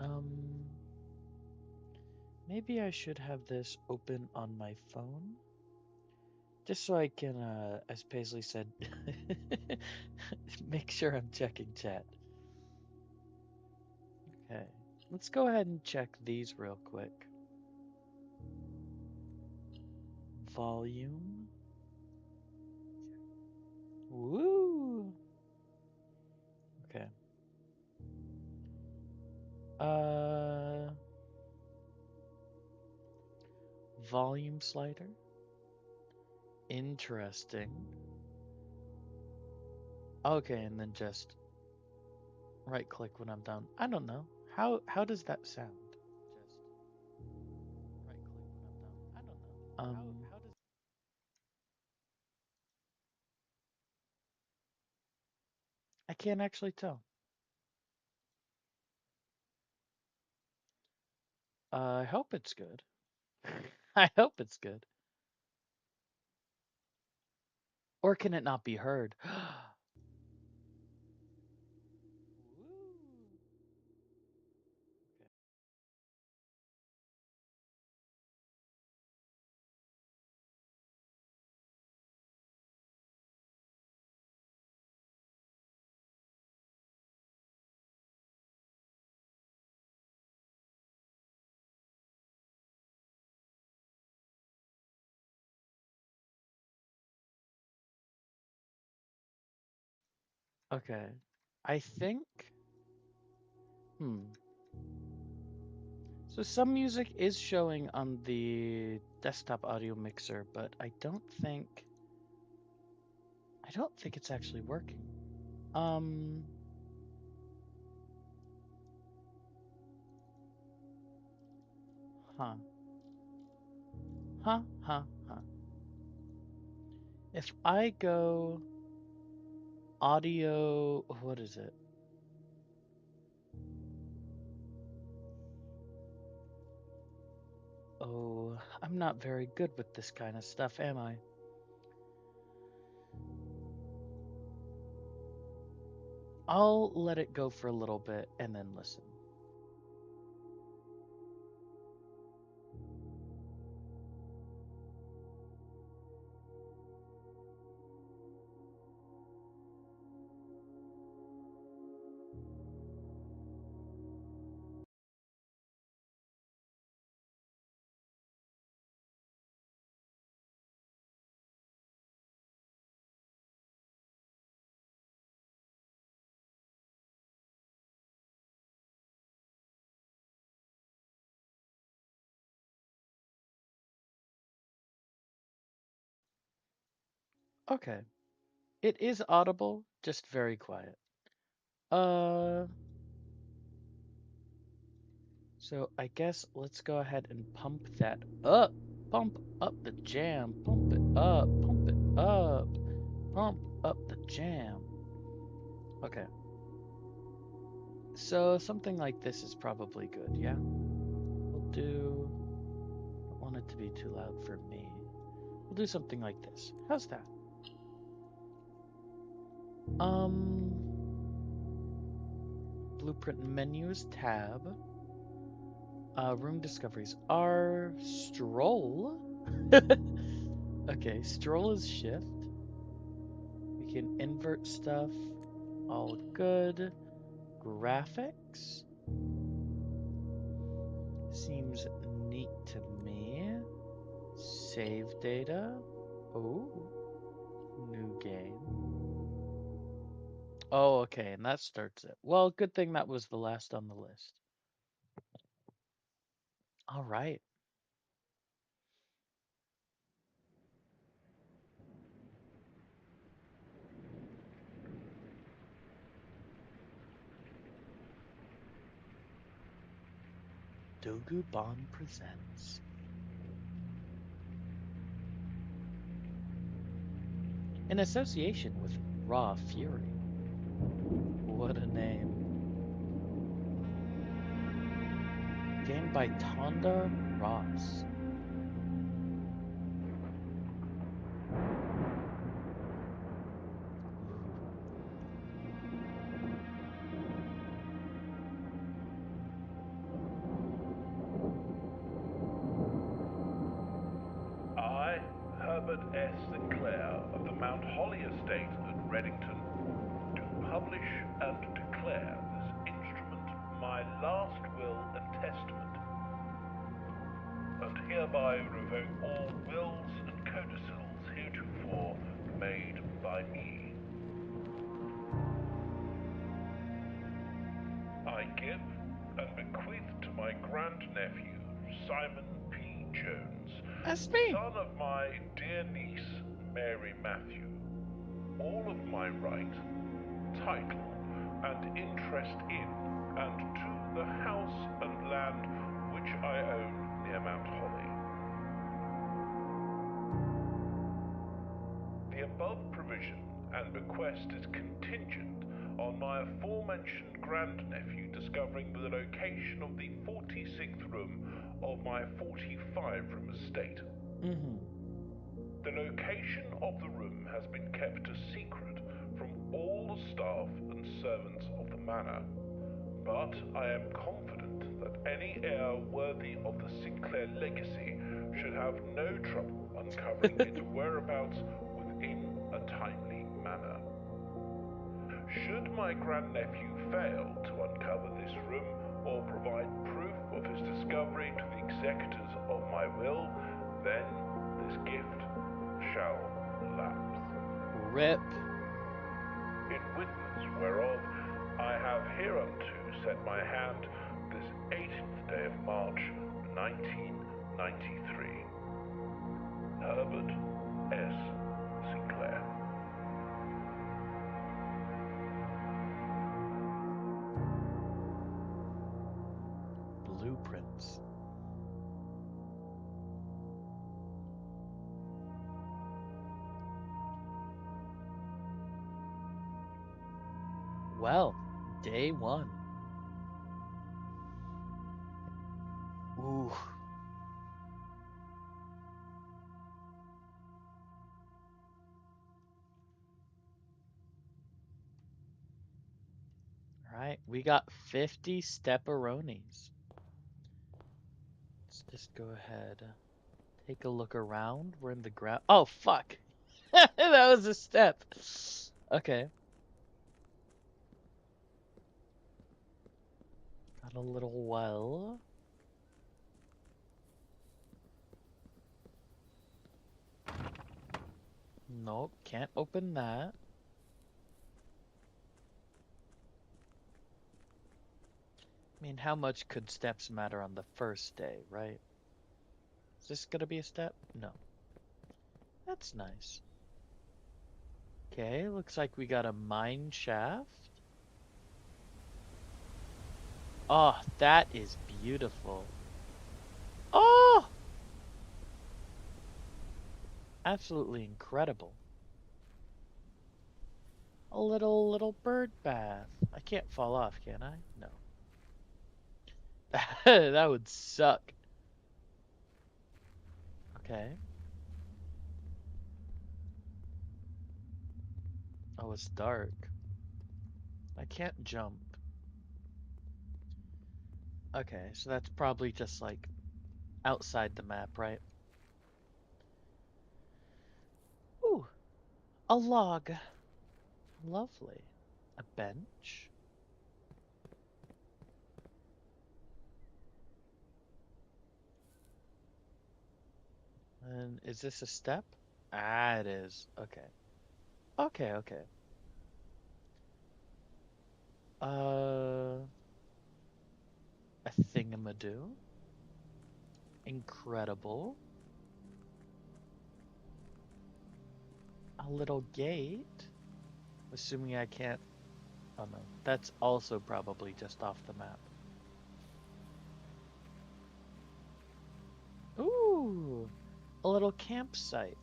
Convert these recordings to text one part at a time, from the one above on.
Um, maybe I should have this open on my phone. Just so I can, as Paisley said, make sure I'm checking chat. Okay, let's go ahead and check these real quick. Volume. Woo! Okay. Uh, volume slider. Interesting. Okay, and then just right click when I'm done. I don't know. How does that sound? Just right click when I'm done. I don't know. How does I can't actually tell. I hope it's good. I hope it's good. Or can it not be heard? Woo. Okay. I think. Hmm. So some music is showing on the desktop audio mixer, but I don't think it's actually working. Um. Huh. Huh. Huh. Huh. If I go audio, what is it? Oh, I'm not very good with this kind of stuff, am I? I'll let it go for a little bit and then listen. Okay. It is audible, just very quiet. Uh, so I guess let's go ahead and pump that up. Pump up the jam. Pump it up. Pump it up. Pump up the jam. Okay. So something like this is probably good, yeah? We'll do. Don't want it to be too loud for me. We'll do something like this. How's that? Um, blueprint menus tab. Room discoveries are stroll. Okay, stroll is shift. We can invert stuff. All good. Graphics seems neat to me. Save data. Oh, new game. Oh, okay, and that starts it. Well, good thing that was the last on the list. All right. Dogu Bon presents. In association with Raw Fury. What a name. Game by Tonda Ross. Mount Holly estate at Reddington, do publish and declare this instrument my last will and testament, and hereby revoke all wills and codicils heretofore made by me. I give and bequeath to my grandnephew, Simon P. Jones, That's me. son of my dear niece, Mary Matthew, all of my right, title, and interest in and to the house and land which I own near Mount Holly. The above provision and bequest is contingent on my aforementioned grandnephew discovering the location of the 46th room of my 45-room estate. The location of the room has been kept a secret from all the staff and servants of the manor, but I am confident that any heir worthy of the Sinclair legacy should have no trouble uncovering its whereabouts within a timely manner. Should my grandnephew fail to uncover this room or provide proof of his discovery to the executors of my will, then this gift shall lapse. RIP. In witness whereof I have hereunto set my hand this 18th day of March, 1993. Herbert S. Sinclair. Blueprints. Well, day one. Ooh. Alright, we got 50 stepperonis. Let's just go ahead. Take a look around. We're in the ground. Oh, fuck. That was a step. Okay. Got a little well. Nope, can't open that. I mean, how much could steps matter on the first day, right? Is this gonna be a step? No. That's nice. Okay, looks like we got a mine shaft. Oh, that is beautiful. Oh! Absolutely incredible. A little bird bath. I can't fall off, can I? No. That would suck. Okay. Oh, it's dark. I can't jump. Okay, so that's probably just like outside the map, right? Ooh, a log. Lovely. A bench. And is this a step? Ah, it is. Okay. Okay, okay. Uh, a thingamadoo. Incredible. A little gate. Assuming I can't. Oh no, that's also probably just off the map. Ooh, a little campsite.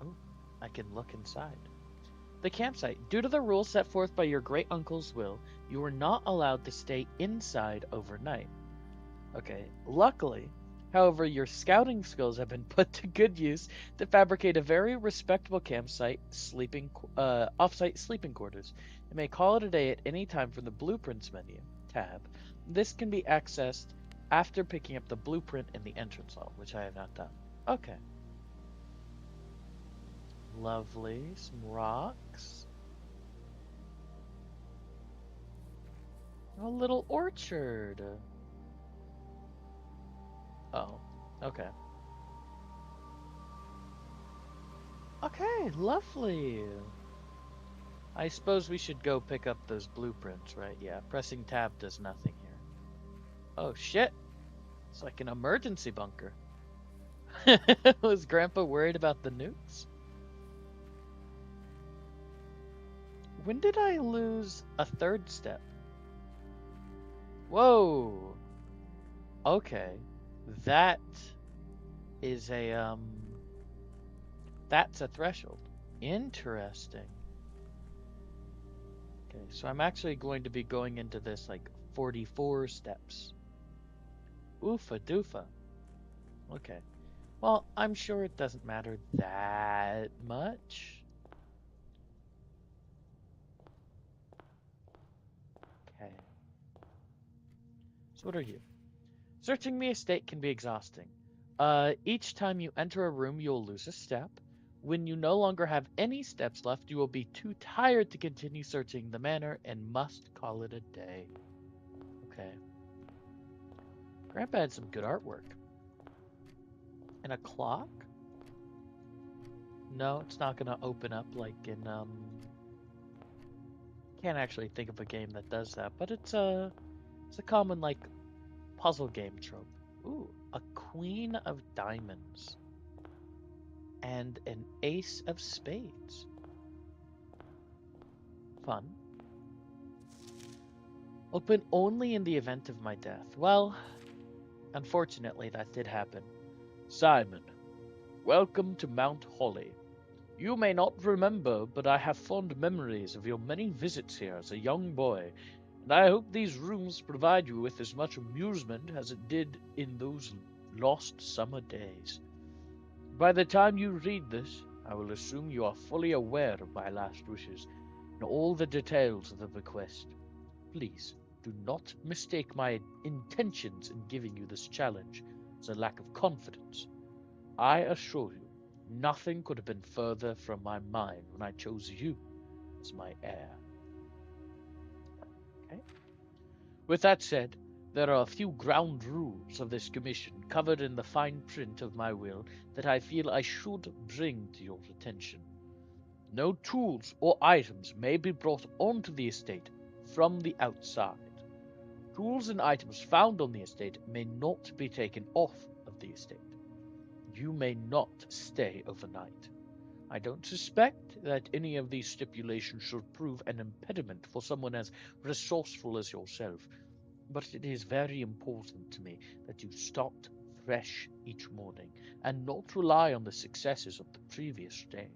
Oh, I can look inside. The campsite. Due to the rules set forth by your great uncle's will, you are not allowed to stay inside overnight. Okay, luckily, however, your scouting skills have been put to good use to fabricate a very respectable campsite off-site sleeping quarters. You may call it a day at any time from the Blueprints menu tab. This can be accessed after picking up the blueprint in the entrance hall, which I have not done. Okay. Lovely. Some rocks. A little orchard. Oh, okay. Okay, lovely. I suppose we should go pick up those blueprints, right? Yeah, pressing tab does nothing here. Oh shit! It's like an emergency bunker. Was Grandpa worried about the nukes? When did I lose a third step? Whoa! Okay. That is that's a threshold. Interesting. Okay, so I'm actually going to be going into this like 44 steps. Oofa doofa. Okay. Well, I'm sure it doesn't matter that much. Okay. So what are you? Searching the estate can be exhausting. Each time you enter a room, you'll lose a step. When you no longer have any steps left, you will be too tired to continue searching the manor and must call it a day. Okay. Grandpa had some good artwork. And a clock? No, it's not gonna open up like in can't actually think of a game that does that, but it's a common like puzzle game trope. Ooh, a queen of diamonds and an ace of spades. Fun. Open only in the event of my death. Well, unfortunately, that did happen. Simon, welcome to Mount Holly. You may not remember, but I have fond memories of your many visits here as a young boy, and I hope these rooms provide you with as much amusement as it did in those lost summer days. By the time you read this, I will assume you are fully aware of my last wishes and all the details of the bequest. Please, do not mistake my intentions in giving you this challenge as a lack of confidence. I assure you, nothing could have been further from my mind when I chose you as my heir. Okay? With that said, there are a few ground rules of this commission covered in the fine print of my will that I feel I should bring to your attention. No tools or items may be brought onto the estate from the outside. Tools and items found on the estate may not be taken off of the estate. You may not stay overnight. I don't suspect that any of these stipulations should prove an impediment for someone as resourceful as yourself, but it is very important to me that you start fresh each morning and not rely on the successes of the previous day.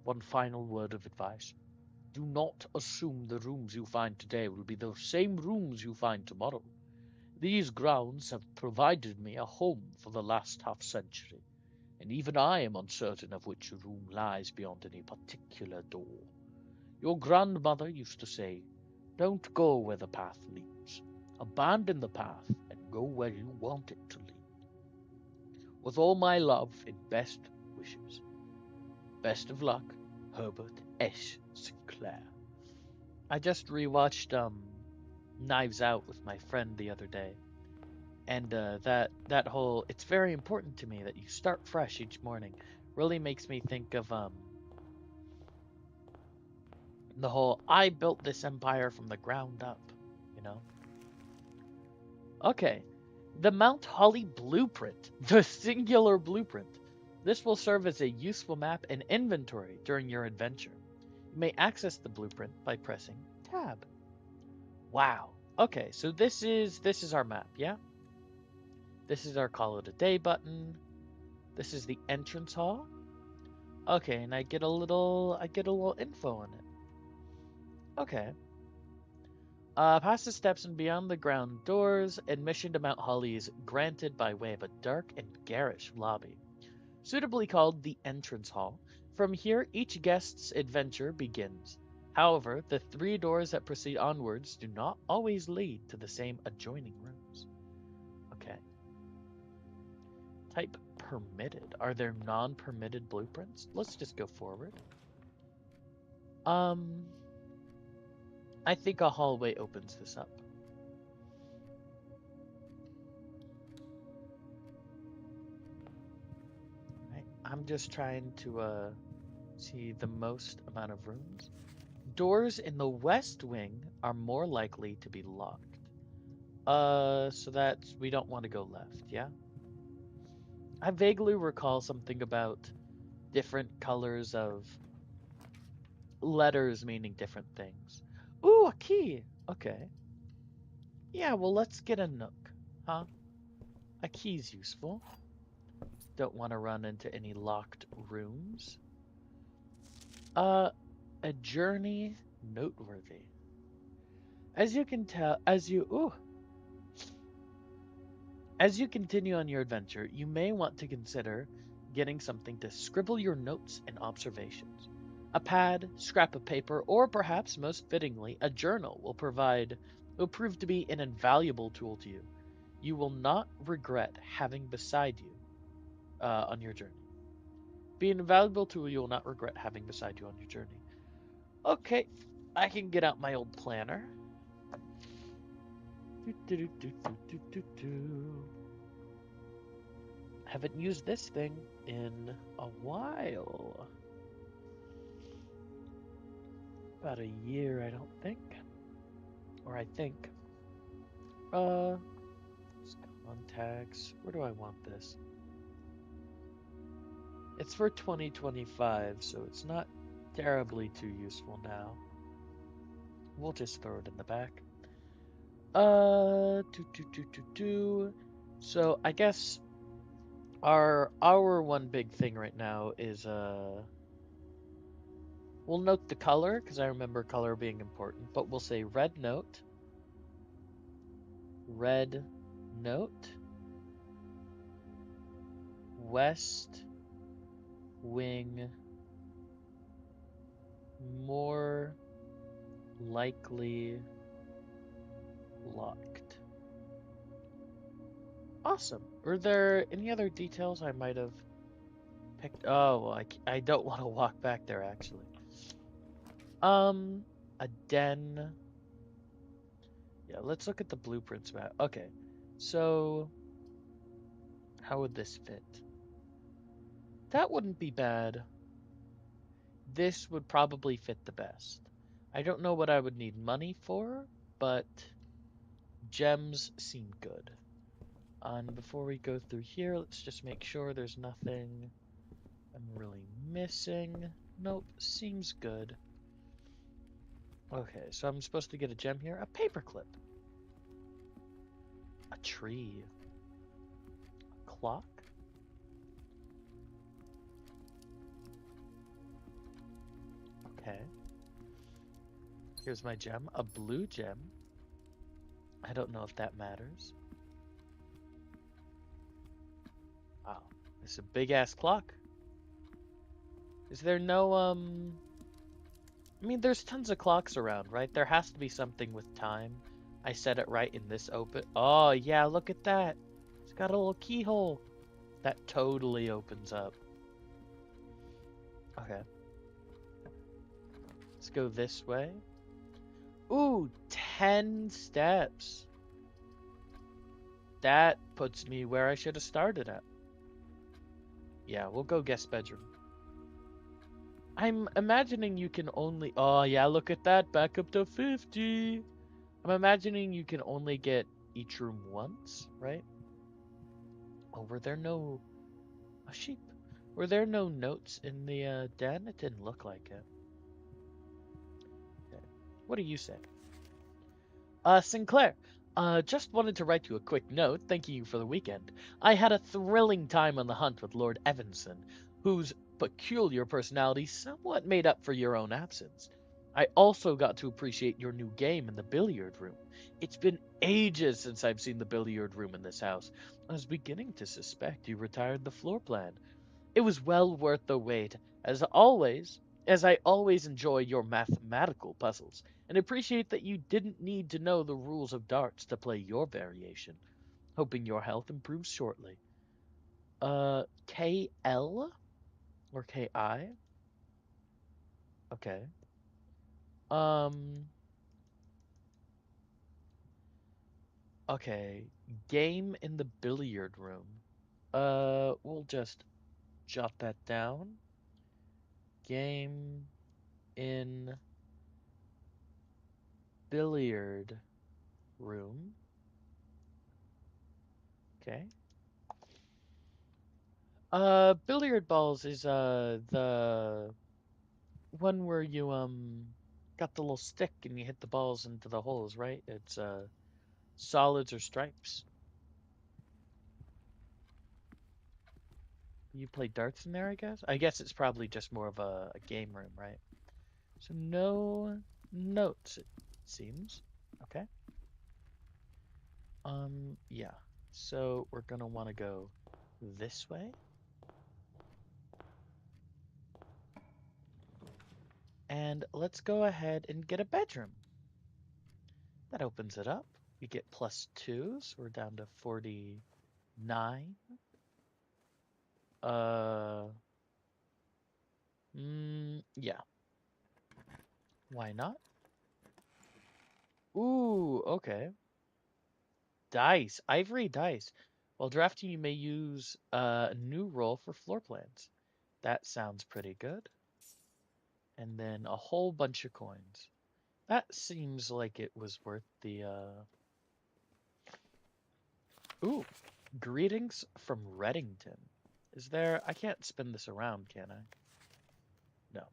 One final word of advice. Do not assume the rooms you find today will be the same rooms you find tomorrow. These grounds have provided me a home for the last half-century, and even I am uncertain of which room lies beyond any particular door. Your grandmother used to say, "Don't go where the path leads. Abandon the path and go where you want it to lead." With all my love and best wishes. Best of luck, Herbert S. Sinclair. I just rewatched Knives Out with my friend the other day, and that whole it's very important to me that you start fresh each morning really makes me think of the whole I built this empire from the ground up, you know. Okay, the Mount Holly blueprint, the singular blueprint. This will serve as a useful map and inventory during your adventure. You may access the blueprint by pressing tab. Wow. Okay, so this is our map, yeah? This is our call it a day button. This is the entrance hall. Okay, and I get a little info on it. Okay. Past the steps and beyond the ground doors, admission to Mount Holly is granted by way of a dark and garish lobby, suitably called the entrance hall. From here, each guest's adventure begins. However, the three doors that proceed onwards do not always lead to the same adjoining rooms. Okay. Type permitted. Are there non-permitted blueprints? Let's just go forward. Um, I think a hallway opens this up. Right? I'm just trying to see the most amount of rooms. Doors in the west wing are more likely to be locked. So that's we don't want to go left, yeah? I vaguely recall something about different colors of letters meaning different things. Ooh, a key. Okay. Yeah, well, let's get a nook, huh? A key's useful. Don't want to run into any locked rooms. Uh, a journey noteworthy. As you can tell, as you continue on your adventure, you may want to consider getting something to scribble your notes and observations. A pad, scrap of paper, or perhaps most fittingly, a journal will prove to be an invaluable tool to you. You will not regret having beside you on your journey. Be an invaluable tool you will not regret having beside you on your journey. Okay, I can get out my old planner. Haven't used this thing in a while. About a year, I don't think. Or I think. Uh, contacts. Where do I want this? It's for 2025, so it's not terribly too useful now. We'll just throw it in the back. So I guess our one big thing right now is we'll note the color because I remember color being important, but we'll say red note, west wing more likely locked. Awesome. Were there any other details I might have picked? Oh, well, I don't want to walk back there actually. Um, a den. Yeah, let's look at the blueprints map. Okay, so how would this fit? That wouldn't be bad. This would probably fit the best. I don't know what I would need money for, but gems seem good. And before we go through here, let's just make sure there's nothing I'm really missing. Nope, seems good. Okay, so I'm supposed to get a gem here. A paperclip. A tree. A clock. Okay. Here's my gem. A blue gem. I don't know if that matters. Wow. It's a big ass clock. Is there no, I mean, there's tons of clocks around, right? There has to be something with time. I said it right in this open. Oh, yeah, look at that. It's got a little keyhole. That totally opens up. Okay. Let's go this way. Ooh, 10 steps. That puts me where I should have started at. Yeah, we'll go guest bedroom. I'm imagining you can only... Oh, yeah, look at that. Back up to 50. I'm imagining you can only get each room once, right? Oh, were there no... A sheep. Were there no notes in the den? It didn't look like it. Okay. What do you say? Sinclair, just wanted to write you a quick note thanking you for the weekend. I had a thrilling time on the hunt with Lord Evanson, whose peculiar personality somewhat made up for your own absence. I also got to appreciate your new game in the billiard room. It's been ages since I've seen the billiard room in this house. I was beginning to suspect you retired the floor plan. It was well worth the wait, as I always enjoy your mathematical puzzles, and appreciate that you didn't need to know the rules of darts to play your variation. Hoping your health improves shortly. KL or KI? Okay. Um, okay. Game in the billiard room. We'll just jot that down. Game in billiard room. Okay. Billiard balls is the one where you got the little stick and you hit the balls into the holes, right? It's solids or stripes. You play darts in there, I guess? I guess it's probably just more of a game room, right? So no notes, it seems. Okay. Yeah. So we're gonna want to go this way. And let's go ahead and get a bedroom. That opens it up. We get +2, so we're down to 49. Uh, yeah. Why not? Ooh, okay. Dice, ivory dice. While drafting, you may use a new roll for floor plans. That sounds pretty good. And then a whole bunch of coins. That seems like it was worth the Ooh, greetings from Reddington. Is there I can't spin this around, can I? No.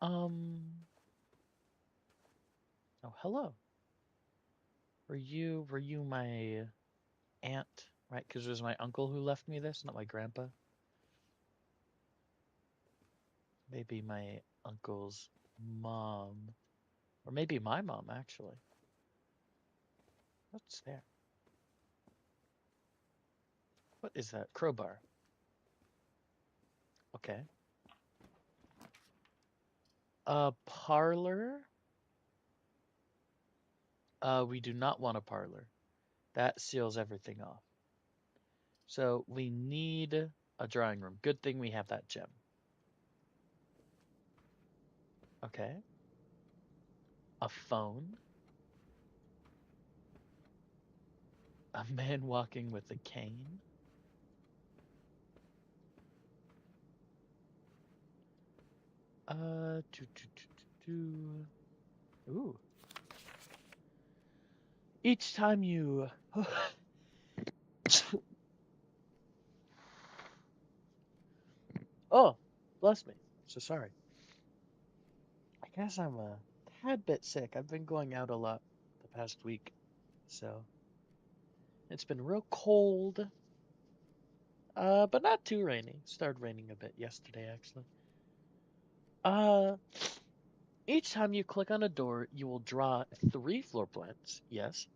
Um oh hello. Were you my aunt, right? Because it was my uncle who left me this, not my grandpa. Maybe my uncle's mom. Or maybe my mom, actually. What's there? What is that? Crowbar. Okay. Parlor. We do not want a parlor. That seals everything off. So we need a drawing room. Good thing we have that gem. Okay. A phone. A man walking with a cane. Uh, do, do, do, do, do. Ooh. Each time you Oh, bless me. So sorry. I guess I'm a tad bit sick. I've been going out a lot the past week. So it's been real cold, but not too rainy. Started raining a bit yesterday, actually. Uh, each time you click on a door, you will draw 3 floor plans, yes,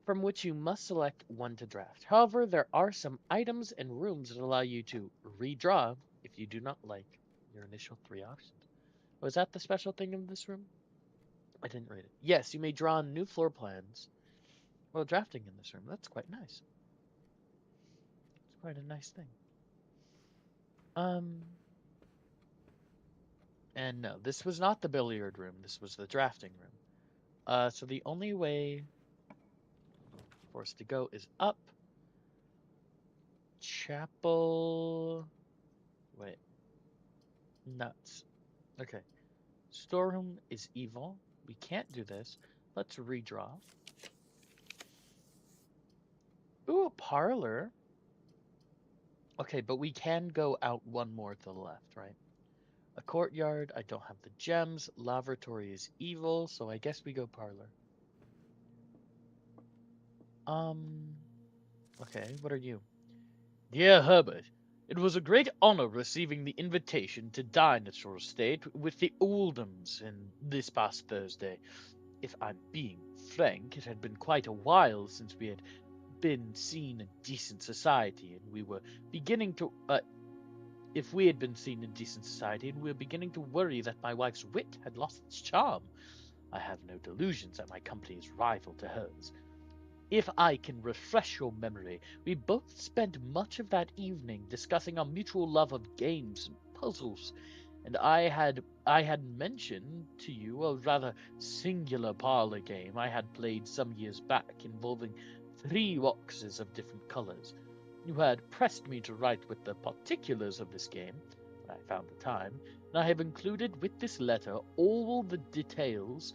from which you must select one to draft. However, there are some items and rooms that allow you to redraw if you do not like your initial 3 options. Was that the special thing in this room? I didn't read it. Yes, you may draw new floor plans while drafting in this room. That's quite nice. It's quite a nice thing. Um, and no, this was not the billiard room. This was the drafting room. So the only way for us to go is up. Chapel. Wait, nuts. Okay. Storeroom is evil. We can't do this. Let's redraw. Ooh, a parlor. Okay, but we can go out one more to the left, right? A courtyard. I don't have the gems. Lavatory is evil, so I guess we go parlor. Um. Okay, what are you? Dear Herbert, it was a great honor receiving the invitation to dine at your estate with the Oldhams in this past Thursday. If I'm being frank, it had been quite a while since we had been seen in decent society, and we were beginning to. If we had been seen in decent society, and we were beginning to worry that my wife's wit had lost its charm. I have no delusions that my company is rival to hers. If I can refresh your memory, we both spent much of that evening discussing our mutual love of games and puzzles, and I had mentioned to you a rather singular parlor game I had played some years back involving three boxes of different colors. You had pressed me to write with the particulars of this game when I found the time, and I have included with this letter all the details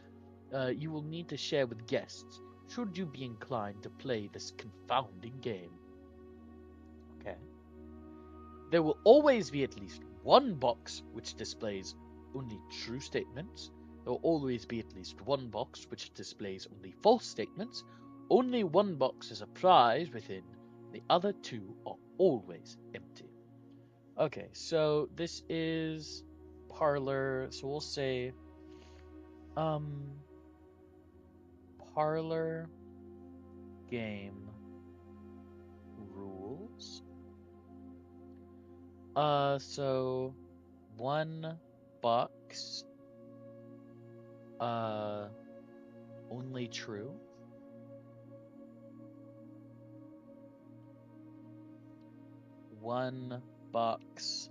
you will need to share with guests should you be inclined to play this confounding game. Okay. There will always be at least one box which displays only true statements. There will always be at least one box which displays only false statements. Only one box is a prize within. The other two are always empty. Okay, so this is parlor. So we'll say um parlor game rules. So one box, uh, only true. One box,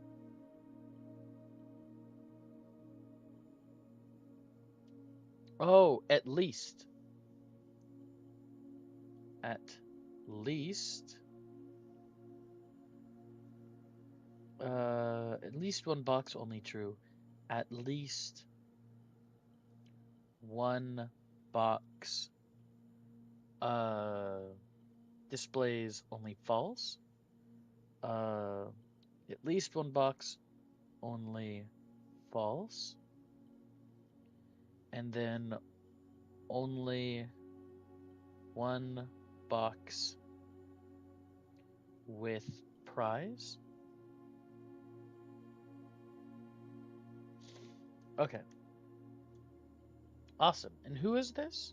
oh, at least, at least one box only true. At least one box, uh, displays only false. Uh, at least one box only false. And then only one box with prize. Okay, awesome. And who is this?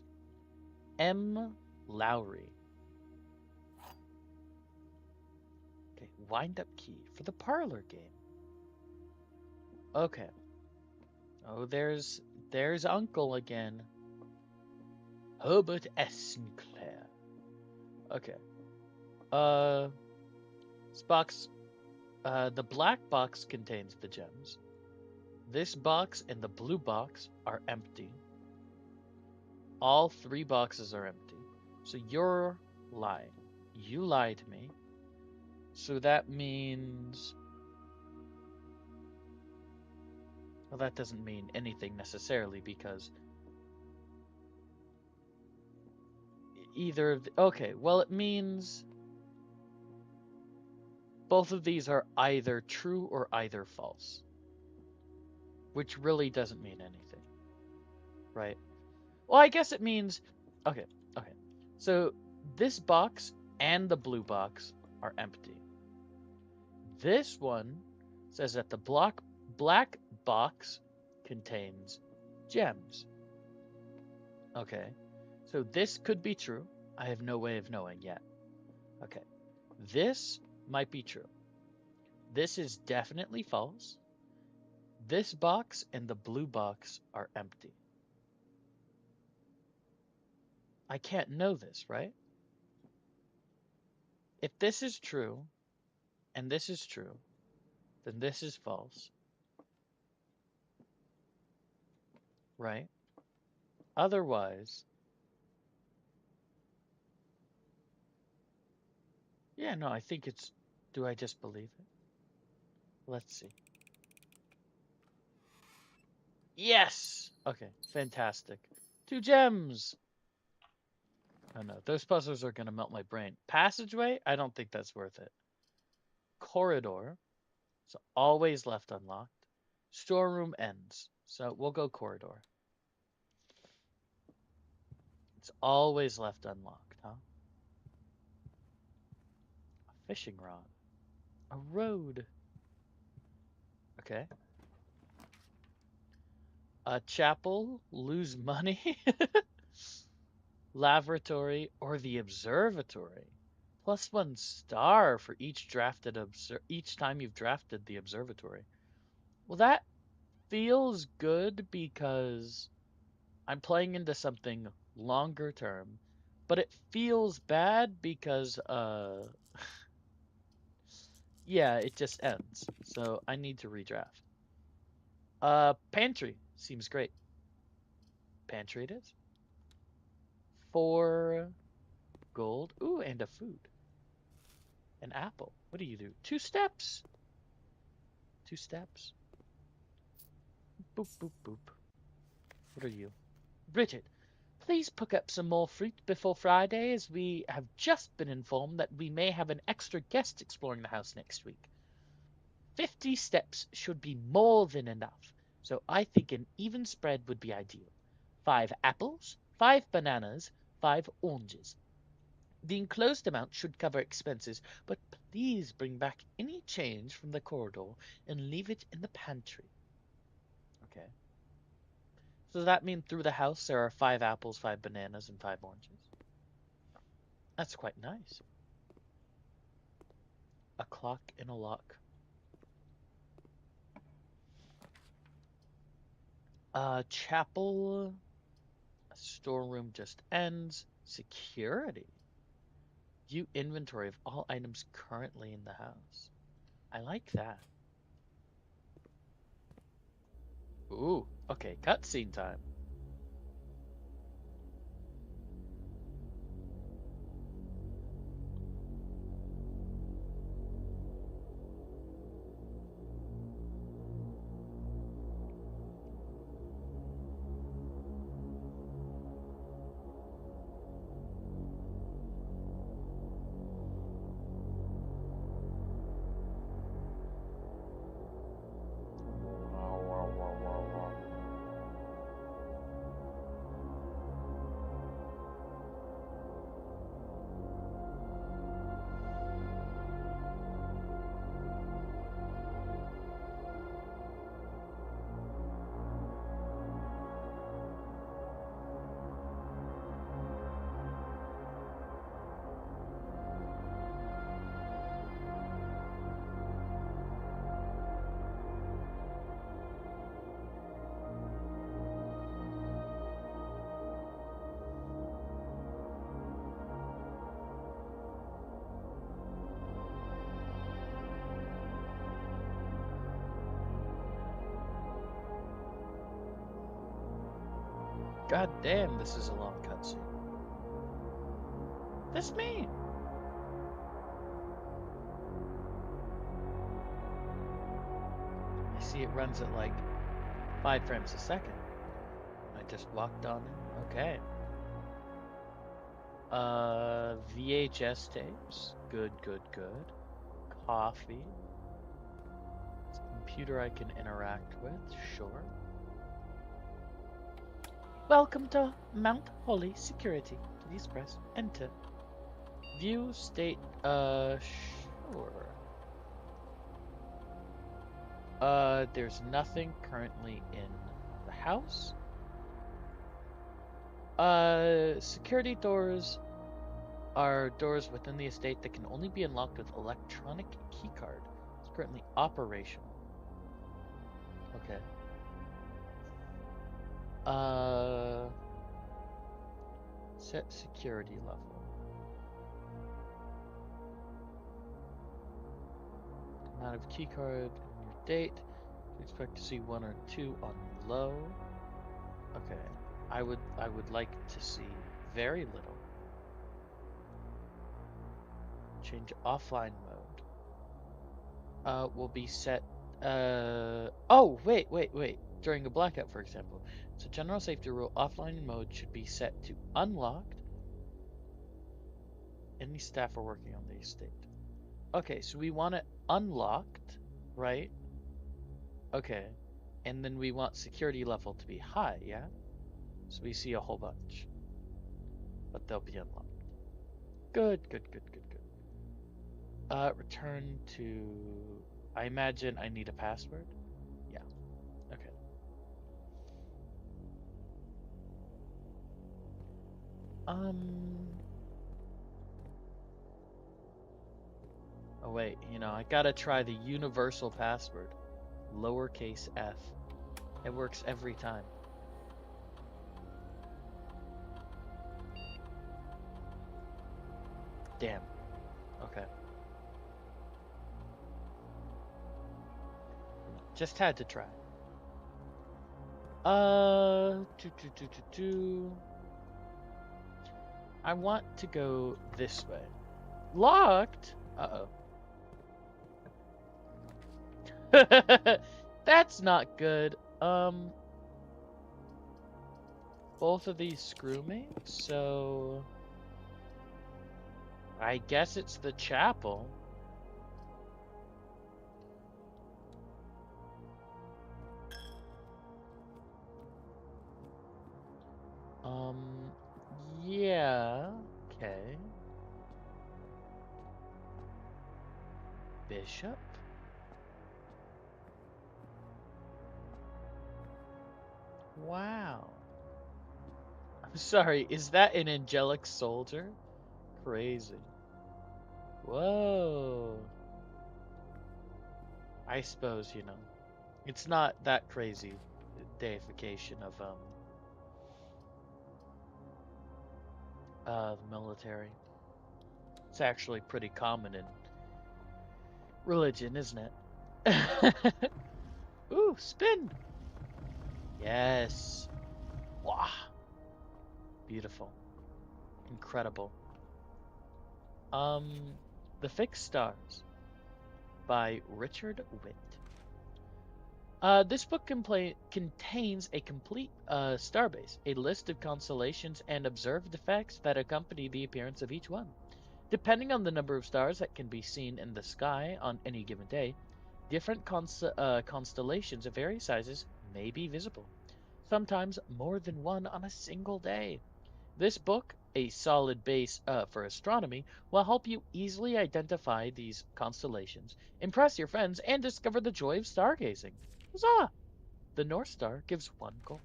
M. Lowry. Okay, wind up key for the parlor game. Okay. Oh, there's Uncle again. Herbert S. Sinclair. Okay. Uh, this box. The black box contains the gems. This box and the blue box are empty. All three boxes are empty. So you're lying. You lied to me. So that means. Well, that doesn't mean anything necessarily because either of the, okay, well, it means both of these are either true or either false, which really doesn't mean anything, right? Well, I guess it means okay, okay. So this box and the blue box are empty. This one says that the black box contains gems. Okay. So this could be true. I have no way of knowing yet. Okay. This might be true. This is definitely false. This box and the blue box are empty. I can't know this, right? If this is true and this is true, then this is false, right? Otherwise, yeah, no, I think it's. Do I just believe it? Let's see. Yes! Okay, fantastic. Two gems! Oh no, those puzzles are gonna melt my brain. Passageway? I don't think that's worth it. Corridor. So always left unlocked. Storeroom ends. So we'll go corridor. It's always left unlocked, huh? A fishing rod. A road. Okay. A chapel. Lose money. Laboratory or the observatory. Plus 1 star for each time you've drafted the observatory. Well, that feels good because I'm playing into something longer term. but it feels bad because yeah, it just ends. So I need to redraft. Pantry seems great. Pantry it is. 4 gold. Ooh, and a food. An apple. What do you do? 2 steps. 2 steps. Boop, boop, boop. What are you? Bridget, please pick up some more fruit before Friday, as we have just been informed that we may have an extra guest exploring the house next week. 50 steps should be more than enough, so I think an even spread would be ideal. 5 apples, 5 bananas, 5 oranges. The enclosed amount should cover expenses, but please bring back any change from the corridor and leave it in the pantry. Okay. So does that mean through the house there are 5 apples, 5 bananas, and 5 oranges? That's quite nice. A clock and a lock. Chapel. Storeroom just ends. Security. View inventory of all items currently in the house. I like that. Ooh, okay, cutscene time. God damn, this is a long cutscene. That's me. I see it runs at like 5 frames a second. I just walked on in. Okay. VHS tapes. Good, good, good. Coffee. It's a computer I can interact with. Sure. Welcome to Mount Holly Security. Please press enter. View state, sure. There's nothing currently in the house. Security doors are doors within the estate that can only be unlocked with electronic keycard. It's currently operational. Okay. Set security level. Amount of keycard and your date. Expect to see 1 or 2 on low. Okay. I would like to see very little. Change offline mode. Will be set. Oh, wait. During a blackout, for example. So general safety rule, offline mode should be set to unlocked. Any staff are working on the estate. Okay, so we want it unlocked, right? Okay. And then we want security level to be high, yeah? So we see a whole bunch. But they'll be unlocked. Good. Return to... I imagine I need a password? Yeah. Okay. Oh wait, I gotta try the universal password. Lowercase f. It works every time. Damn. Okay. Just had to try. Do. I want to go this way. Locked? Uh-oh. That's not good. Both of these screw me, so I guess it's the chapel. Um, yeah, okay. Bishop? Wow. I'm sorry, is that an angelic soldier? Crazy. Whoa. I suppose, it's not that crazy deification of the military. It's actually pretty common in religion, isn't it? Ooh, spin. Yes. Wow. Beautiful. Incredible. Um, The Fixed Stars by Richard Witt. This book contains a complete starbase, a list of constellations, and observed effects that accompany the appearance of each one. Depending on the number of stars that can be seen in the sky on any given day, different constellations of various sizes may be visible, sometimes more than one on a single day. This book, a solid base for astronomy, will help you easily identify these constellations, impress your friends, and discover the joy of stargazing. Huzzah! The North Star gives 1 gold.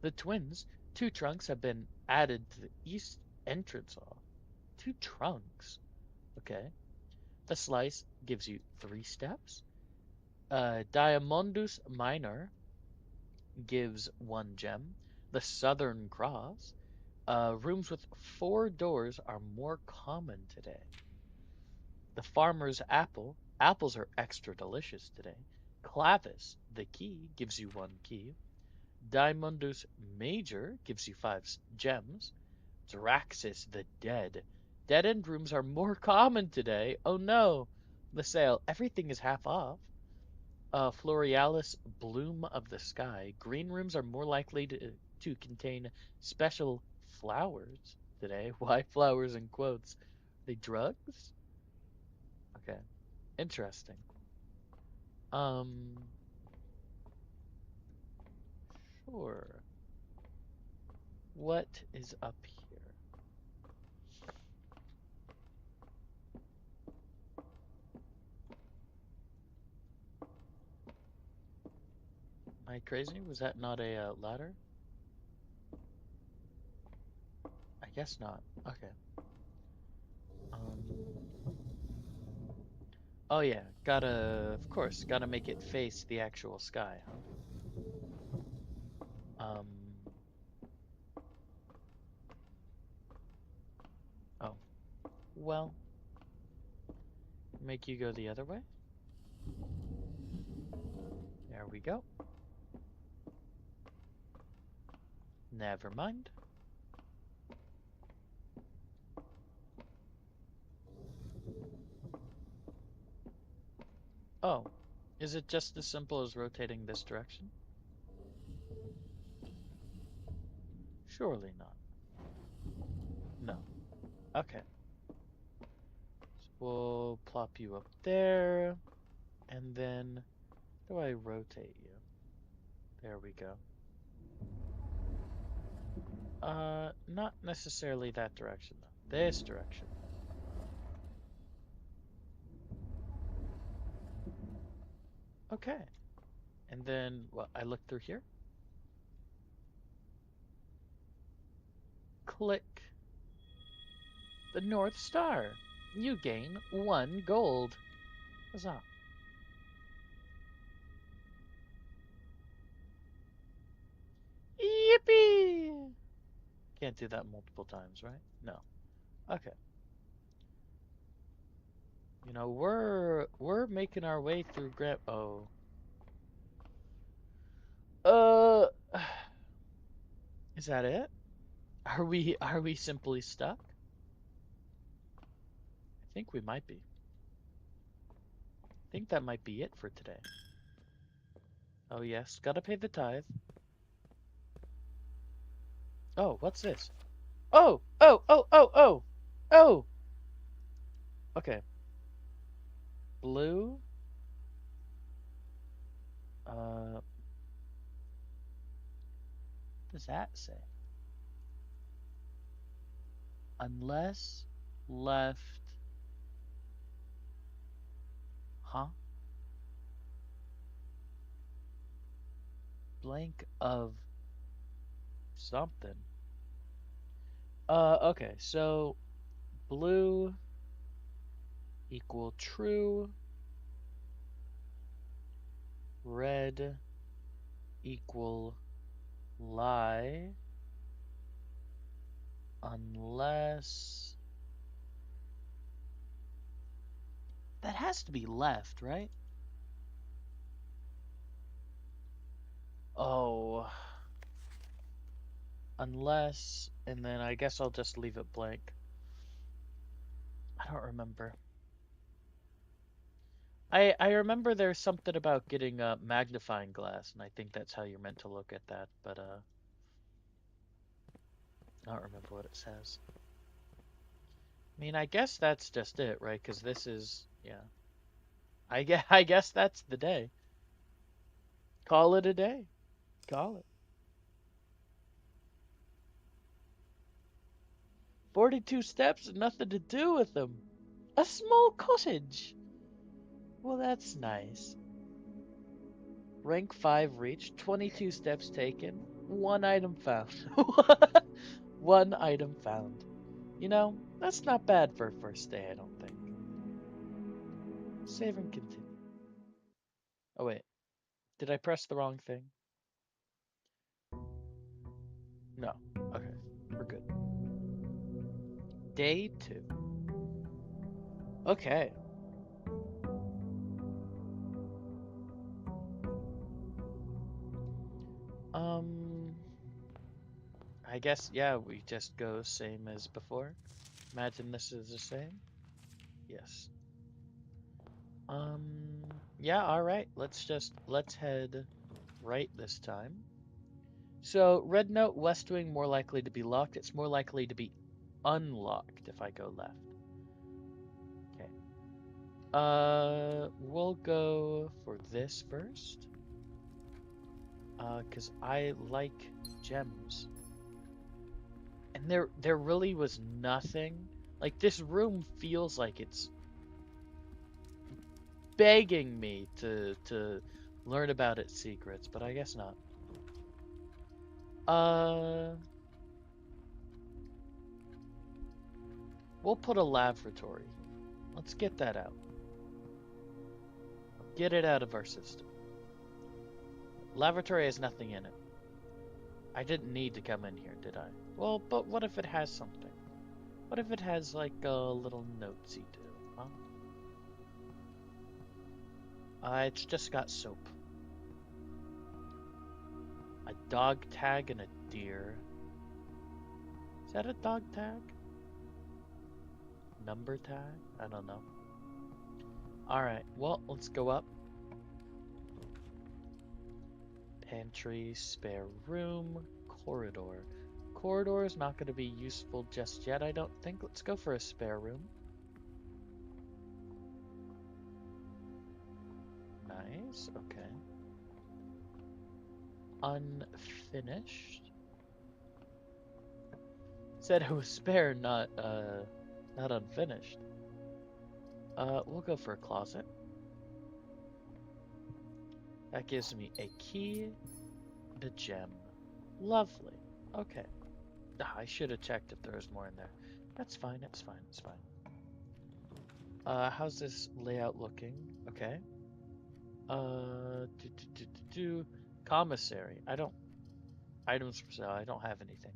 The twins, 2 trunks, have been added to the east entrance hall. 2 trunks? Okay. The slice gives you 3 steps. Diamondus Minor gives 1 gem. The Southern Cross. Rooms with 4 doors are more common today. The Farmer's Apple. Apples are extra delicious today. Clavis, the key, gives you 1 key. Diamondus Major gives you 5 gems. Draxis the Dead. Dead end rooms are more common today. Oh no! The sale. Everything is half off. Florealis Bloom of the Sky. Green rooms are more likely to contain special flowers today. Why flowers in quotes? Are they drugs? Okay. Interesting. Um, sure. What is up here? Am I crazy? Was that not a ladder? I guess not. Okay. Um, oh yeah, of course, gotta make it face the actual sky, huh? Um, oh, well, make you go the other way. There we go. Never mind. Oh, is it just as simple as rotating this direction? Surely not. No. Okay. So we'll plop you up there, and then how do I rotate you? There we go. Not necessarily that direction though. This direction. Okay. And then what? I look through here. Click the North Star. You gain 1 gold. Huzzah. Yippee! Can't do that multiple times, right? No. Okay. You know, we're making our way through Grand. Oh, uh, is that it? Are we simply stuck? I think we might be. I think that might be it for today. Oh yes, gotta pay the tithe. Oh, what's this? Oh, oh, oh, oh, oh, oh. Okay, blue. What does that say? Unless left. Huh? Blank of something. Okay, so blue equal true, red equal lie, unless that has to be left, right? Oh, unless, and then I guess I'll just leave it blank. I don't remember. I remember there's something about getting a magnifying glass, and I think that's how you're meant to look at that, but I don't remember what it says. I mean, I guess that's just it, right? Because this is, yeah. I guess that's the day. Call it a day. Call it. 42 steps and nothing to do with them. A small cottage. Well, that's nice. Rank 5 reached, 22 steps taken, 1 item found. One item found. You know, that's not bad for a first day, I don't think. Save and continue. Oh, wait. Did I press the wrong thing? No. Okay. We're good. Day 2. Okay. Um, I guess, yeah, we just go same as before. Imagine this is the same. Yes. Yeah, all right. Let's head right this time. So, red note, west wing, more likely to be locked. It's more likely to be unlocked if I go left. Okay. We'll go for this first. Because I like gems. And there really was nothing. Like, this room feels like it's begging me to learn about its secrets, but I guess not. Uh, we'll put a laboratory. Let's get that out. Get it out of our system. Laboratory has nothing in it. I didn't need to come in here, did I? Well, but what if it has something? What if it has like a little notesy do, huh? It's just got soap. A dog tag and a deer. Is that a dog tag? Number tag? I don't know. Alright, well, let's go up. Pantry, spare room, corridor. Corridor is not going to be useful just yet, I don't think. Let's go for a spare room. Nice, okay. Unfinished. Said it was spare, not unfinished. We'll go for a closet. That gives me a key and a gem. Lovely. Okay. I should have checked if there was more in there. That's fine, it's fine, it's fine. How's this layout looking? Okay. Commissary. I don't, items for sale, I don't have anything.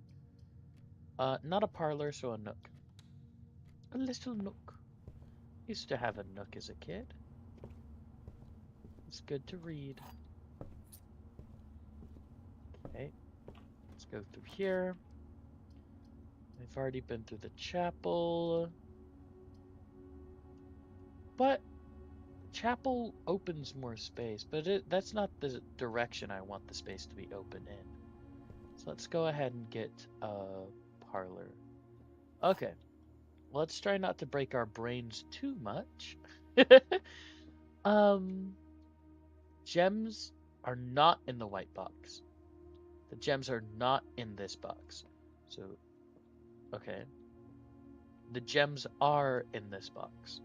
Not a parlor, so a nook. A little nook. Used to have a Nook as a kid. It's good to read. Okay, let's go through here. We've already been through the chapel. But chapel opens more space, but that's not the direction I want the space to be open in. So let's go ahead and get a parlor. Okay, let's try not to break our brains too much. um, Gems are not in the white box. The gems are not in this box. So, okay. The gems are in this box.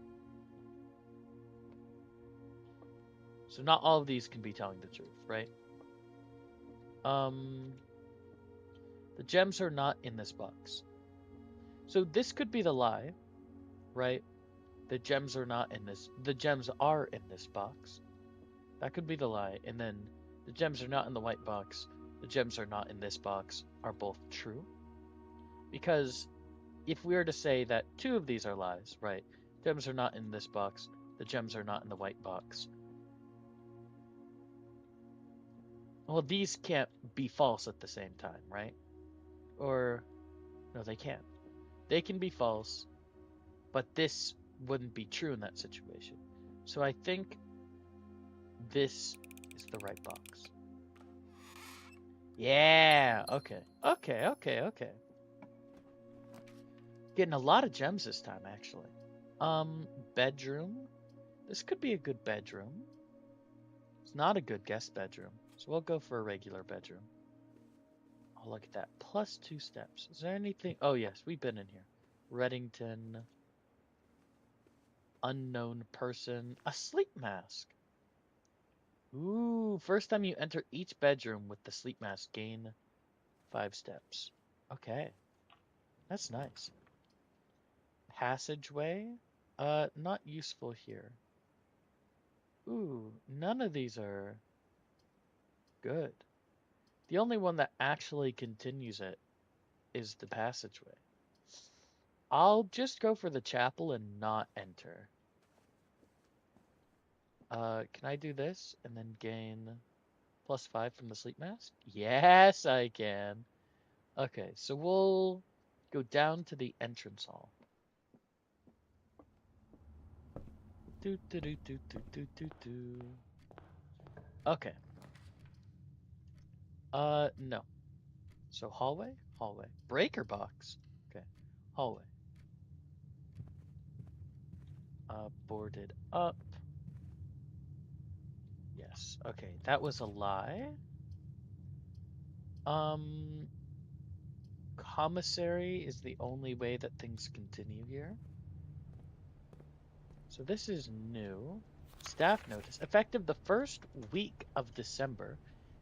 So not all of these can be telling the truth, right? Um, the gems are not in this box. So this could be the lie, right? The gems are not in this. The gems are in this box. That could be the lie. And then the gems are not in the white box. The gems are not in this box are both true. Because if we were to say that two of these are lies, right? Gems are not in this box. The gems are not in the white box. Well, these can't be false at the same time, right? Or, no, they can't. They can be false, but this wouldn't be true in that situation. So I think this is the right box. Yeah, okay. Okay, okay, okay. Getting a lot of gems this time, actually. Bedroom. This could be a good bedroom. It's not a good guest bedroom, so we'll go for a regular bedroom. Oh, look at that. Plus 2 steps. Is there anything? Oh, yes, we've been in here. Reddington. Unknown person. A sleep mask. Ooh, first time you enter each bedroom with the sleep mask, gain 5 steps. Okay, that's nice. Passageway. Not useful here. Ooh, none of these are good. The only one that actually continues it is the passageway. I'll just go for the chapel and not enter. Can I do this and then gain +5 from the sleep mask? Yes, I can. Okay, so we'll go down to the entrance hall. Do do do do do do do do. Okay. No. So hallway, hallway, breaker box. Okay, hallway. Boarded up. Yes. Okay, that was a lie. Um, commissary is the only way that things continue here. So this is new. Staff notice. Effective the first week of December,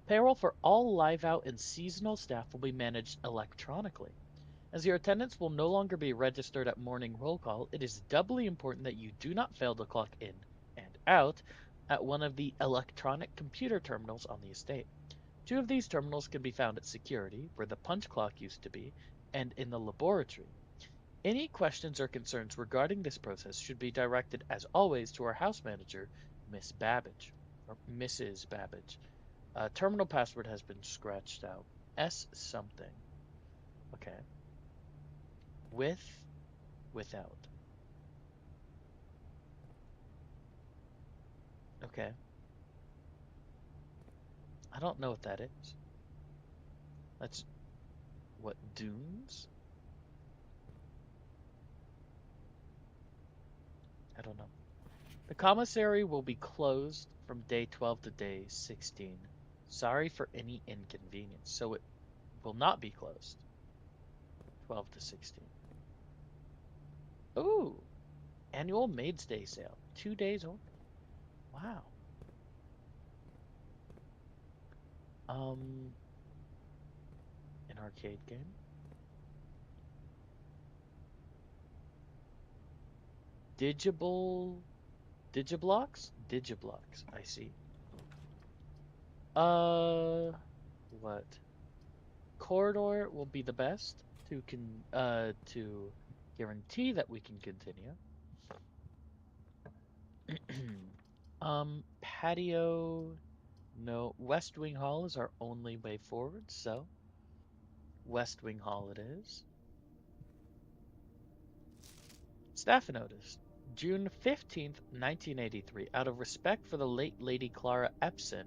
payroll for all live out and seasonal staff will be managed electronically. As your attendance will no longer be registered at morning roll call, it is doubly important that you do not fail to clock in and out at one of the electronic computer terminals on the estate. Two of these terminals can be found at security, where the punch clock used to be, and in the laboratory. Any questions or concerns regarding this process should be directed, as always, to our house manager, Miss Babbage, or Mrs. Babbage. Terminal password has been scratched out. S something. Okay. With, without. Okay. I don't know what that is. That's what, dunes? I don't know. The commissary will be closed from day 12 to day 16. Sorry for any inconvenience. So it will not be closed 12 to 16. Ooh, annual Maids Day sale. 2 days only. Wow. Um, an arcade game. Digible Digiblocks? Digiblocks. I see. Uh, what? Corridor will be the best to guarantee that we can continue. Patio. No, West Wing Hall is our only way forward, so West Wing Hall it is. Staff notice. June 15th, 1983. Out of respect for the late Lady Clara Epson,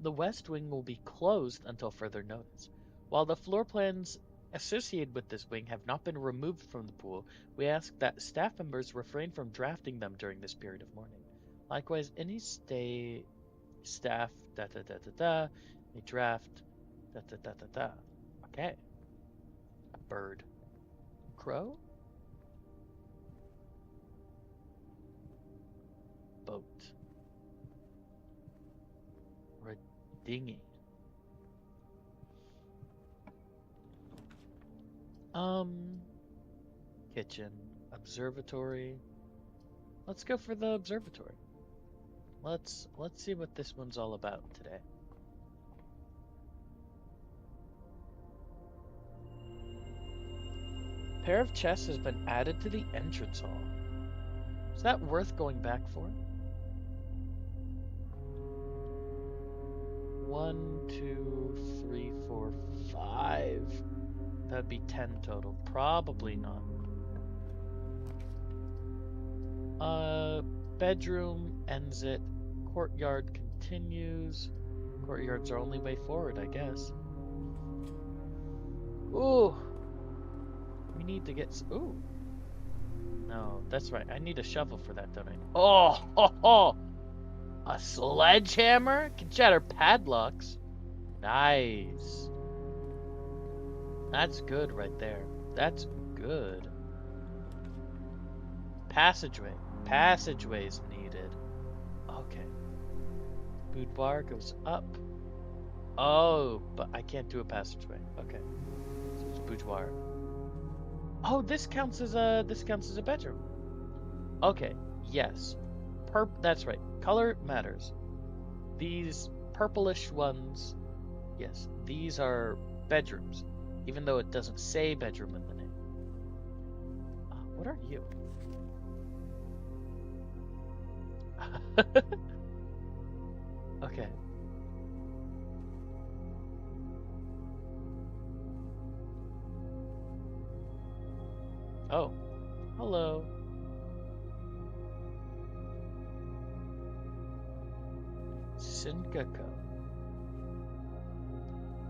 the West Wing will be closed until further notice. While the floor plans associated with this wing have not been removed from the pool, we ask that staff members refrain from drafting them during this period of mourning. Likewise, any staff da da da da da may draft da da da da da. Okay. A bird. Crow? Boat. Or a dinghy. Um, Kitchen. Observatory. Let's go for the observatory. Let's see what this one's all about today. Pair of chests has been added to the entrance hall. Is that worth going back for? 1, 2, 3, 4, 5. That'd be 10 total. Probably not. Bedroom ends it. Courtyard continues. Courtyard's our only way forward, I guess. Ooh. We need to get... Ooh. No, that's right. I need a shovel for that, don't I? Oh, ho, ho. A sledgehammer? Can shatter padlocks. Nice. That's good right there. That's good. Passageway. Passageway's needed. Okay. Boudoir goes up. Oh, but I can't do a passageway. Okay. So it's boudoir. Oh, this counts as a bedroom. Okay. Yes. That's right. Color matters. These purplish ones, yes, these are bedrooms, even though it doesn't say bedroom in the name. What are you? Okay. Oh, hello. Singako.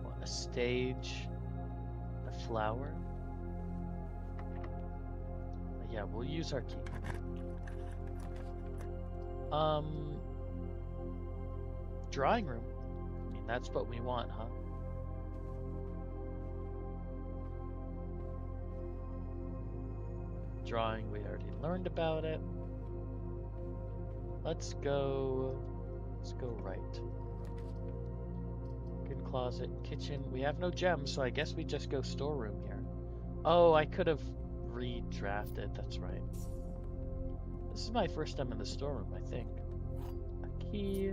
What, a stage? A flower? Yeah, we'll use our key. Drawing room. I mean, that's what we want, huh? Drawing, we already learned about it. Let's go right. Good closet, kitchen. We have no gems, so I guess we just go storeroom here. Oh, I could have redrafted, that's right. This is my first time in the storeroom, I think. A key.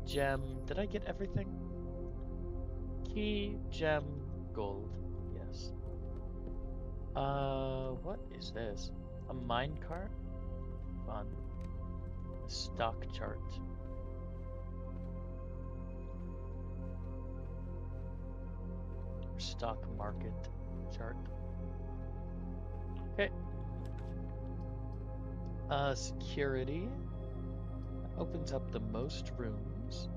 Gem. Did I get everything? Key, gem, gold. Yes. What is this? A minecart? Fun. A stock chart. Or stock market chart. Okay. Security. Opens up the most rooms.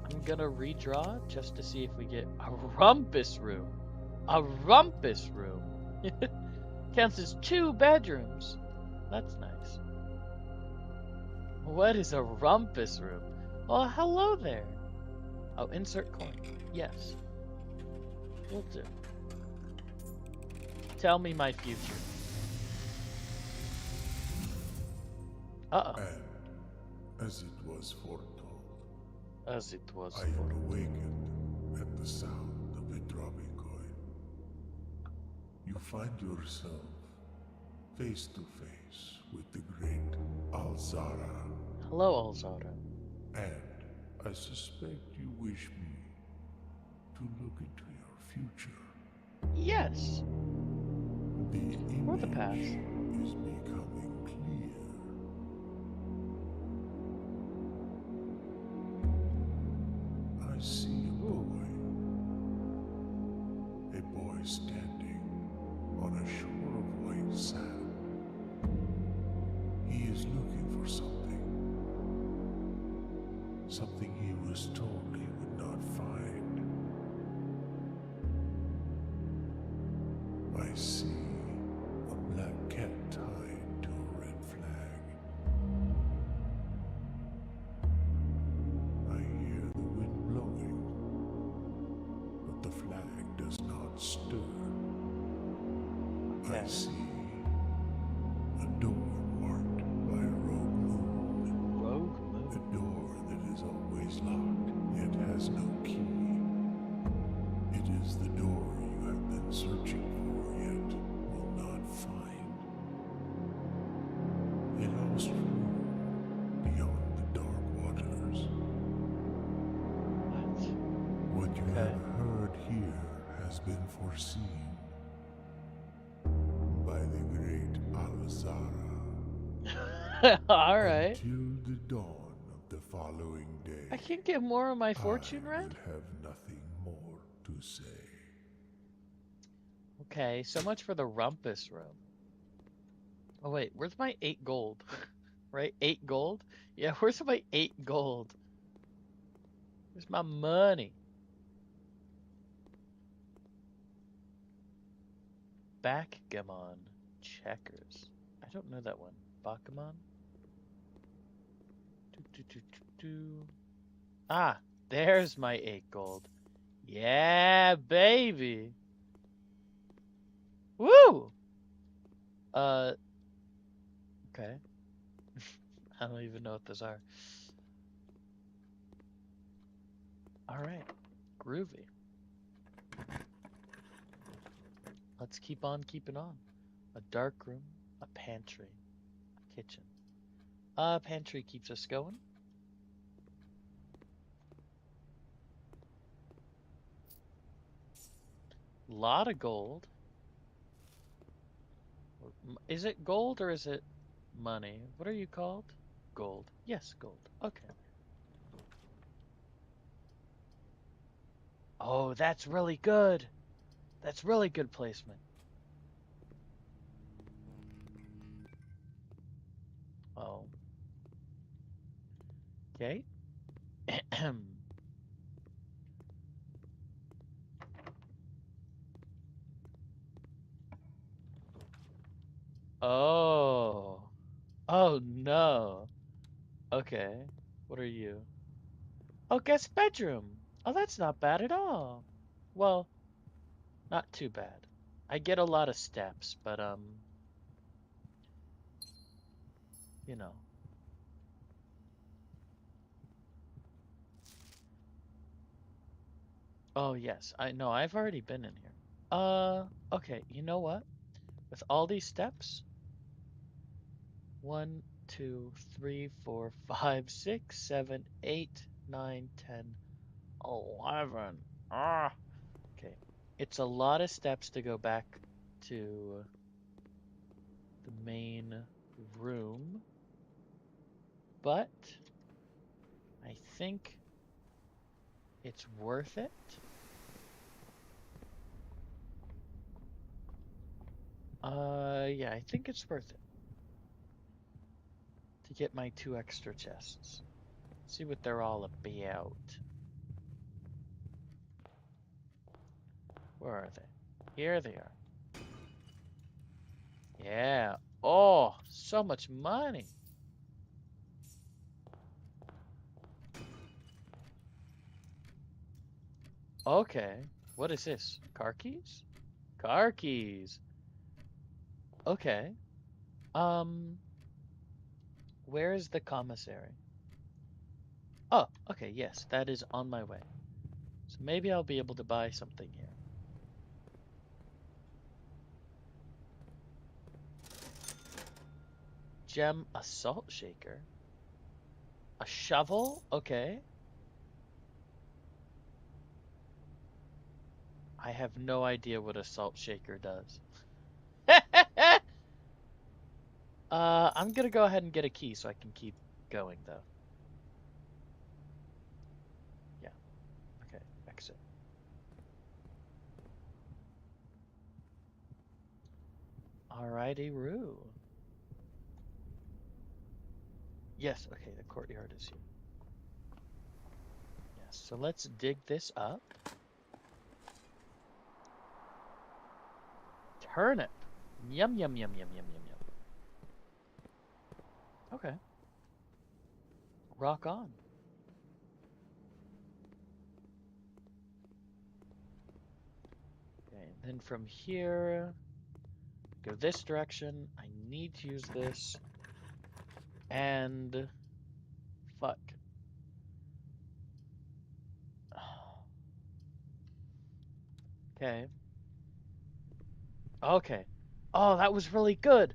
I'm gonna redraw just to see if we get a rumpus room. A rumpus room. Counts as 2 bedrooms. That's nice. What is a rumpus room? Well, hello there. Oh, insert coin. Yes. Will do. Tell me my future. Uh-oh. And as it was foretold, As it was I awakened at the sound of a dropping coin. You find yourself face to face with the great Alzara, Hello, Alzara. and I suspect you wish me to look into your future. Yes. The Or the past. image is becoming is standing on a shore of white sand. He is looking for something. Something he was told he would not find. I see a black cat tied to a red flag. I hear the wind blowing, but the flag does not stir. I Okay. see a door marked by a rogue moon. Rogue A Moon. door that is always locked, yet has no key. It is the door you have been searching for, yet will not find. It holds true beyond the dark waters. What? What you Okay. have heard here has been foreseen by the great Alzara. All right. Until the dawn of the following day, I can get more of my I fortune read? will have nothing more to say. Okay, so much for the rumpus room. Oh wait, where's my 8 gold? Right? 8 gold? Yeah, where's my 8 gold? Where's my money? Backgammon checkers. I don't know that one. Backgammon? Do, do, do, do, do. Ah, there's my 8 gold. Yeah, baby. Woo! Okay. I don't even know what those are. All right. Groovy. Let's keep on keeping on. A dark room, a pantry, a kitchen. Pantry keeps us going. Lot of gold. Is it gold or is it money? What are you called? Gold. Yes, gold. Okay. Oh, that's really good. That's really good placement. Oh, okay. Oh. Oh no. Okay. What are you? Oh, guest bedroom. Oh, that's not bad at all. Well, not too bad. I get a lot of steps, but you know. Oh yes, I know. I've already been in here. Okay. You know what? With all these steps, 1, 2, 3, 4, 5, 6, 7, 8, 9, 10, 11. Ah. Okay. It's a lot of steps to go back to the main room, but I think it's worth it. Yeah, I think it's worth it to get my 2 extra chests. See what they're all about. Where are they? Here they are. Yeah. Oh, so much money. Okay. What is this? Car keys? Car keys. Okay. Um, where is the commissary? Oh, okay, yes, that is on my way. So maybe I'll be able to buy something here. Gem assault shaker. A shovel? Okay. I have no idea what a salt shaker does. I'm gonna go ahead and get a key so I can keep going though. Yeah. Okay. Exit. Righty-roo. Yes, okay, the courtyard is here. Yes, so let's dig this up. Turnip. Yum, yum, yum, yum, yum, yum, yum. Okay. Rock on. Okay, then from here, go this direction. I need to use this. And fuck. Okay. Okay. Oh, that was really good.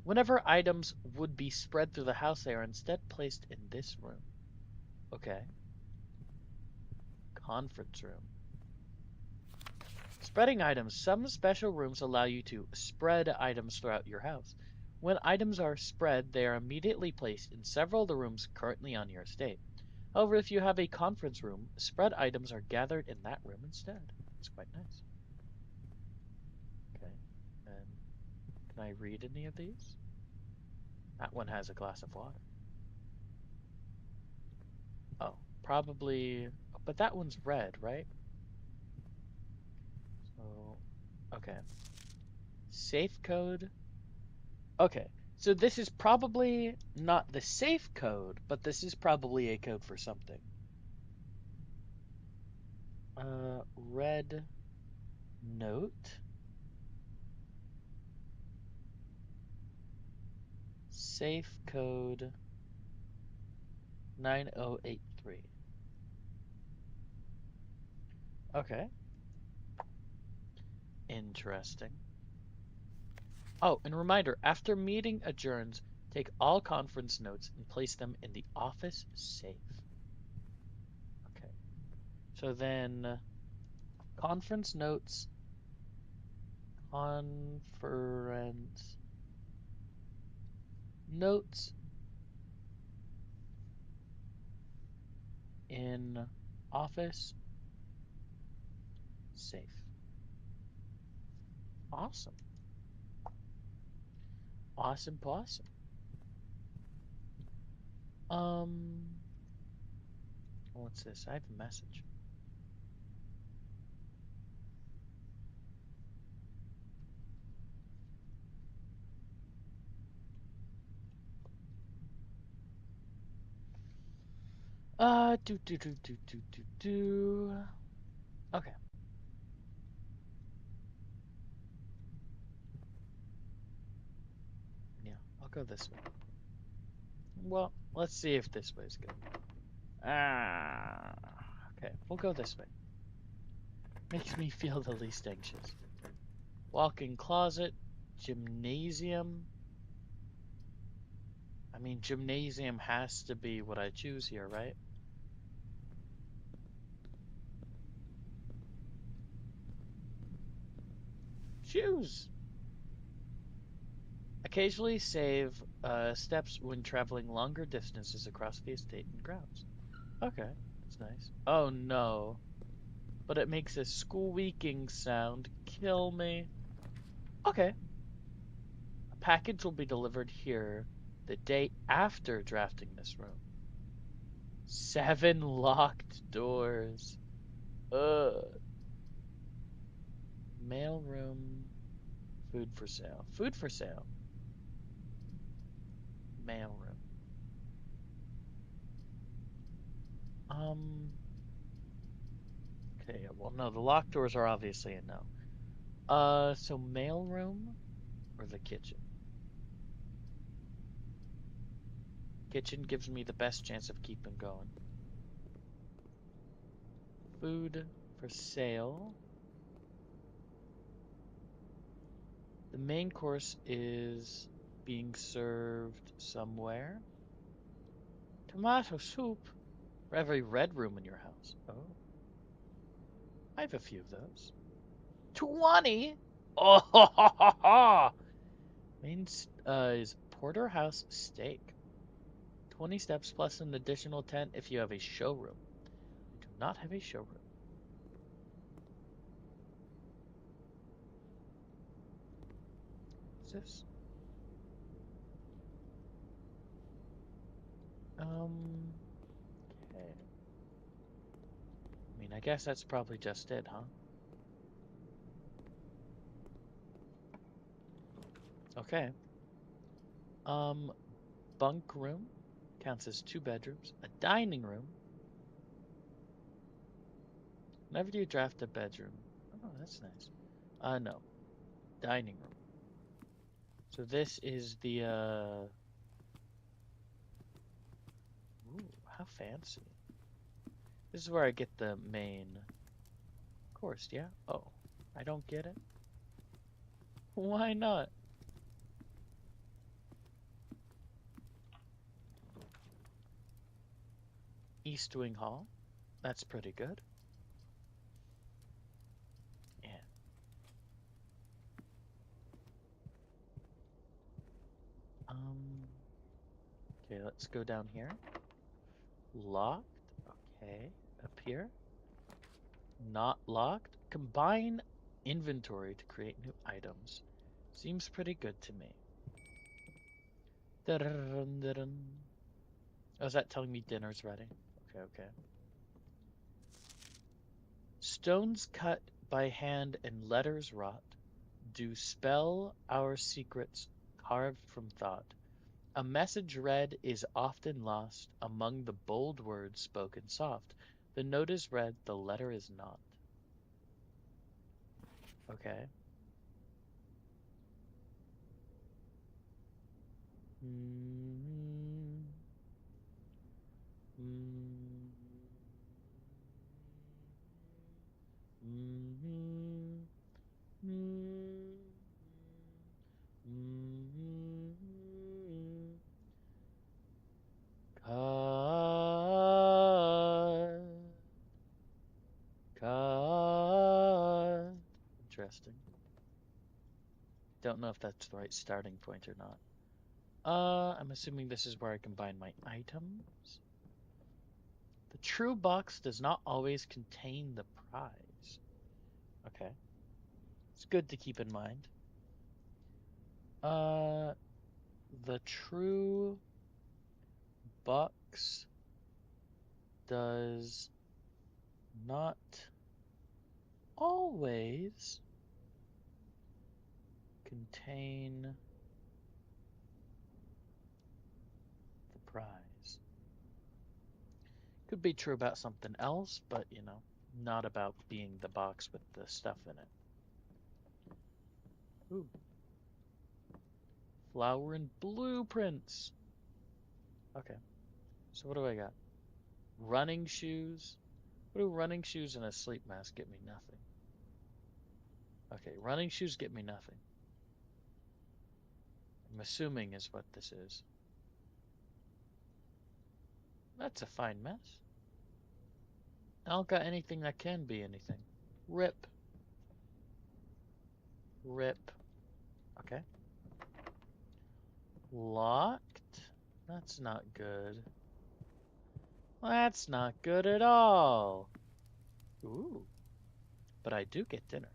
Whenever items would be spread through the house, they are instead placed in this room. Okay. Conference room. Spreading items. Some special rooms allow you to spread items throughout your house. When items are spread, they are immediately placed in several of the rooms currently on your estate. However, if you have a conference room, spread items are gathered in that room instead. It's quite nice. Okay. And can I read any of these? That one has a glass of water. Oh, probably. But that one's red, right? So, okay. Safe code. Okay. So this is probably not the safe code, but this is probably a code for something. Red note. Safe code 9083. Okay. Interesting. Oh, and reminder, after meeting adjourns, take all conference notes and place them in the office safe. Okay. So then conference notes, conference notes in office safe. Awesome. Awesome possum. What's this? I have a message. Do. Okay. Yeah, I'll go this way. Well, let's see if this way's good. Ah, okay, we'll go this way. Makes me feel the least anxious. Walk-in closet, gymnasium. I mean, gymnasium has to be what I choose here, right? Shoes. Occasionally save steps when traveling longer distances across the estate and grounds. Okay, that's nice. Oh no. But it makes a squeaking sound. Kill me. Okay. A package will be delivered here the day after drafting this room. 7 locked doors. Ugh. Mail room. Food for sale. Food for sale. Mail room. Okay, well, no, the locked doors are obviously a no. So mail room or the kitchen? Kitchen gives me the best chance of keeping going. Food for sale. The main course is being served somewhere. Tomato soup for every red room in your house. Oh, I have a few of those. 20? Oh, ha, ha, ha, ha. Main is porterhouse steak. 20 steps plus an additional 10 if you have a showroom. I do not have a showroom. Is this? Okay. I mean, I guess that's probably just it, huh? Okay. Um, Bunk room counts as 2 bedrooms. A dining room. Whenever you draft a bedroom. Oh, that's nice. No. Dining room. So this is the, ooh, how fancy. This is where I get the main course, yeah? Oh, I don't get it? Why not? East Wing Hall. That's pretty good. Yeah. Okay, let's go down here. Locked. Okay. Up here. Not locked. Combine inventory to create new items. Seems pretty good to me. Dun-dun-dun-dun. Oh, is that telling me dinner's ready? Okay, okay. Stones cut by hand and letters wrought do spell our secrets carved from thought. A message read is often lost among the bold words spoken soft. The note is read, the letter is not. Okay. Mm, mm, mm, mm, mm, cut, cut. Interesting. Don't know if that's the right starting point or not. I'm assuming this is where I combine my items. The true box does not always contain the prize. Okay. It's good to keep in mind. Uh, the true box does not always contain the prize. Could be true about something else, but not about being the box with the stuff in it. Ooh, flower and blueprints. Okay, so what do I got? Running shoes. What do running shoes and a sleep mask get me? Nothing. Okay, running shoes get me nothing. I'm assuming is what this is. That's a fine mess. I don't got anything that can be anything. Rip. Rip. Okay. Locked? That's not good. That's not good at all. Ooh. But I do get dinner.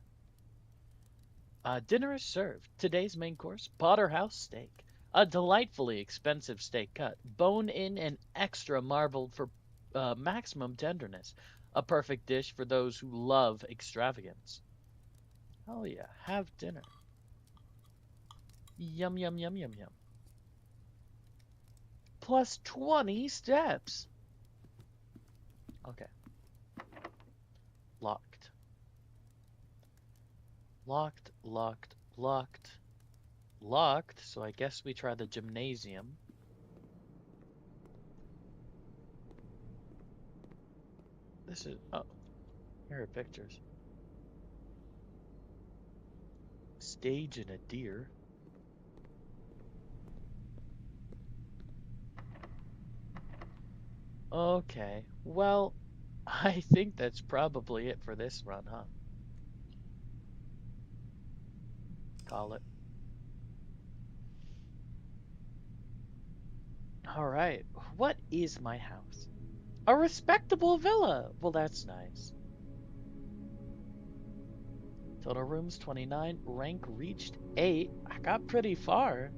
Dinner is served. Today's main course, Potterhouse steak. A delightfully expensive steak cut, bone-in and extra marbled for maximum tenderness. A perfect dish for those who love extravagance. Oh yeah, have dinner. Yum, yum, yum, yum, yum. Plus 20 steps. Okay. Locked. Locked, locked, locked. Locked, so I guess we try the gymnasium. This is, oh, here are pictures. Stage and a deer. Okay, well, I think that's probably it for this run, huh? Call it. All right, what is my house? A respectable villa. Well, that's nice. Total rooms 29. Rank reached 8. I got pretty far.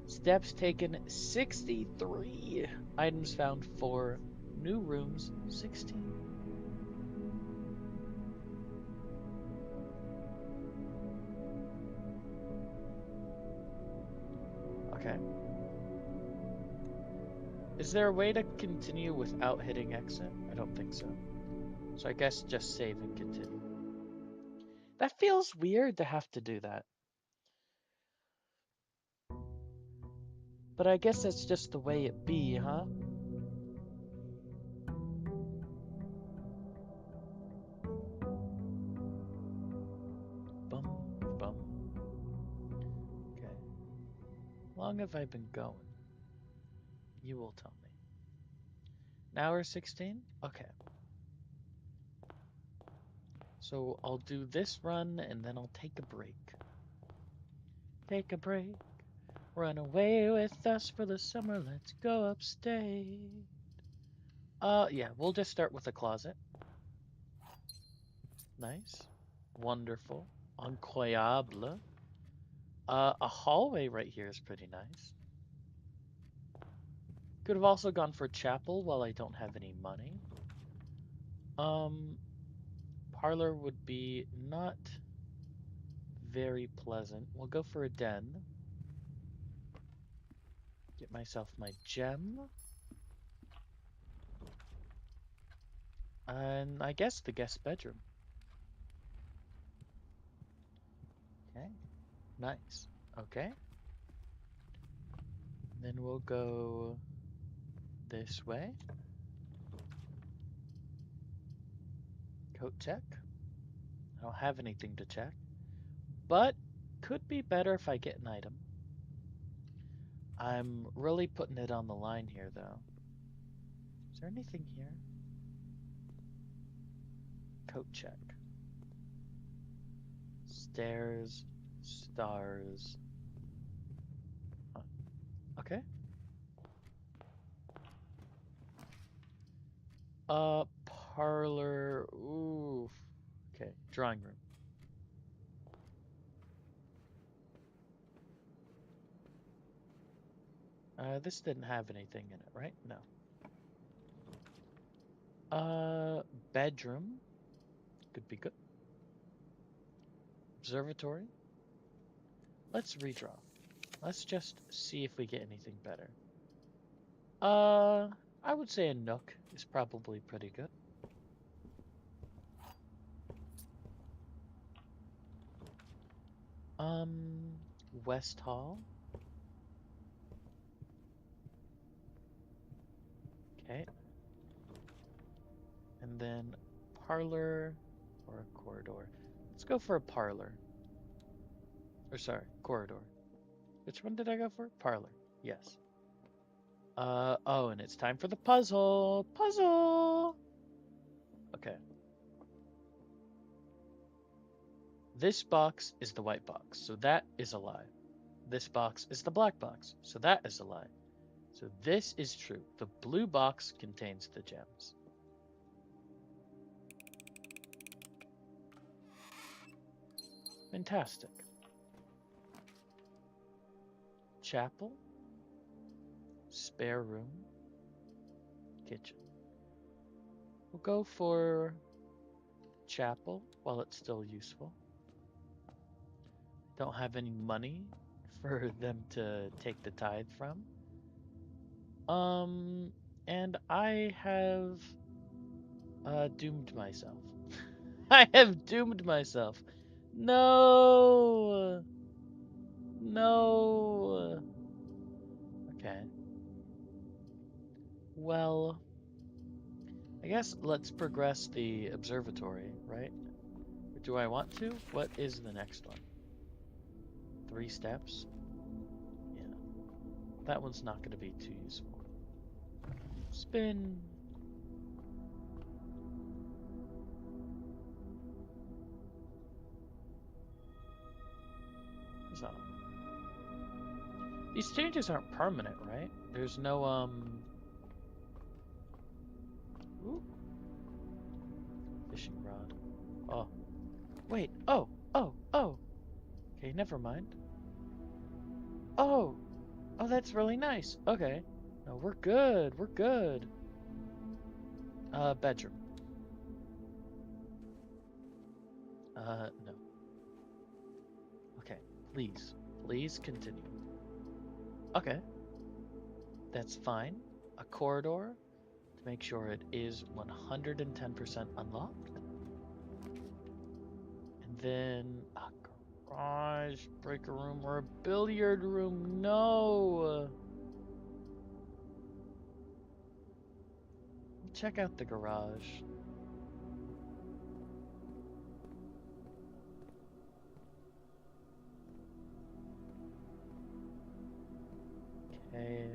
Steps taken 63. Items found 4. New rooms 16. Okay. Is there a way to continue without hitting exit? I don't think so. So I guess just save and continue. That feels weird to have to do that. But I guess that's just the way it be, huh? Bum, bum. Okay. How long have I been going? You will tell me. An hour 16? Okay. So I'll do this run and then I'll take a break. Take a break. Run away with us for the summer. Let's go upstate. Yeah, we'll just start with a closet. Nice. Wonderful. Incroyable. A hallway right here is pretty nice. Could have also gone for chapel while I don't have any money. Parlor would be not very pleasant. We'll go for a den. Get myself my gem. And I guess the guest bedroom. Okay, nice. Okay. Then we'll go this way. Coat check. I don't have anything to check. But could be better if I get an item. I'm really putting it on the line here, though. Is there anything here? Coat check. Stairs. Stars. Huh. Okay. Parlor. Ooh. Okay. Drawing room. This didn't have anything in it, right? No. Bedroom. Could be good. Observatory. Let's redraw. Let's just see if we get anything better. I would say a nook is probably pretty good. West Hall. Okay. And then parlor or a corridor. Let's go for a parlor. Or sorry, corridor. Which one did I go for? Parlor. Yes. Oh, and it's time for the puzzle. Puzzle! Okay. This box is the white box, so that is a lie. This box is the black box, so that is a lie. So this is true. The blue box contains the gems. Fantastic. Chapel. Spare room. Kitchen. We'll go for chapel while it's still useful. Don't have any money for them to take the tithe from. And I have doomed myself. I have doomed myself. No. No. Okay. Well, I guess let's progress the observatory, right? Or do I want to? What is the next one? 3 steps? Yeah. That one's not going to be too useful. Spin. So. These changes aren't permanent, right? There's no, Ooh. Fishing rod. Oh. Wait. Oh. Oh. Oh. Okay, never mind. Oh. Oh, that's really nice. Okay. No, we're good. We're good. Bedroom. No. Okay. Please. Please continue. Okay. That's fine. A corridor to make sure it is 110% unlocked. And then a garage, breaker room, or a billiard room. No. Check out the garage. Okay.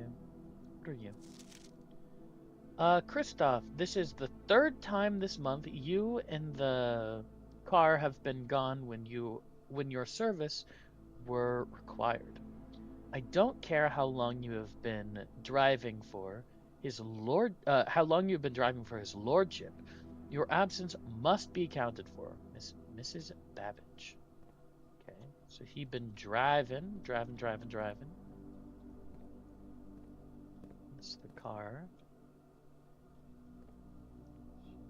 What are you? Christoph, this is the third time this month you and the car have been gone when your service were required. I don't care how long you have been driving for how long you've been driving for his lordship. Your absence must be accounted for, Mrs. Babbage. Okay, so he'd been driving. That's the car.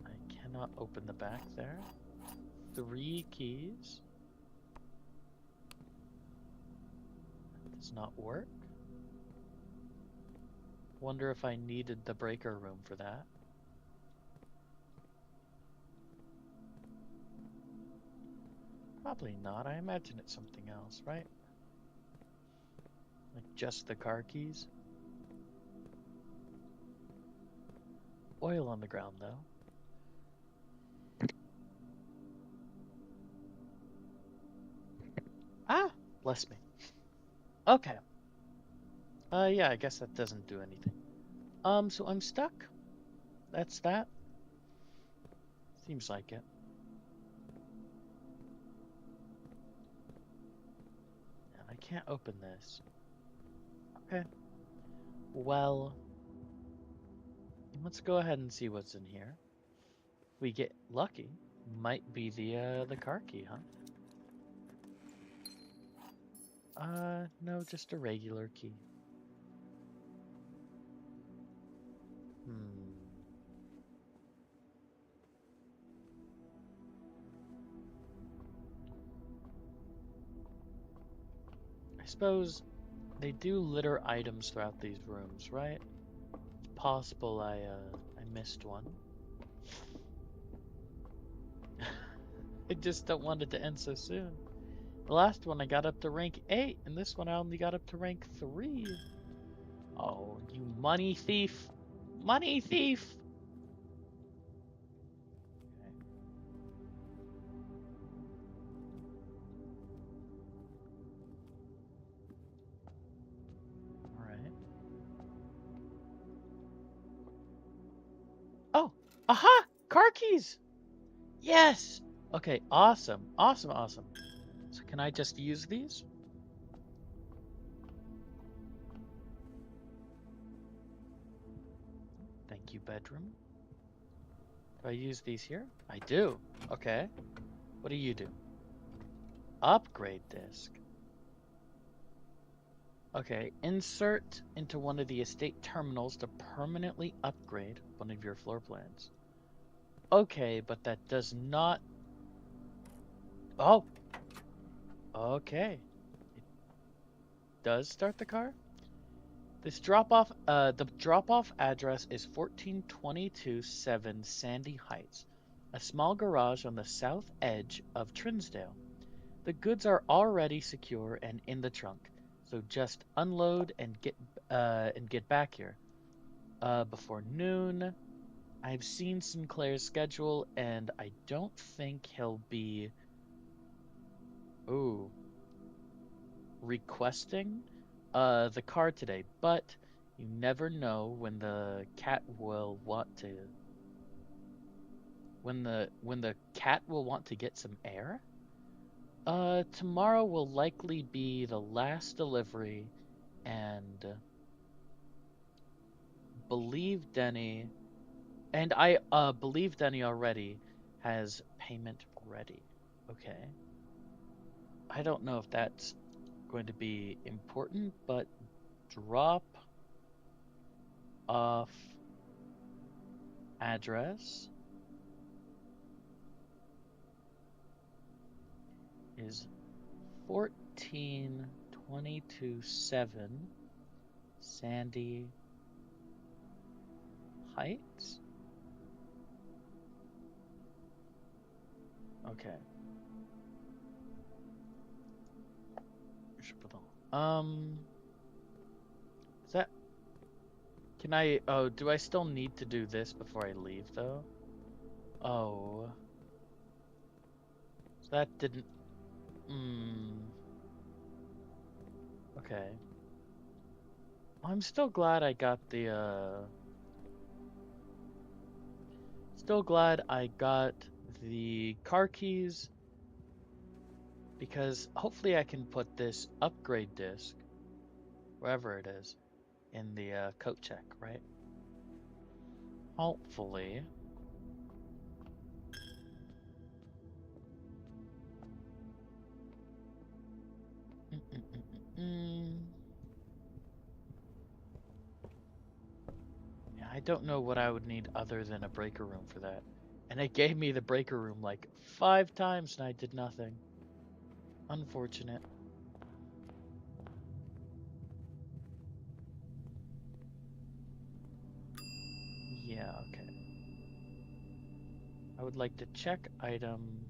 I cannot open the back there. 3 keys. That does not work. Wonder if I needed the breaker room for that. Probably not. I imagine it's something else, right? Like just the car keys. Oil on the ground, though. Ah! Bless me. Okay. Yeah, I guess that doesn't do anything. So I'm stuck. That's that. Seems like it. And I can't open this. Okay. Well, let's go ahead and see what's in here. We get lucky. Might be the car key, huh? No, just a regular key. I suppose they do litter items throughout these rooms, right? It's possible I missed one. I just don't want it to end so soon. The last one I got up to rank 8, and this one I only got up to rank 3. Oh, you money thief! Money thief! Okay. Alright. Oh! Aha! Car keys! Yes! Okay, awesome. Awesome, awesome. So can I just use these? Thank you, bedroom. Do I use these here? I do. Okay. What do you do? Upgrade disc. Okay, insert into one of the estate terminals to permanently upgrade one of your floor plans. Okay, but that does not... Oh! Okay. It does start the car? This drop-off, the drop-off address is 14227 7 Sandy Heights, a small garage on the south edge of Trinsdale. The goods are already secure and in the trunk, so just unload and get back here. Before noon. I've seen Sinclair's schedule, and I don't think he'll be requesting the car today, but you never know when the cat will want to when the cat will want to get some air. Tomorrow will likely be the last delivery, and I believe Denny already has payment ready. Okay. I don't know if that's going to be important, but drop off address is 14227 Sandy Heights? Okay. Is that, can I, oh, do I still need to do this before I leave though? Oh, so that didn't, okay. I'm still glad I got still glad I got the car keys because hopefully I can put this upgrade disc, wherever it is, in the coat check, right? Hopefully. Yeah, I don't know what I would need other than a breaker room for that. And it gave me the breaker room like 5 times and I did nothing. Unfortunate. Yeah, okay. I would like to check item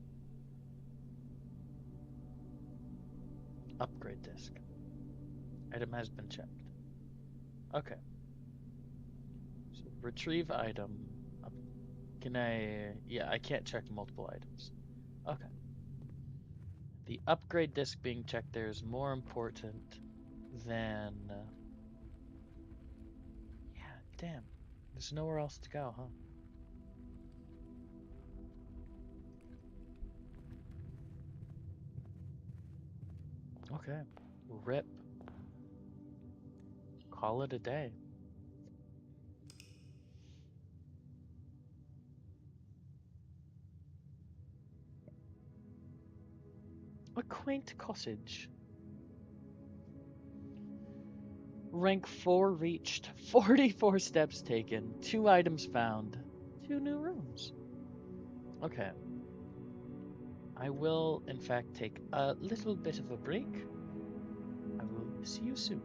upgrade disk. Item has been checked. Okay. So retrieve item. Can I? Yeah, I can't check multiple items. Okay. The upgrade disk being checked there is more important than. Yeah, damn. There's nowhere else to go, huh? Okay. Rip. Call it a day. A quaint cottage. Rank 4 reached. 44 steps taken. 2 items found. 2 new rooms. Okay. I will, in fact, take a little bit of a break. I will see you soon.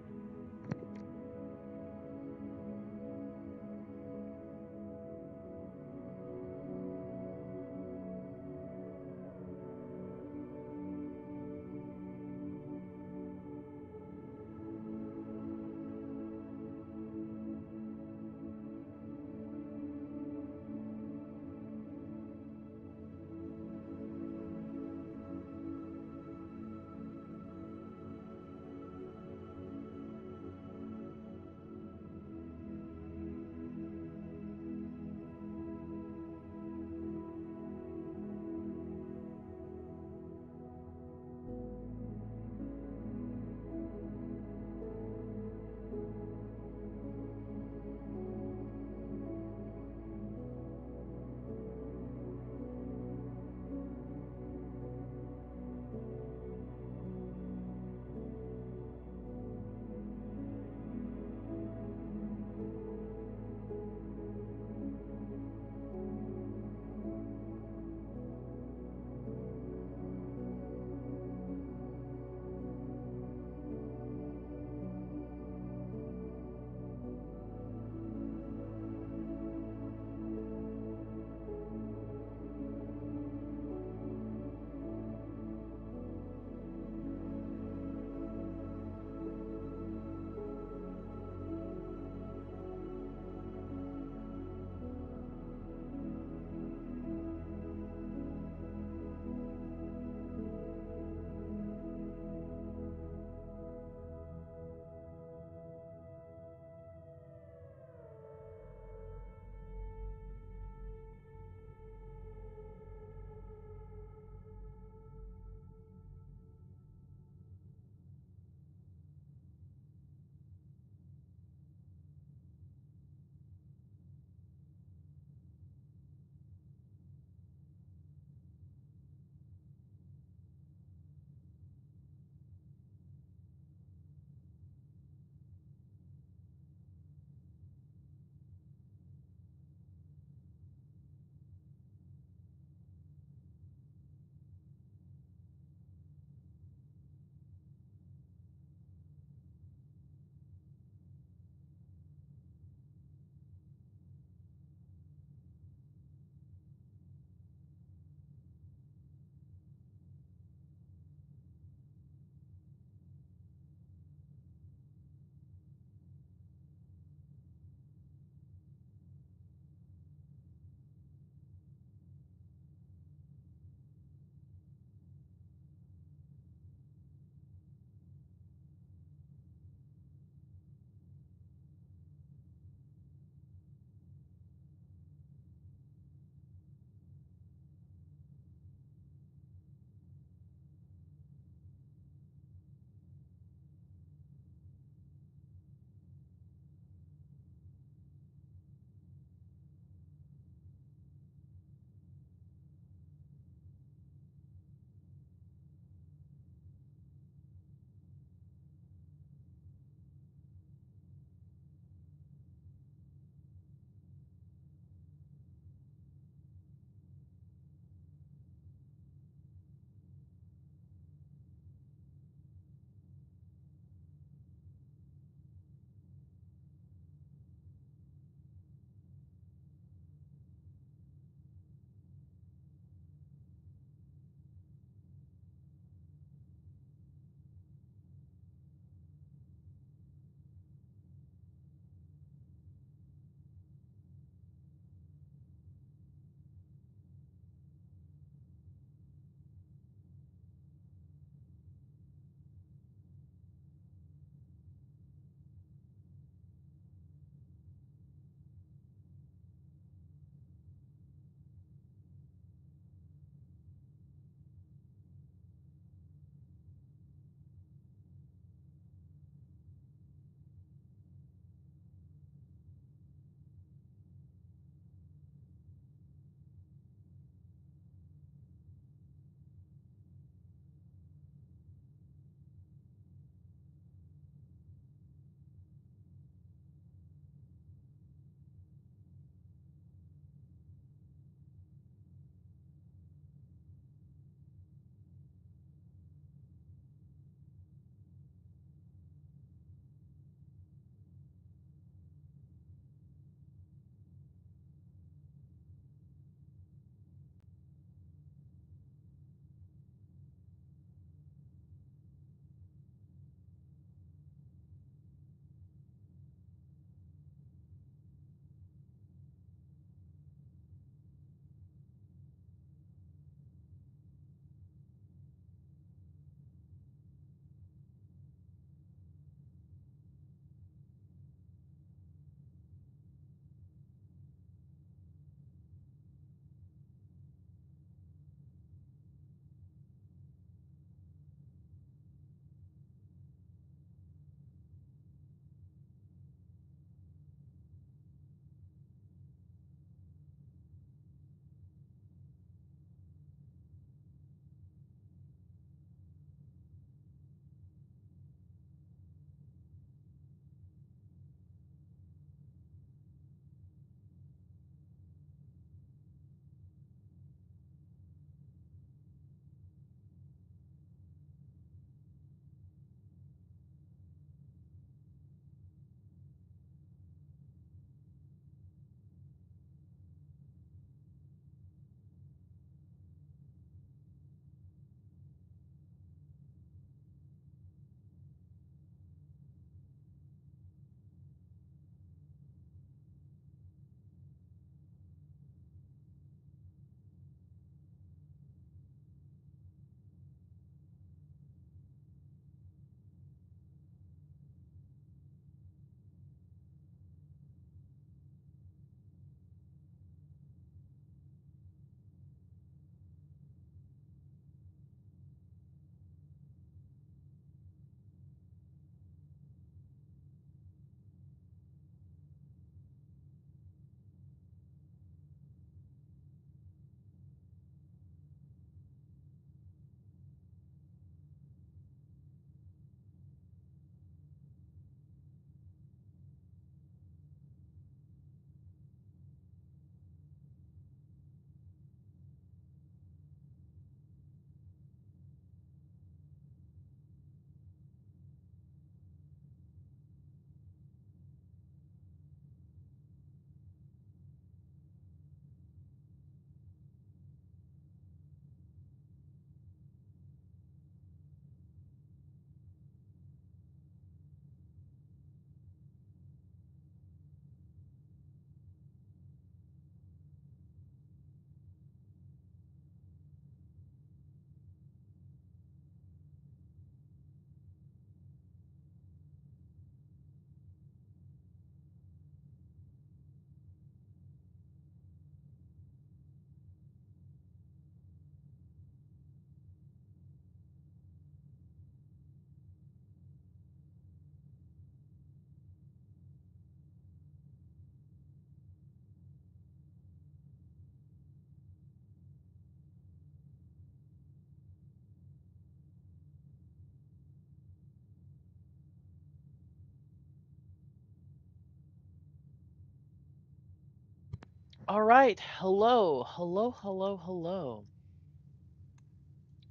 All right. Hello. Hello, hello, hello.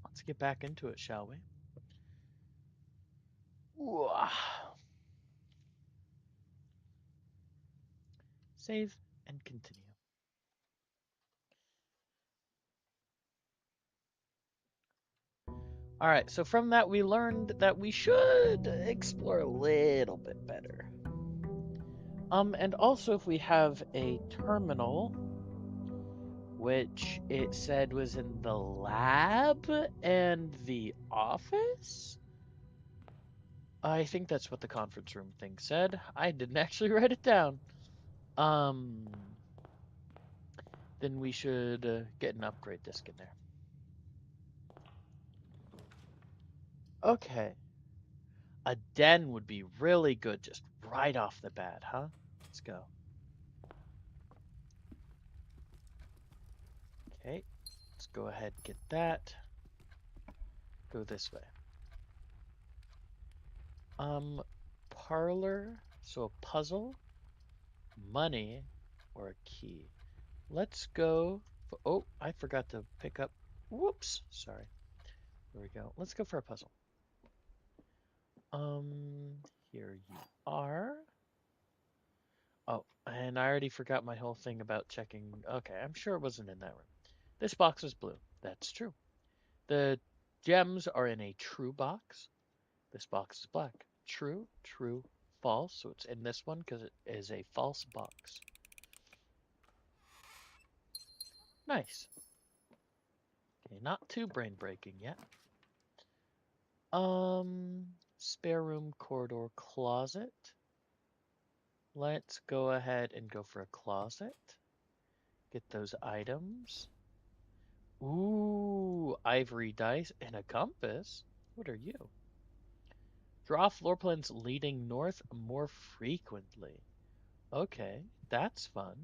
Let's get back into it, shall we? Ooh, save and continue. All right. So from that, we learned that we should explore a little bit better. And also if we have a terminal, which it said was in the lab and the office. I think that's what the conference room thing said. I didn't actually write it down. Um, then we should get an upgrade disk in there. Okay. A den would be really good just right off the bat, huh? Let's go. Okay. Let's go ahead and get that. Go this way. Parlor. So a puzzle, money, or a key. Let's go. Oh, I forgot to pick up. Whoops. Sorry. There we go. Let's go for a puzzle. Here you are. Oh, and I already forgot my whole thing about checking. Okay, I'm sure it wasn't in that room. This box is blue. That's true. The gems are in a true box. This box is black. True, true, false. So it's in this one because it is a false box. Nice. Okay, not too brain breaking yet. Spare room, corridor, closet. Let's go ahead and go for a closet. Get those items. Ooh, ivory dice and a compass. What are you? Draw floor plans leading north more frequently. Okay, that's fun.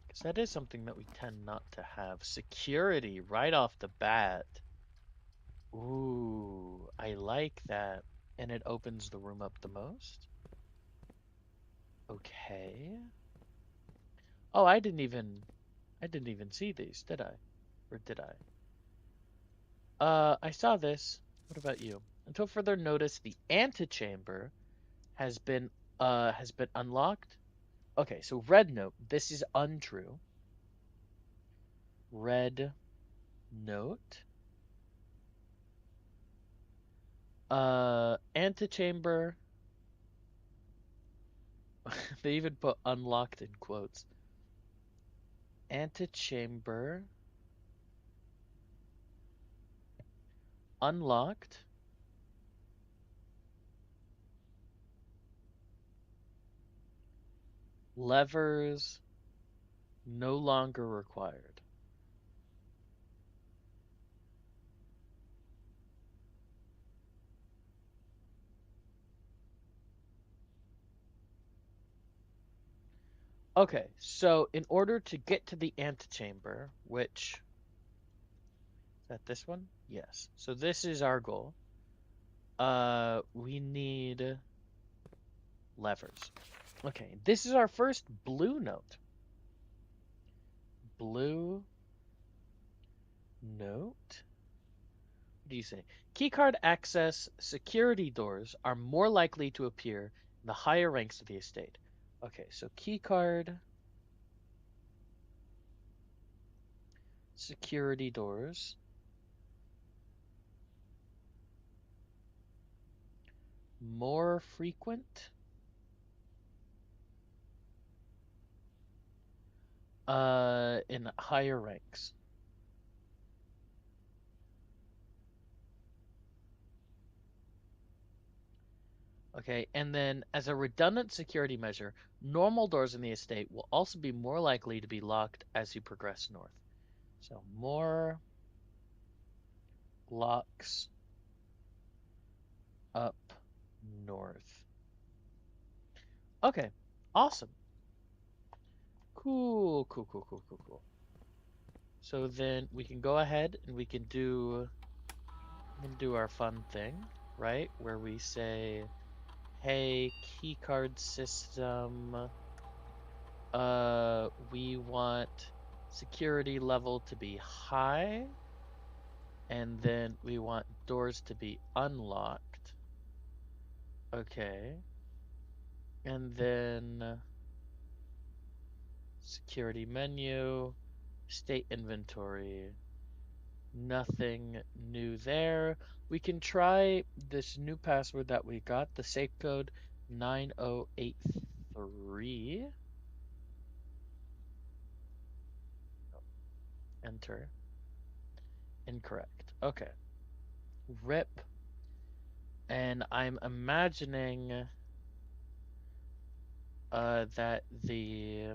Because that is something that we tend not to have. Security right off the bat. Ooh, I like that. And it opens the room up the most. Okay. Oh, I didn't even see these, did I? Or did I? I saw this. What about you? Until further notice, the antechamber has been unlocked. Okay, so red note. This is untrue. Red note. Antechamber. They even put unlocked in quotes. Antechamber unlocked. Levers no longer required. Okay, so in order to get to the antechamber, which is that this one? Yes. So this is our goal. We need levers. Okay, this is our first blue note. Blue note. What do you say? Keycard access security doors are more likely to appear in the higher ranks of the estate. Okay, so keycard security doors more frequent in higher ranks. Okay, and then as a redundant security measure, normal doors in the estate will also be more likely to be locked as you progress north. So more locks up north. Okay, awesome. Cool, cool, cool, cool, cool, cool. So then we can go ahead and we can do our fun thing, right? Where we say, hey, keycard system, We want security level to be high, and then we want doors to be unlocked. Okay. And then security menu, state inventory. Nothing new there. We can try this new password that we got, the safe code 9083. Enter. Incorrect. Okay. RIP. And I'm imagining that the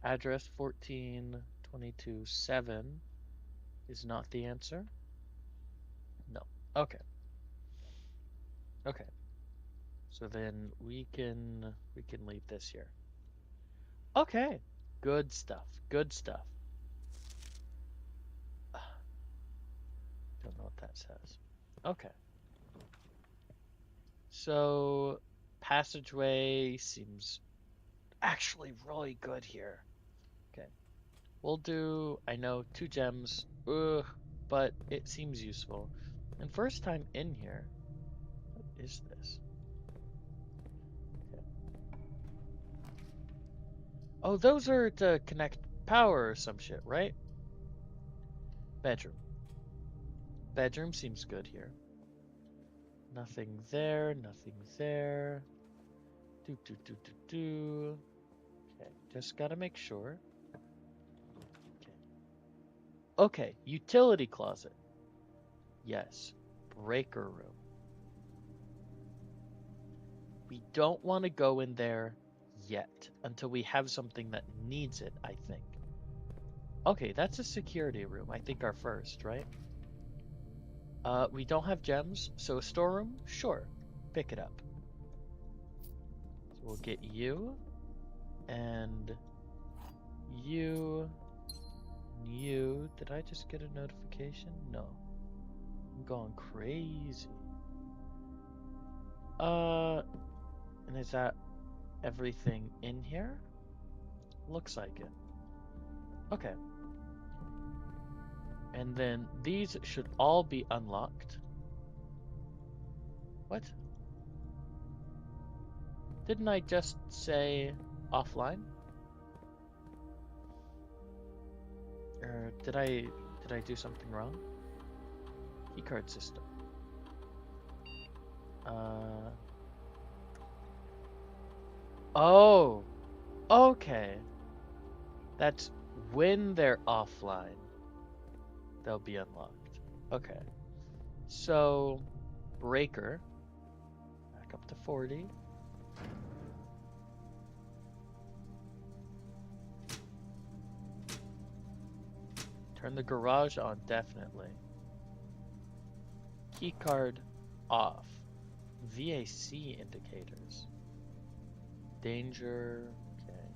address 1422.7 is not the answer. No. Okay. Okay. So then we can leave this here. Okay. Good stuff. Good stuff. Don't know what that says. Okay. So passageway seems actually really good here. Okay. We'll do, I know, 2 gems. Ugh, but it seems useful. And first time in here, what is this? Okay. Oh, those are to connect power or some shit, right? Bedroom. Bedroom seems good here. Nothing there, nothing there. Do, do, do, do, do. Okay, just gotta make sure. Okay. Okay, utility closet. Yes. Breaker room. We don't want to go in there yet until we have something that needs it, I think. Okay, that's a security room. I think our first, right? We don't have gems, so a storeroom? Sure. Pick it up. So we'll get you, and you, and you. Did I just get a notification? No. I'm going crazy. And is that everything in here? Looks like it. Okay. And then these should all be unlocked. What? Didn't I just say offline? Or did I do something wrong? Keycard system. Oh, okay. That's when they're offline, they'll be unlocked. Okay. So, breaker, back up to 40. Turn the garage on, definitely. Keycard off. VAC indicators. Danger, okay.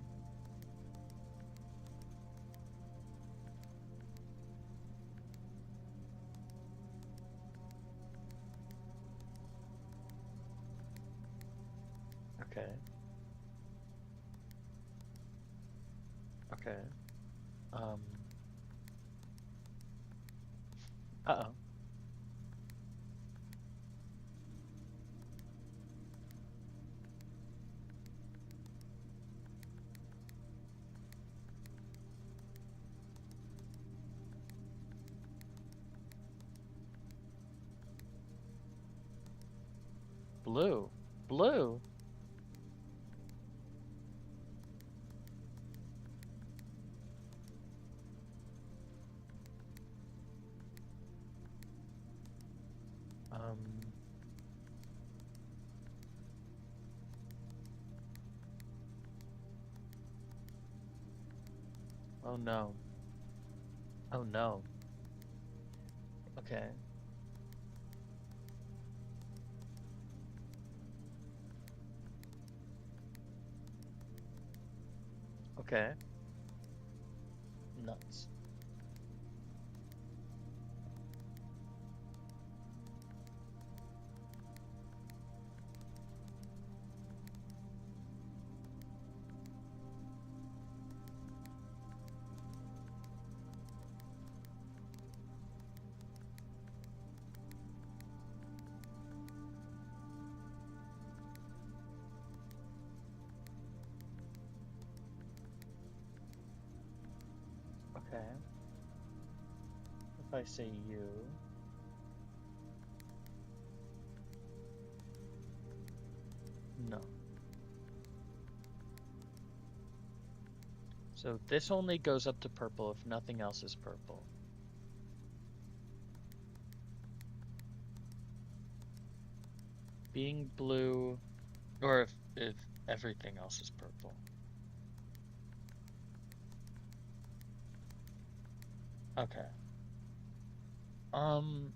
Okay. Okay. Uh-oh. Blue. Blue? Um... Oh no. Oh no. Okay. Okay. Nuts. Okay. If I say you. No. So this only goes up to purple if nothing else is purple. Being blue, or if everything else is purple. Okay. I'm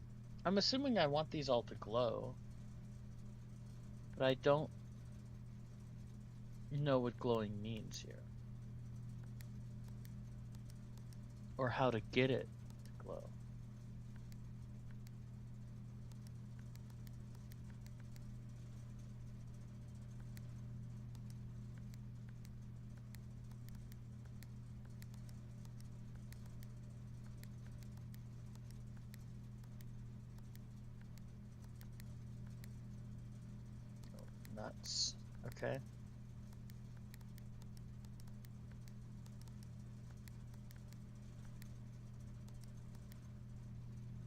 assuming I want these all to glow, but I don't know what glowing means here. Or how to get it to glow. Oh, nuts. Okay.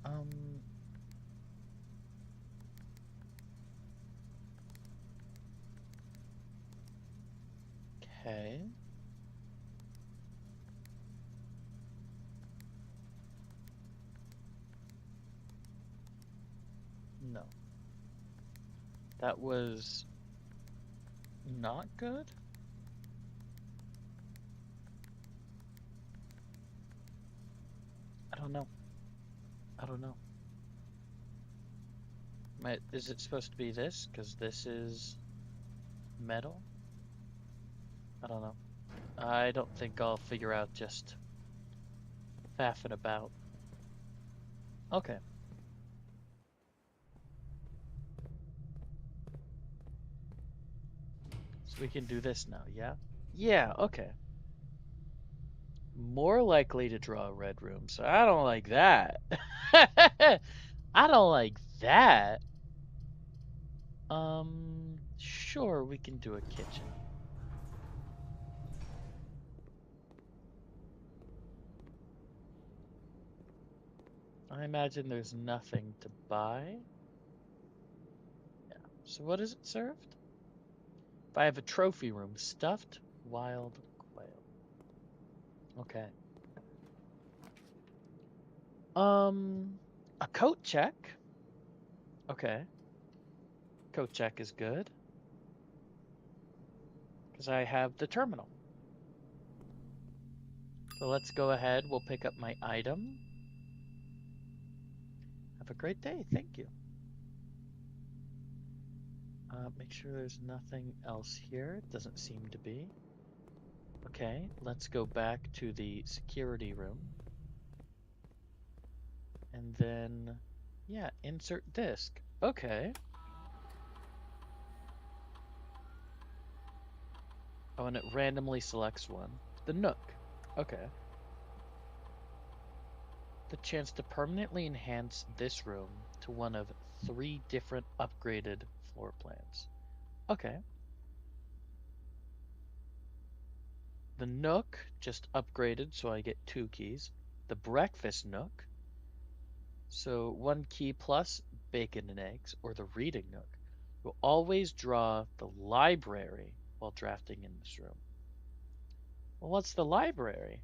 Um, okay. No. That was not good? I don't know. I don't know. Is it supposed to be this? Because this is metal? I don't know. I don't think I'll figure out just faffing about. Okay. So we can do this now, yeah? Yeah, okay. More likely to draw a red room, so I don't like that. I don't like that. Sure, we can do a kitchen. I imagine there's nothing to buy. Yeah. So what is it served? If I have a trophy room, stuffed wild quail. Okay. A coat check. Okay. Coat check is good. Because I have the terminal. So let's go ahead. We'll pick up my item. Have a great day. Thank you. Make sure there's nothing else here. It doesn't seem to be. Okay, let's go back to the security room. And then, yeah, insert disk. Okay. Oh, and it randomly selects one. The Nook. Okay. The chance to permanently enhance this room to one of 3 different upgraded floor plans. Okay. The Nook just upgraded, so I get 2 keys. The Breakfast Nook. So 1 key plus bacon and eggs, or the Reading Nook. You'll always draw the library while drafting in this room. Well, what's the library?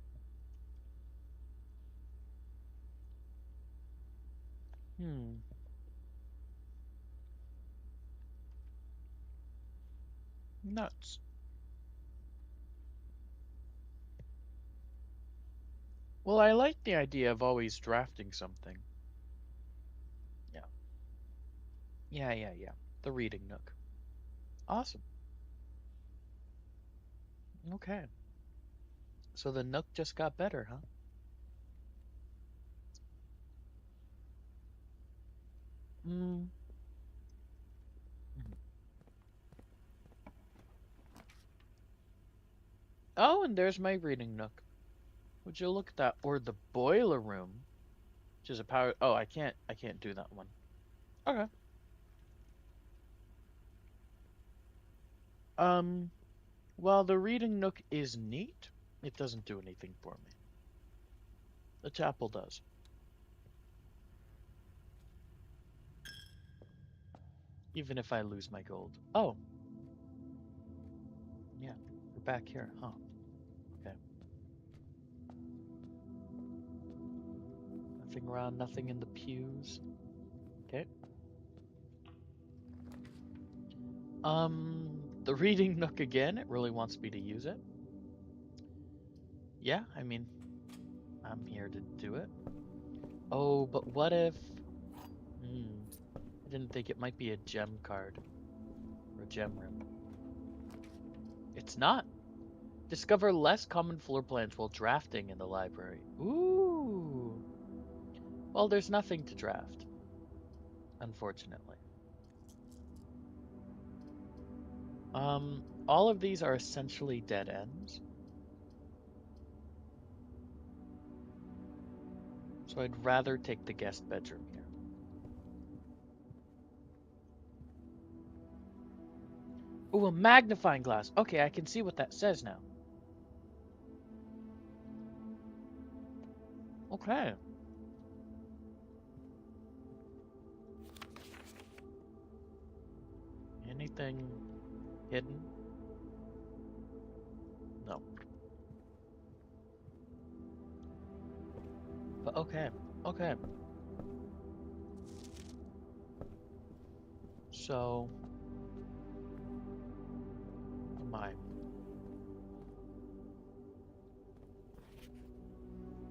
Nuts. Well, I like the idea of always drafting something. Yeah. Yeah. The Reading Nook. Awesome. Okay. So the Nook just got better, huh? Hmm. Oh, and there's my Reading Nook. Would you look at that? Or the Boiler Room, which is a power. Oh, I can't do that one. Okay. Um, while the Reading Nook is neat, it doesn't do anything for me. The chapel does. Even if I lose my gold. Oh, yeah. We're back here, huh? Okay. Nothing around, nothing in the pews. Okay. The reading nook again. It really wants me to use it. Yeah, I mean, I'm here to do it. Oh, but what if... I didn't think it might be a gem card. Or a gem room. It's not. Discover less common floor plans while drafting in the library. Ooh. Well, there's nothing to draft, unfortunately. All of these are essentially dead ends. So I'd rather take the guest bedroom here. Ooh, a magnifying glass. Okay, I can see what that says now. Okay. Anything hidden? No. But okay. Okay. So... my...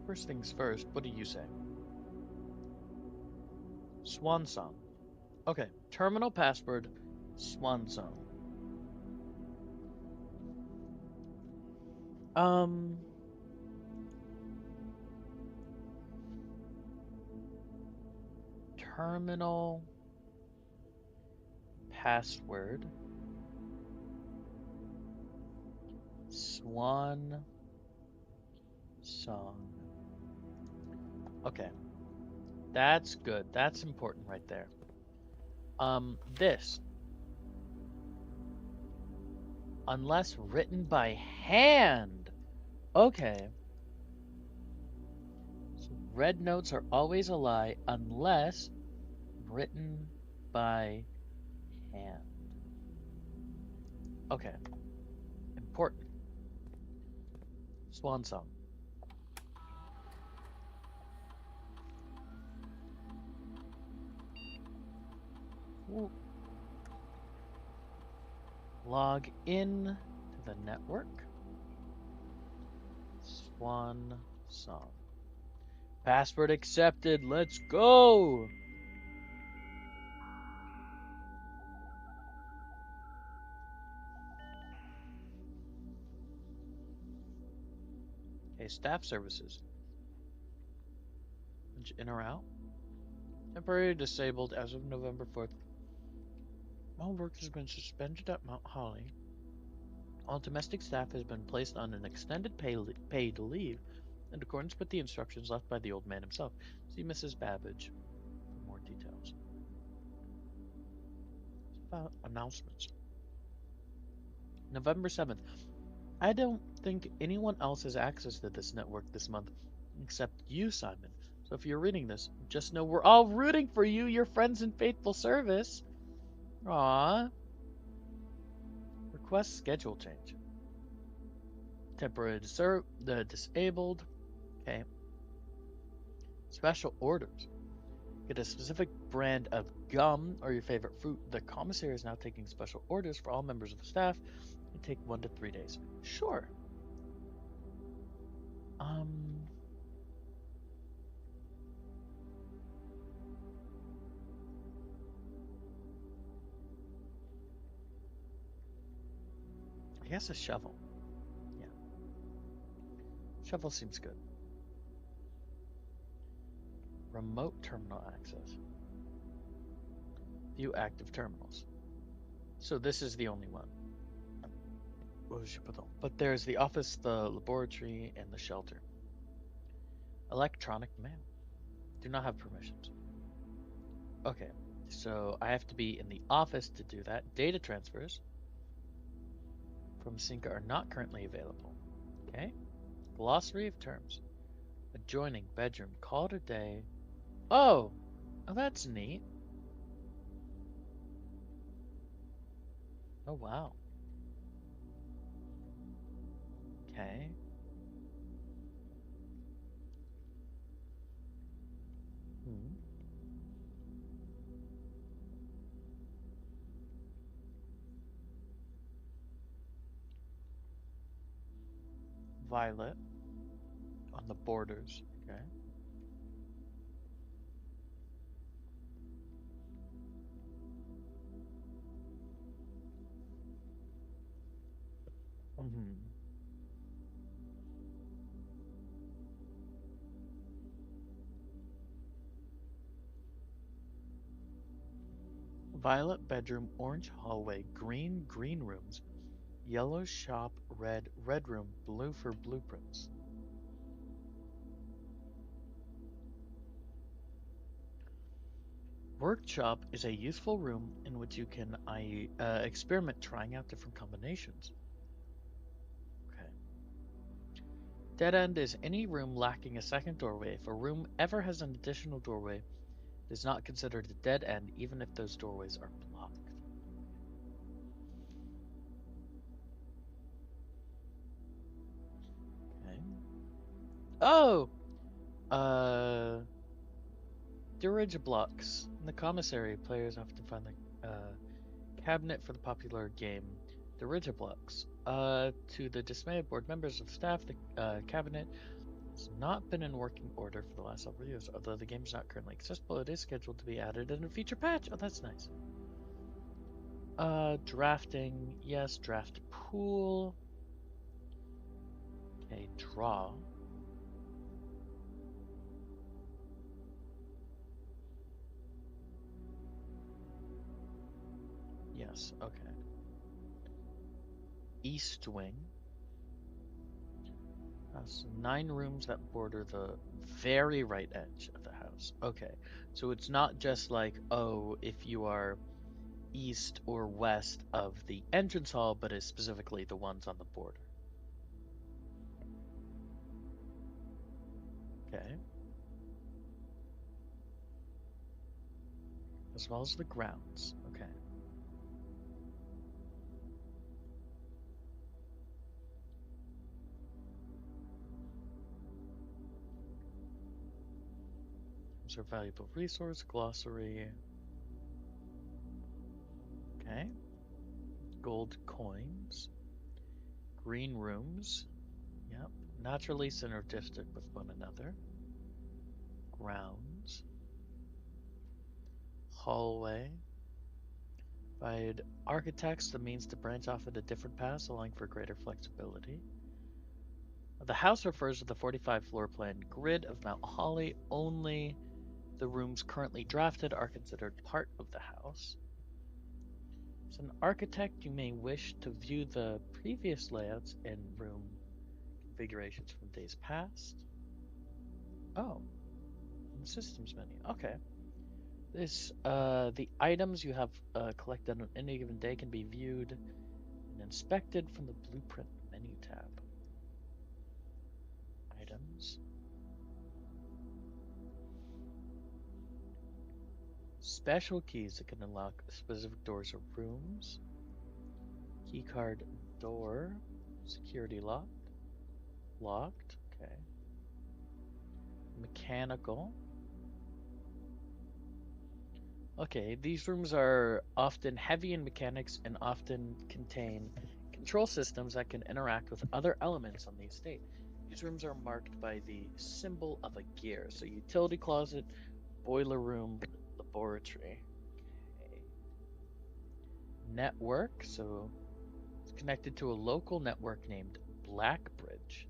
First things first, what do you say? Swan song. Okay, terminal password, swan song. Terminal password, swan song. Okay, that's good. That's important right there. This. Unless written by hand. Okay. So red notes are always a lie unless written by hand. Okay. Important. Swan song. Ooh. Log in to the network. Swan song. Password accepted. Let's go. Okay, staff services. In or out? Temporarily disabled as of November 4th. All work has been suspended at Mount Holly. All domestic staff has been placed on an extended paid leave in accordance with the instructions left by the old man himself. See Mrs. Babbage for more details. About announcements. November 7th. I don't think anyone else has access to this network this month except you, Simon. So if you're reading this, just know we're all rooting for you, your friends in faithful service. Aww. Request schedule change. Temporary disabled. Okay. Special orders. Get a specific brand of gum or your favorite fruit. The commissary is now taking special orders for all members of the staff. It take 1 to 3 days. Sure. I guess a shovel. Yeah. Shovel seems good. Remote terminal access. View active terminals. So this is the only one. But there's the office, the laboratory, and the shelter. Electronic mail. Do not have permissions. Okay, so I have to be in the office to do that. Data transfers from Synca are not currently available. Okay. Glossary of terms. A adjoining bedroom. Call it a day. Oh, oh, that's neat. Oh, wow. Okay. Hmm. Violet on the borders. Okay. Hmm. Violet bedroom, orange hallway, green rooms, yellow shop, red room, blue for blueprints. Workshop is a useful room in which you can experiment trying out different combinations. Okay. Dead end is any room lacking a second doorway. If a room ever has an additional doorway, it is not considered a dead end even if those doorways are blocked. Okay. Oh! Storage blocks. In the commissary, players often find the cabinet for the popular game Dirigiblocks. To the dismay of board members of staff, the cabinet has not been in working order for the last several years. Although the game is not currently accessible, it is scheduled to be added in a feature patch. Oh, that's nice. Drafting. Yes, draft pool. Okay, draw. Yes, okay. East wing. Has 9 rooms that border the very right edge of the house. Okay, so it's not just like, oh, if you are east or west of the entrance hall, but is specifically the ones on the border. Okay. As well as the grounds. Okay. Those are valuable resource, glossary. Okay. Gold coins. Green rooms. Yep. Naturally synergistic with one another. Grounds. Hallway. Provide architects the means to branch off into different paths, allowing for greater flexibility. The house refers to the 45 floor plan grid of Mount Holly. Only the rooms currently drafted are considered part of the house. As an architect, you may wish to view the previous layouts and room configurations from days past. Oh, the systems menu. Okay. The items you have collected on any given day can be viewed and inspected from the blueprint menu tab. Items. Special keys that can unlock specific doors or rooms. Keycard door. Security locked. Locked. Okay. Mechanical. Okay, these rooms are often heavy in mechanics and often contain control systems that can interact with other elements on the estate. These rooms are marked by the symbol of a gear. So utility closet, boiler room, laboratory. Okay. Network, so it's connected to a local network named Blackbridge.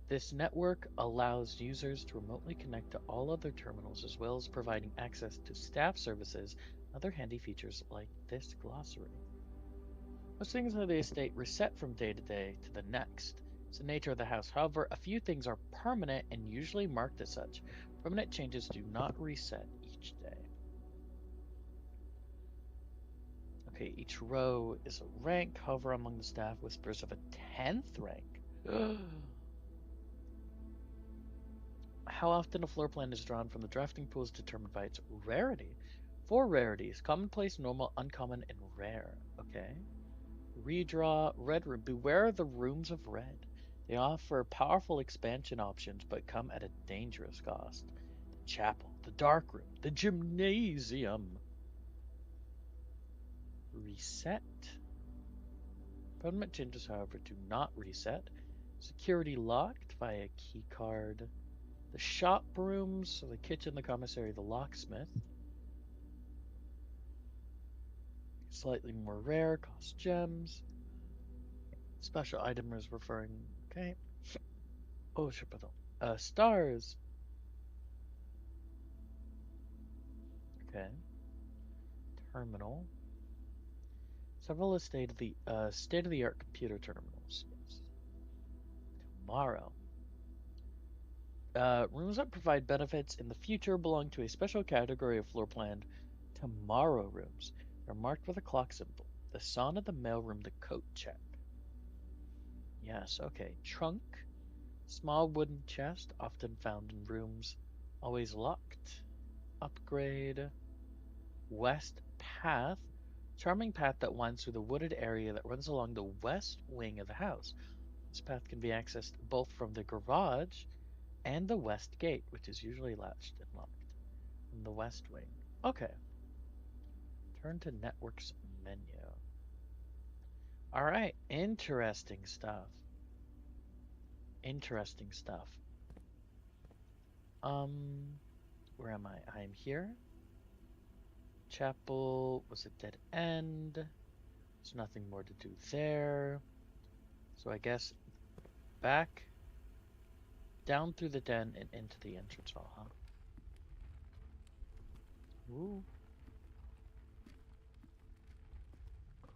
This network allows users to remotely connect to all other terminals as well as providing access to staff services and other handy features like this glossary. Most things on the estate reset from day to day to the next. It's the nature of the house. However, a few things are permanent and usually marked as such. Permanent changes do not reset each day. Okay, each row is a rank. However, among the staff whispers of a 10th rank. How often a floor plan is drawn from the drafting pool is determined by its rarity. 4 rarities: commonplace, normal, uncommon, and rare. Okay. Redraw red room. Beware the rooms of red. They offer powerful expansion options, but come at a dangerous cost. The chapel, the dark room, the gymnasium. Reset. Permanent changes, however, do not reset. Security locked via key card. The shop rooms, so the kitchen, the commissary, the locksmith. Slightly more rare, cost gems. Special item is referring. Okay. Oh, je pardon. Stars. Okay. Terminal. Several state-of-the-art computer terminals. Yes. Tomorrow. Rooms that provide benefits in the future belong to a special category of floor plan. Tomorrow rooms. They're marked with a clock symbol. The sauna, the mailroom, the coat check. Yes, okay. Trunk. Small wooden chest, often found in rooms, always locked. Upgrade. West path. Charming path that winds through the wooded area that runs along the west wing of the house. This path can be accessed both from the garage and the west gate, which is usually latched and locked. From the west wing. Okay. Turn to networks menu. Alright, interesting stuff. Interesting stuff. Where am I? I'm here. Chapel was a dead end. There's nothing more to do there. So I guess back down through the den and into the entrance hall, huh? Ooh.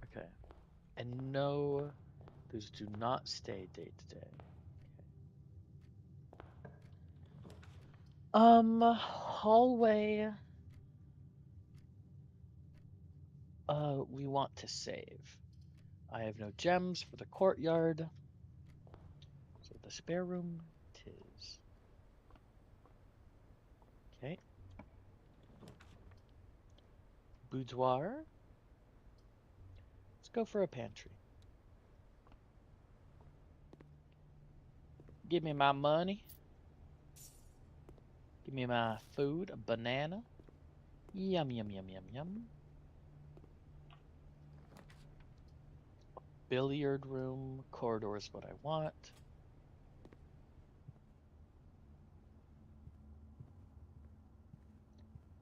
Okay. And no, those do not stay day to day. Hallway. We want to save. I have no gems for the courtyard. So the spare room tis. Okay. Boudoir. Let's go for a pantry. Give me my money. Give me my food, a banana. Yum, yum, yum, yum, yum. Billiard room, corridor is what I want.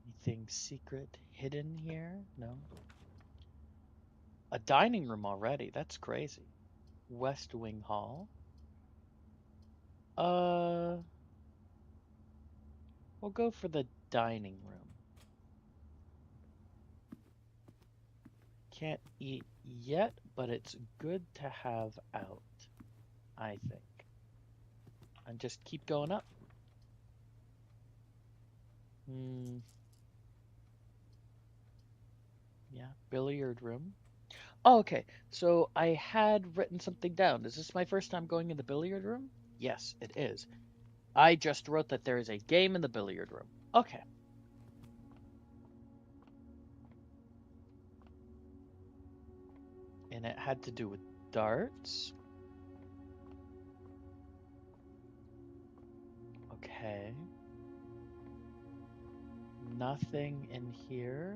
Anything secret hidden here? No. A dining room already. That's crazy. West Wing Hall. We'll go for the dining room. Can't eat yet, but it's good to have out, I think. And just keep going up. Yeah, billiard room. Oh, okay. So I had written something down. Is this my first time going in the billiard room? Yes, it is. I just wrote that there is a game in the billiard room. Okay. And it had to do with darts. Okay. Nothing in here.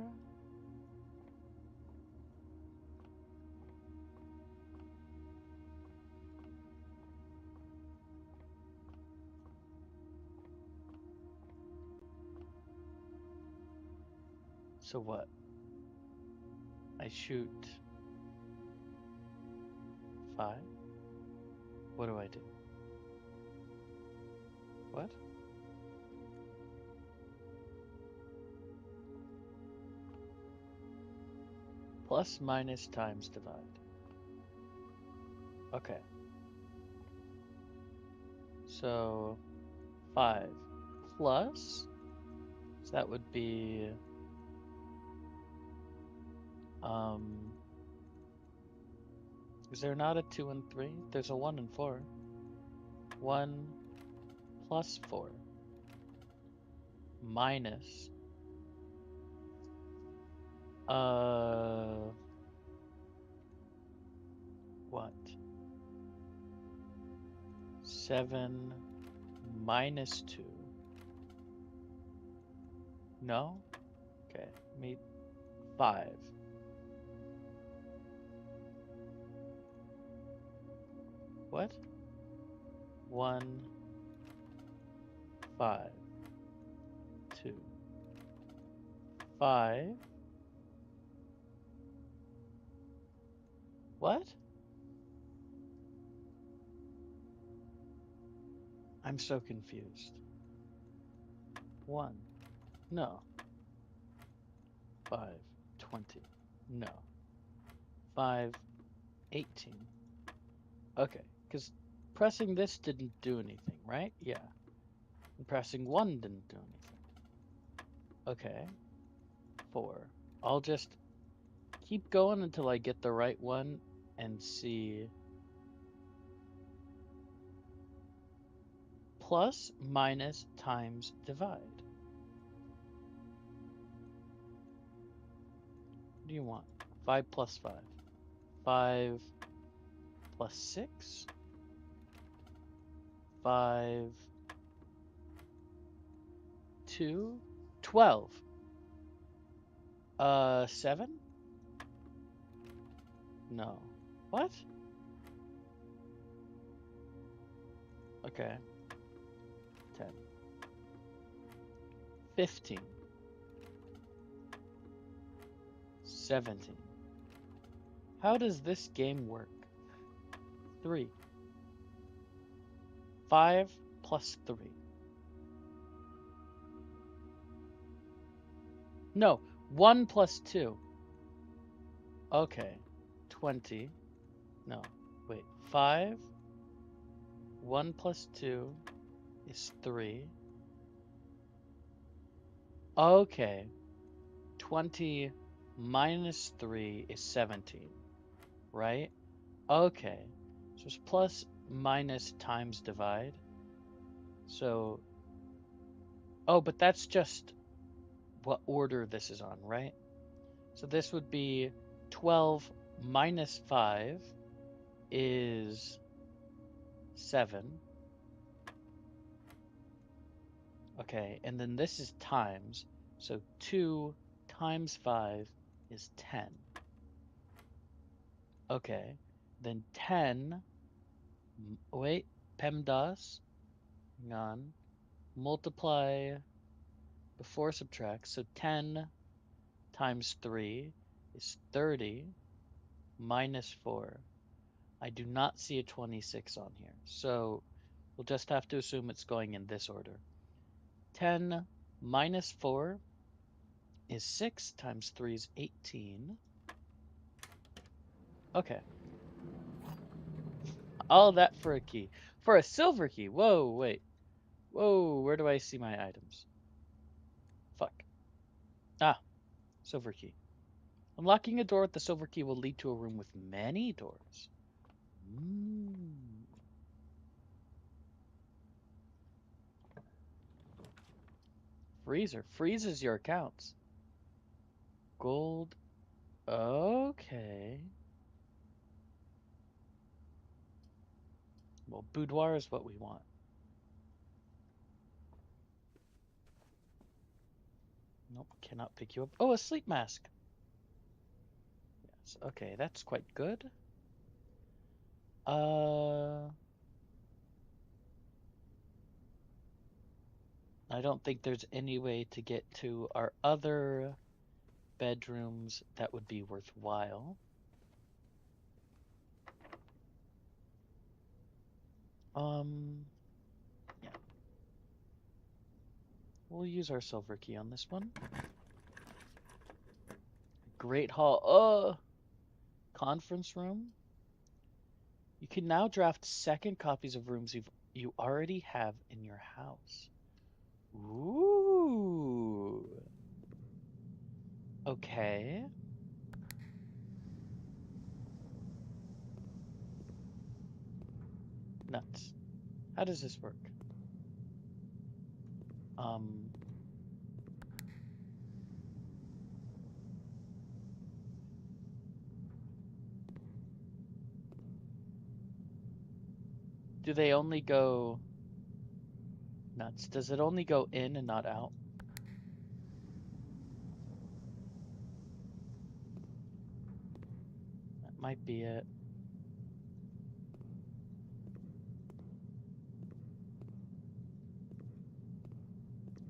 So what? I shoot 5? What do I do? What? Plus, minus, times, divide. Okay. So 5 plus, so that would be is there not a 2 and 3? There's a 1 and 4. 1 plus 4. minus uh what? 7 minus 2. No? Okay, meet 5. What? 1, 5, 2, 5. What? I'm so confused. 1. No. 5, 20. No. 5, 18. Okay, because pressing this didn't do anything, right? Yeah. And pressing 1 didn't do anything. Okay. 4. I'll just keep going until I get the right one and see. Plus, minus, times, divide. What do you want? 5 plus 5. 5 plus 6. 5, 2, 12. 7? No. What? Okay. 10. 15. 17. How does this game work? 3. 5 plus 3. No, 1 plus 2. Okay. 20. No, wait. 5. 1 plus 2 is 3. Okay. 20 minus 3 is 17, right? Okay. So it's plus, minus, times, divide. So, oh, but that's just what order this is on, right? So this would be 12 minus 5 is 7. Okay, and then this is times. So 2 times 5 is 10. Okay, then 10, wait, PEMDAS, hang on, multiply before subtract. So 10 times 3 is 30 minus 4. I do not see a 26 on here, so we'll just have to assume it's going in this order. 10 minus 4 is 6 times 3 is 18. Okay. All that for a key. For a silver key. Whoa, wait. Whoa, where do I see my items? Fuck. Ah, silver key. Unlocking a door with the silver key will lead to a room with many doors. Freezer. Freezes your accounts. Gold. Okay. Well, boudoir is what we want. Nope, cannot pick you up. Oh, a sleep mask. Yes, okay, that's quite good. I don't think there's any way to get to our other bedrooms that would be worthwhile. Yeah. We'll use our silver key on this one. Great hall. Conference room. You can now draft second copies of rooms you already have in your house. Ooh. Okay. Nuts. How does this work? Do they only go nuts? Does it only go in and not out? That might be it.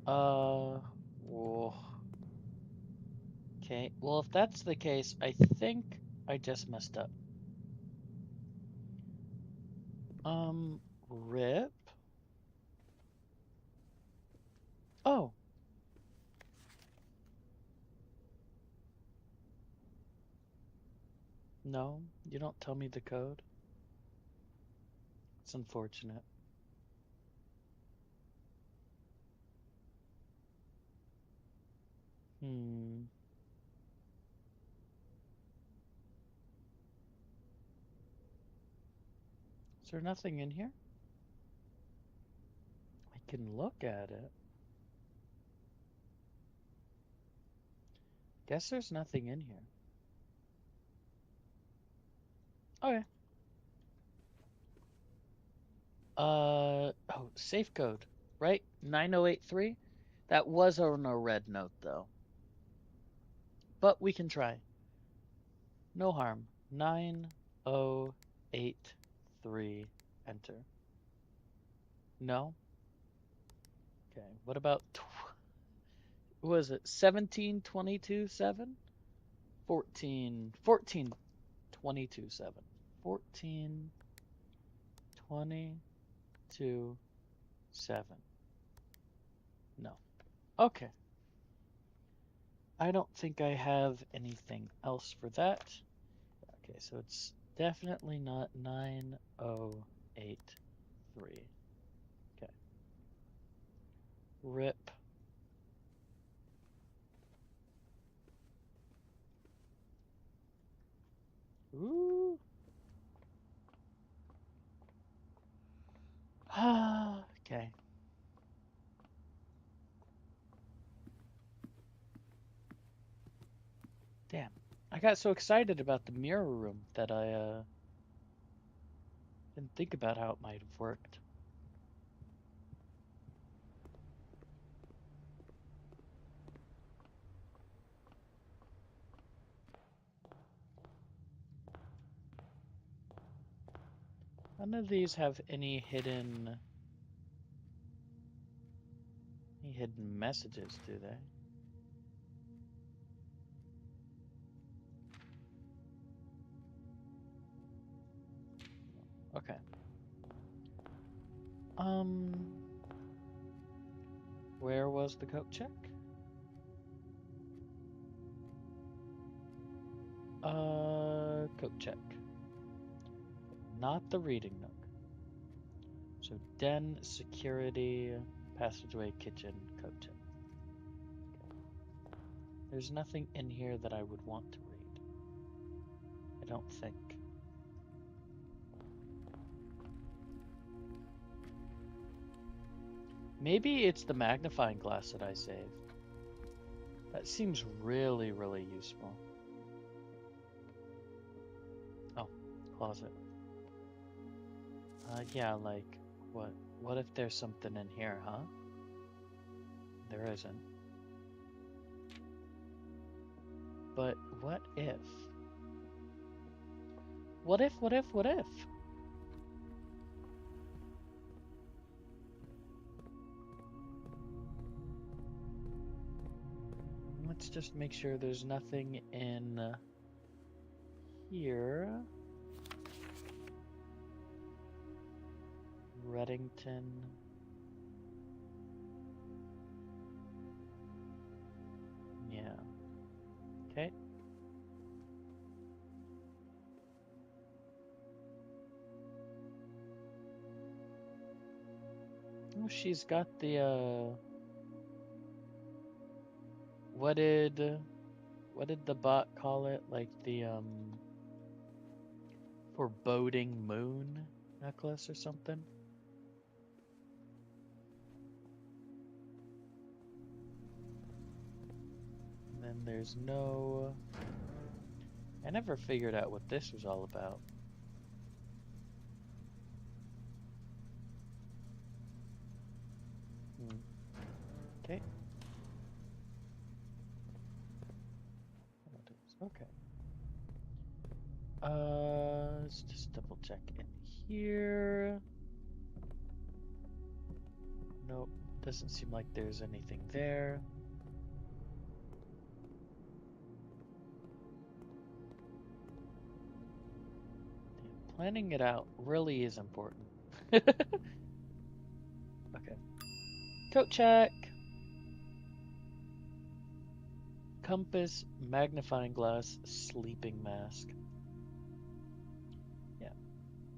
Whoa. Okay, well, if that's the case, I think I just messed up. Rip. Oh, no, you don't tell me the code. It's unfortunate. Hmm. Is there nothing in here? I can look at it. Guess there's nothing in here. Okay. Oh, safe code, right? 9083? That was on a red note, though. But we can try. No harm. 9083. Enter. No? Okay. What about, what was it? 1722.7? 1422.7. 1422.7. No. Okay. I don't think I have anything else for that. Okay, so it's definitely not 9083. Okay. Rip. Ooh. Okay. Damn. I got so excited about the mirror room that I didn't think about how it might have worked. None of these have any hidden messages, do they? Okay. Where was the coat check? Coat check. Not the reading nook. So den, security, passageway, kitchen, coat check. Okay. There's nothing in here that I would want to read. I don't think. Maybe it's the magnifying glass that I saved. That seems really, really useful. Oh, closet. Yeah, like, what if there's something in here, huh? There isn't. But what if? What if, what if, what if? Let's just make sure there's nothing in here. Reddington. Yeah. Okay. Oh, she's got the what did the bot call it? Like the foreboding moon necklace or something? And then there's no... I never figured out what this was all about. Okay. Let's just double check in here. Nope, doesn't seem like there's anything there. Planning it out really is important. Okay. Coat check. Compass, magnifying glass, sleeping mask. Yeah,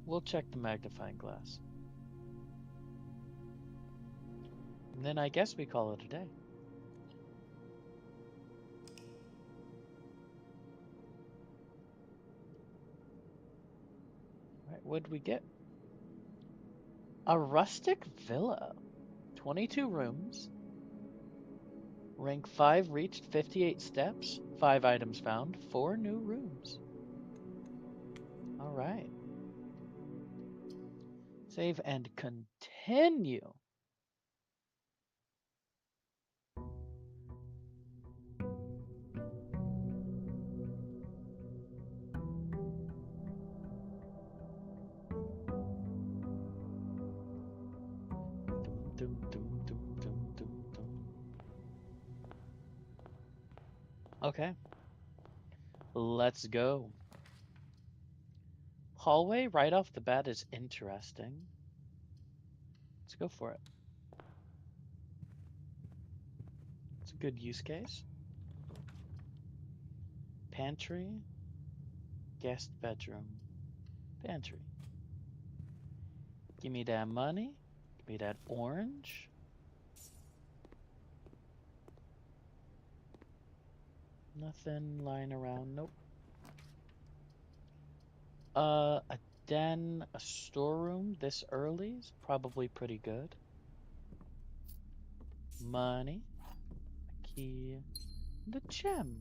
we'll check the magnifying glass. And then I guess we call it a day. All right, what'd we get? A rustic villa. 22 rooms. Rank 5 reached 58 steps. 5 items found. 4 new rooms. All right. Save and continue. Dum, dum, dum, dum, dum, dum. Okay, let's go. Hallway right off the bat is interesting. Let's go for it. It's a good use case. Pantry, guest bedroom, pantry. Give me that money. Give me that orange. Nothing lying around. Nope. A den, a storeroom this early is probably pretty good. Money, a key, and a gem.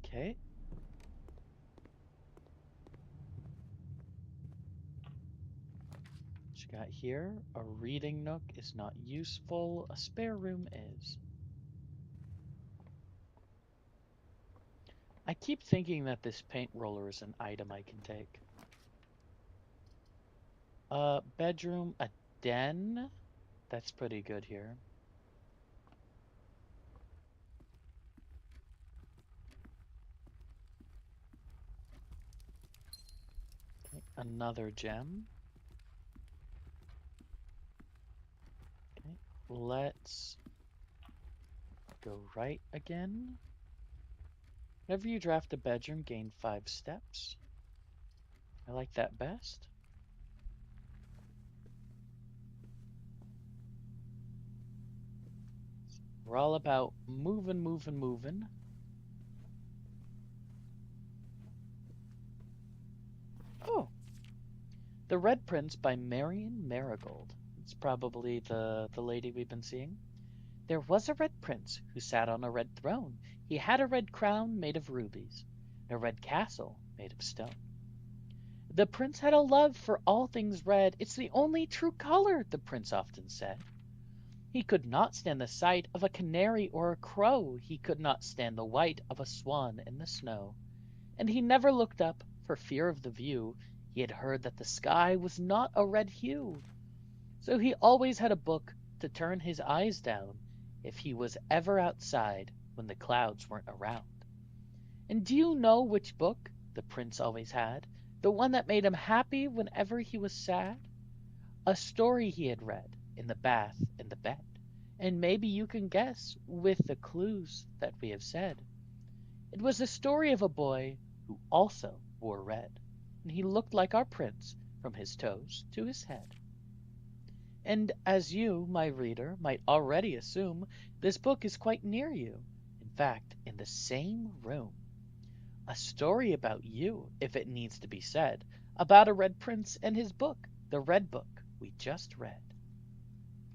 Okay. What you got here? A reading nook is not useful. A spare room is. I keep thinking that this paint roller is an item I can take. Bedroom, a den. That's pretty good here. Okay, another gem. Okay, let's go right again. Whenever you draft a bedroom, gain 5 steps. I like that best. We're all about moving, moving, moving. Oh, The Red Prince by Marion Marigold. It's probably the lady we've been seeing. There was a red prince who sat on a red throne. He had a red crown made of rubies, and a red castle made of stone. The prince had a love for all things red. It's the only true color, the prince often said. He could not stand the sight of a canary or a crow. He could not stand the white of a swan in the snow. And he never looked up for fear of the view. He had heard that the sky was not a red hue. So he always had a book to turn his eyes down if he was ever outside when the clouds weren't around. And do you know which book the prince always had? The one that made him happy whenever he was sad? A story he had read in the bath in the bed. And maybe you can guess with the clues that we have said. It was the story of a boy who also wore red, and he looked like our prince from his toes to his head. And as you, my reader, might already assume, this book is quite near you, in fact, in the same room. A story about you, if it needs to be said, about a red prince and his book, the red book we just read.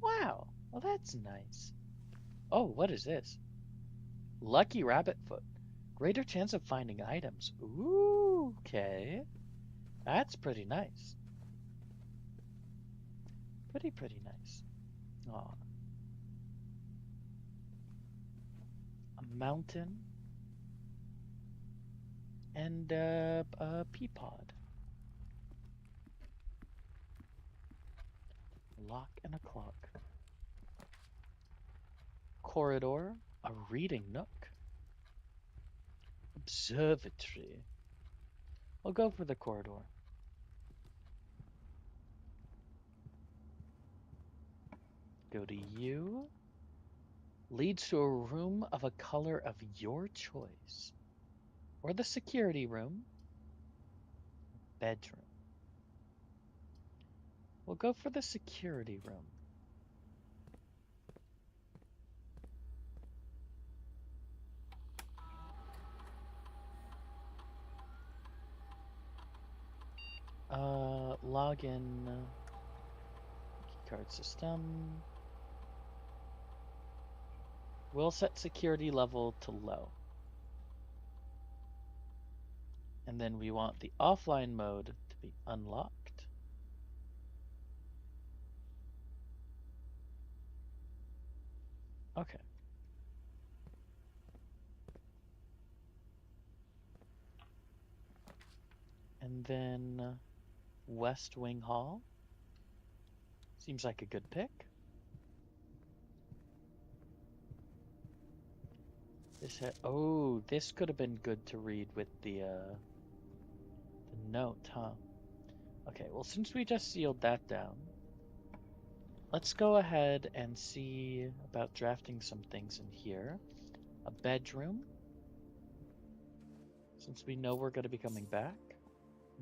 Wow, well that's nice. Oh, what is this? Lucky rabbit foot. Greater chance of finding items. Ooh, okay. That's pretty nice. Pretty nice. Aw. a mountain, and a pea pod. A lock and a clock. Corridor, a reading nook. Observatory. We'll go for the corridor. Go to you. Leads to a room of a color of your choice. Or the security room. Bedroom. We'll go for the security room. Login. Keycard system. We'll set security level to low. And then we want the offline mode to be unlocked. Okay. And then West Wing Hall. Seems like a good pick. This could have been good to read with the note, huh? Okay, well, since we just sealed that down, let's go ahead and see about drafting some things in here. A bedroom, since we know we're going to be coming back.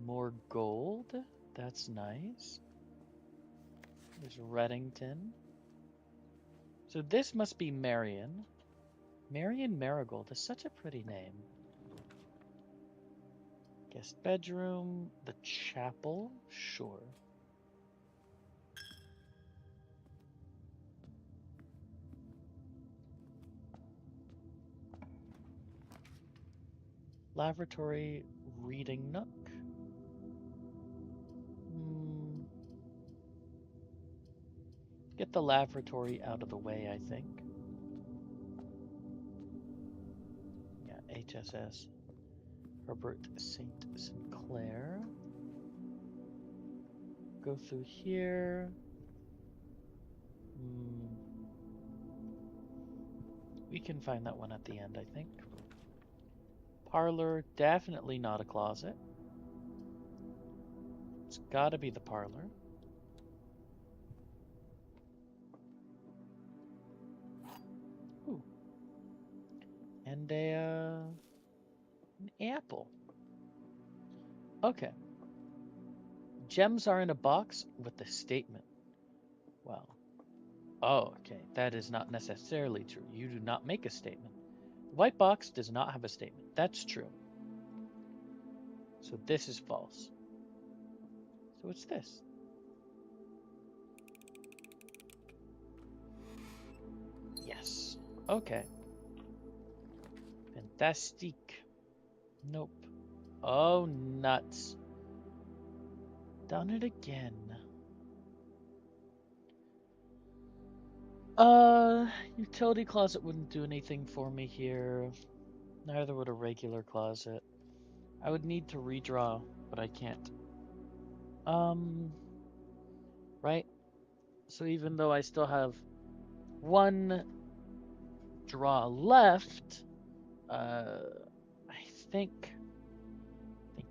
More gold, that's nice. There's Reddington. So this must be Marion. Marion Marigold is such a pretty name. Guest bedroom, the chapel, sure. Laboratory, reading nook. Get the lavatory out of the way, I think. Yeah, HSS. Herbert St. Sinclair. Go through here. We can find that one at the end, I think. Parlor, definitely not a closet. It's gotta be the parlor. Ooh. And an apple. Okay. Gems are in a box with the statement. Well, oh, okay. That is not necessarily true. You do not make a statement. The white box does not have a statement. That's true. So this is false. So it's this. Yes. Okay. Fantastic. Nope. Oh, nuts. Done it again. Utility closet wouldn't do anything for me here. Neither would a regular closet. I would need to redraw, but I can't. Right? So even though I still have one draw left, I think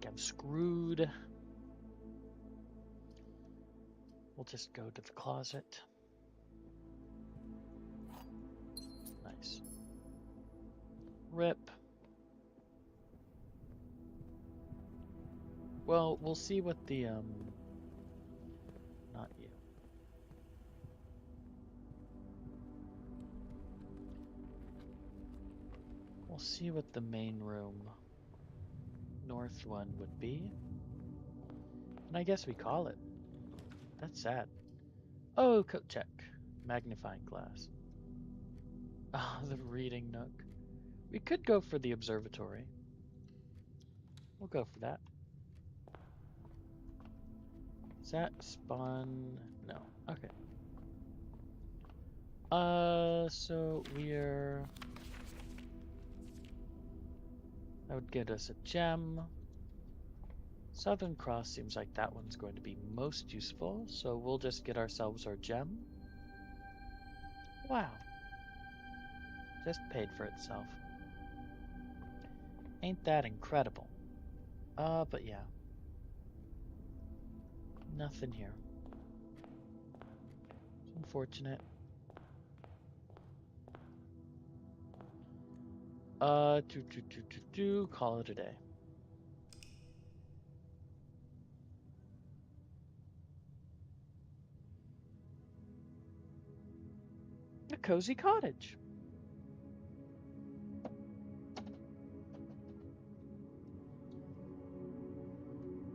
I'm screwed. We'll just go to the closet. Nice. Rip. Well, we'll see what the, not you. We'll see what the main room, north one, would be. And I guess we call it. That's sad. Oh, coat check. Magnifying glass. Ah, the reading nook. We could go for the observatory. We'll go for that. Is that spawn? No. Okay. So we're That would get us a gem. Southern Cross seems like that one's going to be most useful, so we'll just get ourselves our gem. Wow. Just paid for itself. Ain't that incredible? But yeah. Nothing here. It's unfortunate. Call it a day. A cozy cottage.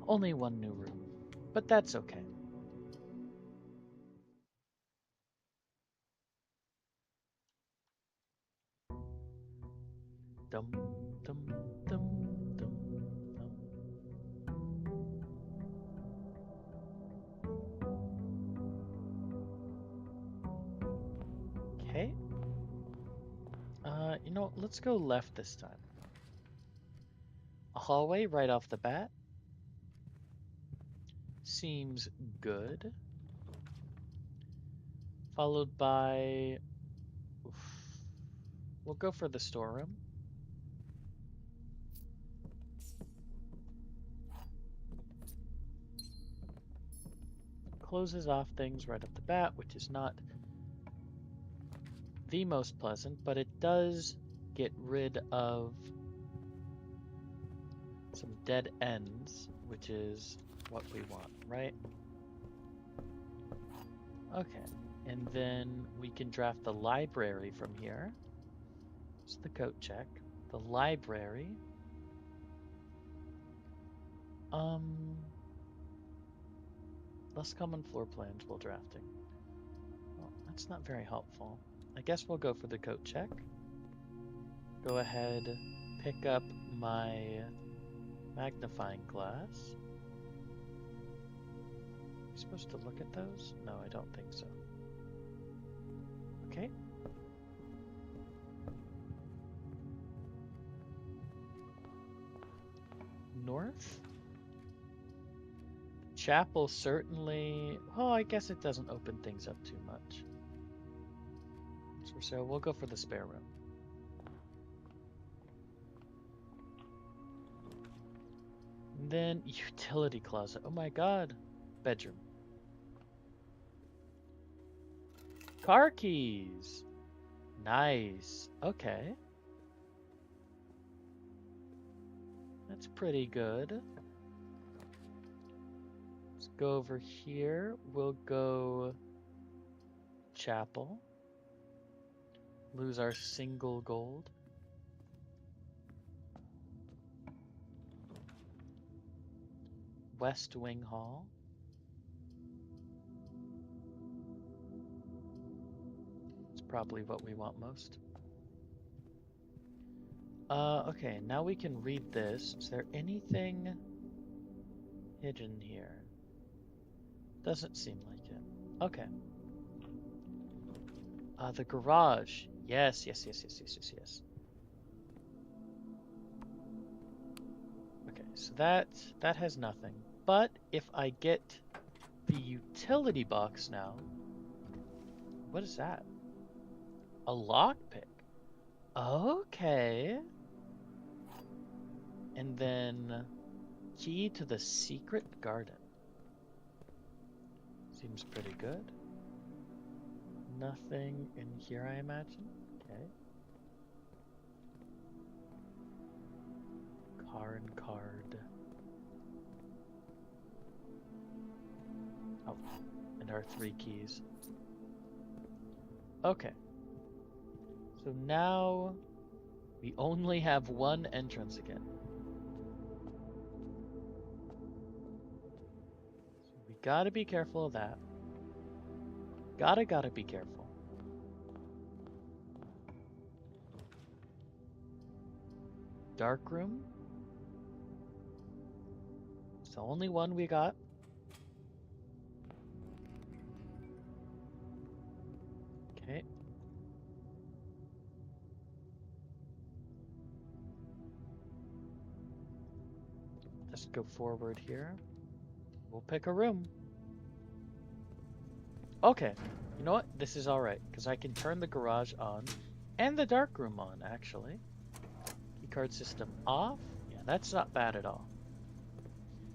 Only one new room, but that's okay. Dum, dum, dum, dum, dum. Okay. Let's go left this time. A hallway right off the bat. Seems good. Followed by... Oof. We'll go for the storeroom. Closes off things right off the bat, which is not the most pleasant, but it does get rid of some dead ends, which is what we want, right? Okay, and then we can draft the library from here. It's the coat check. The library. Less common floor plans while drafting. Well, that's not very helpful. I guess we'll go for the coat check. Go ahead, pick up my magnifying glass. Am I supposed to look at those? No, I don't think so. Okay. North. Chapel certainly... Oh, I guess it doesn't open things up too much. So we'll go for the spare room. And then utility closet. Oh my god. Bedroom. Car keys. Nice. Okay. That's pretty good. Let's go over here. We'll go chapel. Lose our single gold. West Wing Hall. It's probably what we want most. Okay, now we can read this. Is there anything hidden here? Doesn't seem like it. Okay. The garage. Yes. Okay, so that has nothing. But if I get the utility box now, what is that? A lockpick. Okay. And then key to the secret garden. Seems pretty good. Nothing in here, I imagine. Okay. Car and card. Oh, and our 3 keys. Okay. So now we only have one entrance again. So we gotta be careful of that. Gotta be careful. Dark room. It's the only one we got. Okay. just go forward here. We'll pick a room. Okay, you know what? This is alright, because I can turn the garage on and the dark room on, actually. Keycard system off? Yeah, that's not bad at all.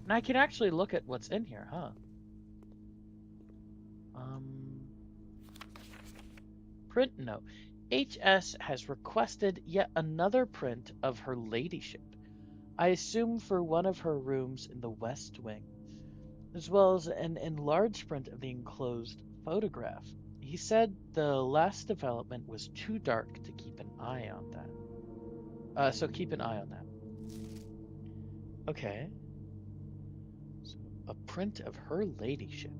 And I can actually look at what's in here, huh? Print note. HS has requested yet another print of her ladyship. I assume for one of her rooms in the West Wing, as well as an enlarged print of the enclosed photograph. He said the last development was too dark to keep an eye on that. So keep an eye on that. Okay. So a print of her ladyship.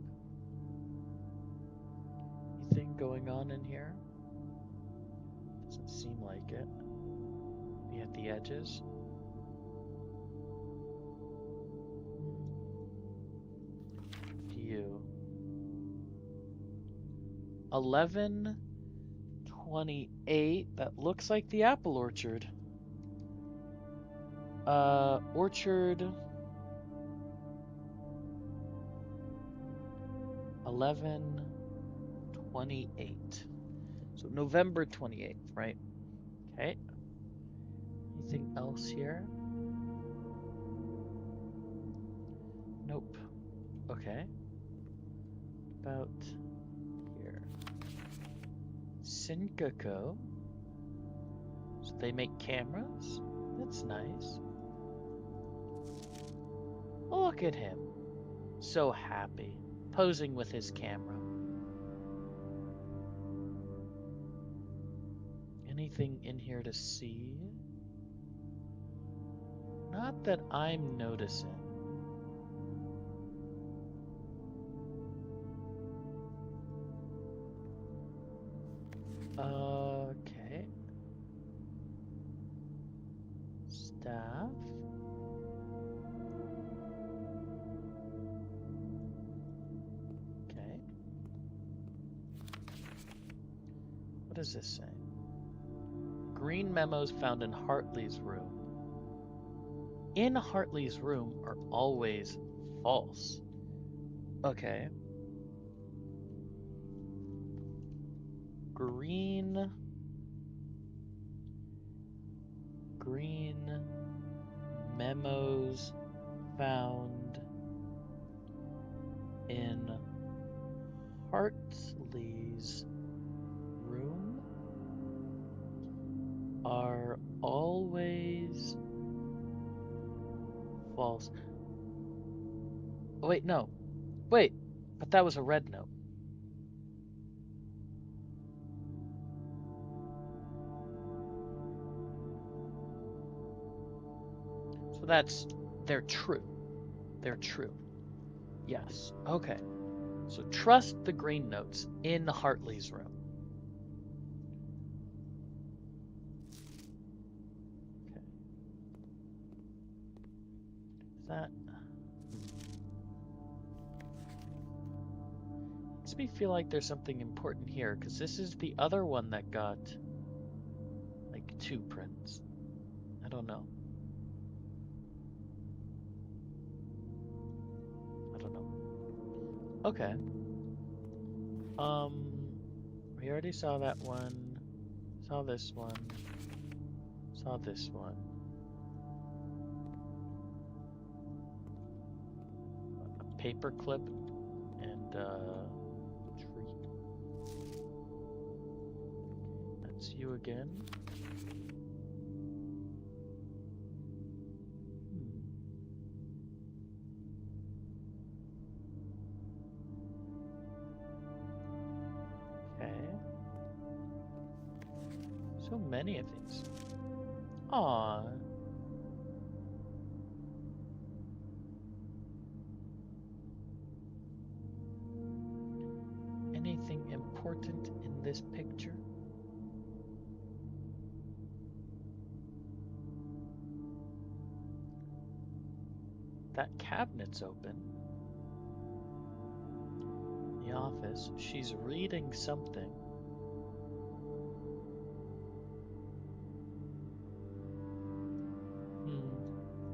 Anything going on in here? Doesn't seem like it. Maybe at the edges. View. 11:28. That looks like the apple orchard. Orchard 11:28. So November 28th, right? Okay. Anything else here? Nope. Okay. About here. Senkaku. So they make cameras? That's nice. Look at him. So happy. Posing with his camera. Anything in here to see? Not that I'm noticing. Okay. Staff. Okay. What does this say? Green memos found in Hartley's room. In Hartley's room are always false. Okay. Green memos found in Hartley's room are always false. Oh, wait, no. Wait, but that was a red note. So they're true. They're true. Yes. Okay. So trust the green notes in Hartley's room. Okay. Is that... Makes me feel like there's something important here, because this is the other one that got, like, 2 prints. I don't know. I don't know. Okay. We already saw that one. Saw this one. Saw this one. A paper clip and tree. That's you again. Okay. So many of these. Aww. Anything important in this picture? That cabinet's open. The office. She's reading something.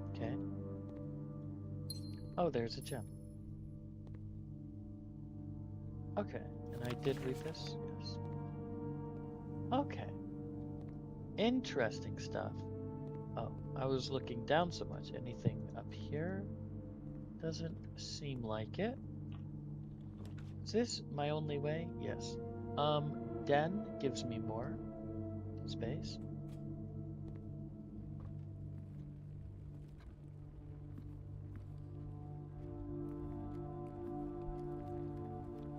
Okay. Oh, there's a gem. Okay, and I did read this? Yes. Okay. Interesting stuff. Oh, I was looking down so much. Anything up here? Doesn't seem like it. Is this my only way? Yes. Den gives me more space.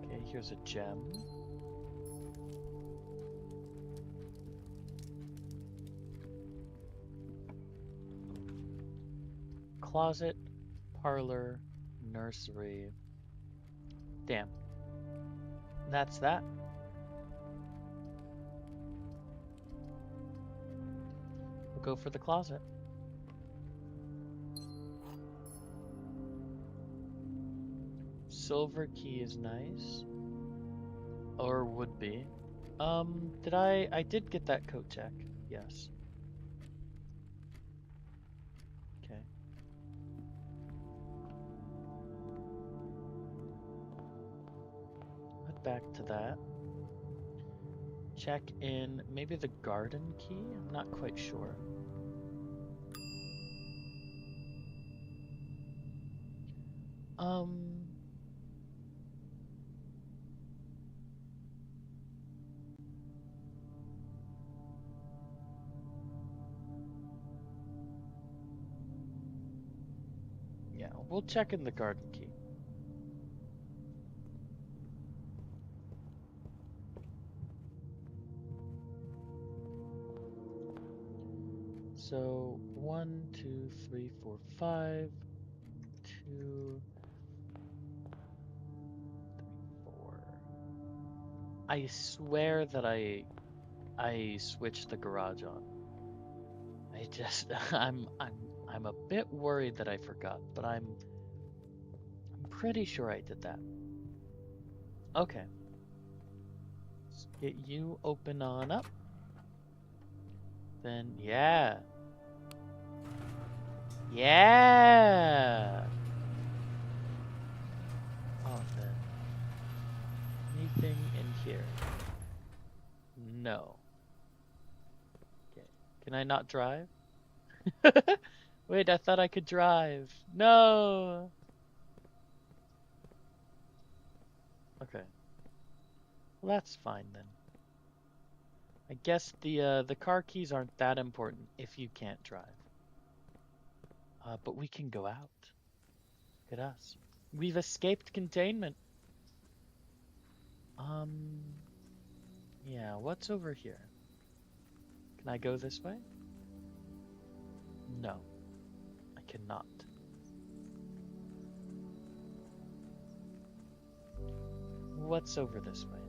Okay, here's a gem. Closet, parlor, nursery. Damn. That's that. We'll go for the closet. Silver key is nice. Or would be. I did get that coat check. Yes. Okay. Head back to that. Check in maybe the garden key? I'm not quite sure. Um, yeah, we'll check in the garden key. So 1, 2, 3, 4, 5, 2, 3, 4. I swear that I switched the garage on. I just I'm a bit worried that I forgot, but I'm pretty sure I did that. Okay. Let's get you open on up. Then yeah. Yeah. Oh then. Anything in here? No. Okay. Can I not drive? Wait, I thought I could drive. No. Okay. Well, that's fine then. I guess the car keys aren't that important if you can't drive. But we can go out. Look at us. We've escaped containment. Yeah, what's over here? Can I go this way? No, I cannot. What's over this way?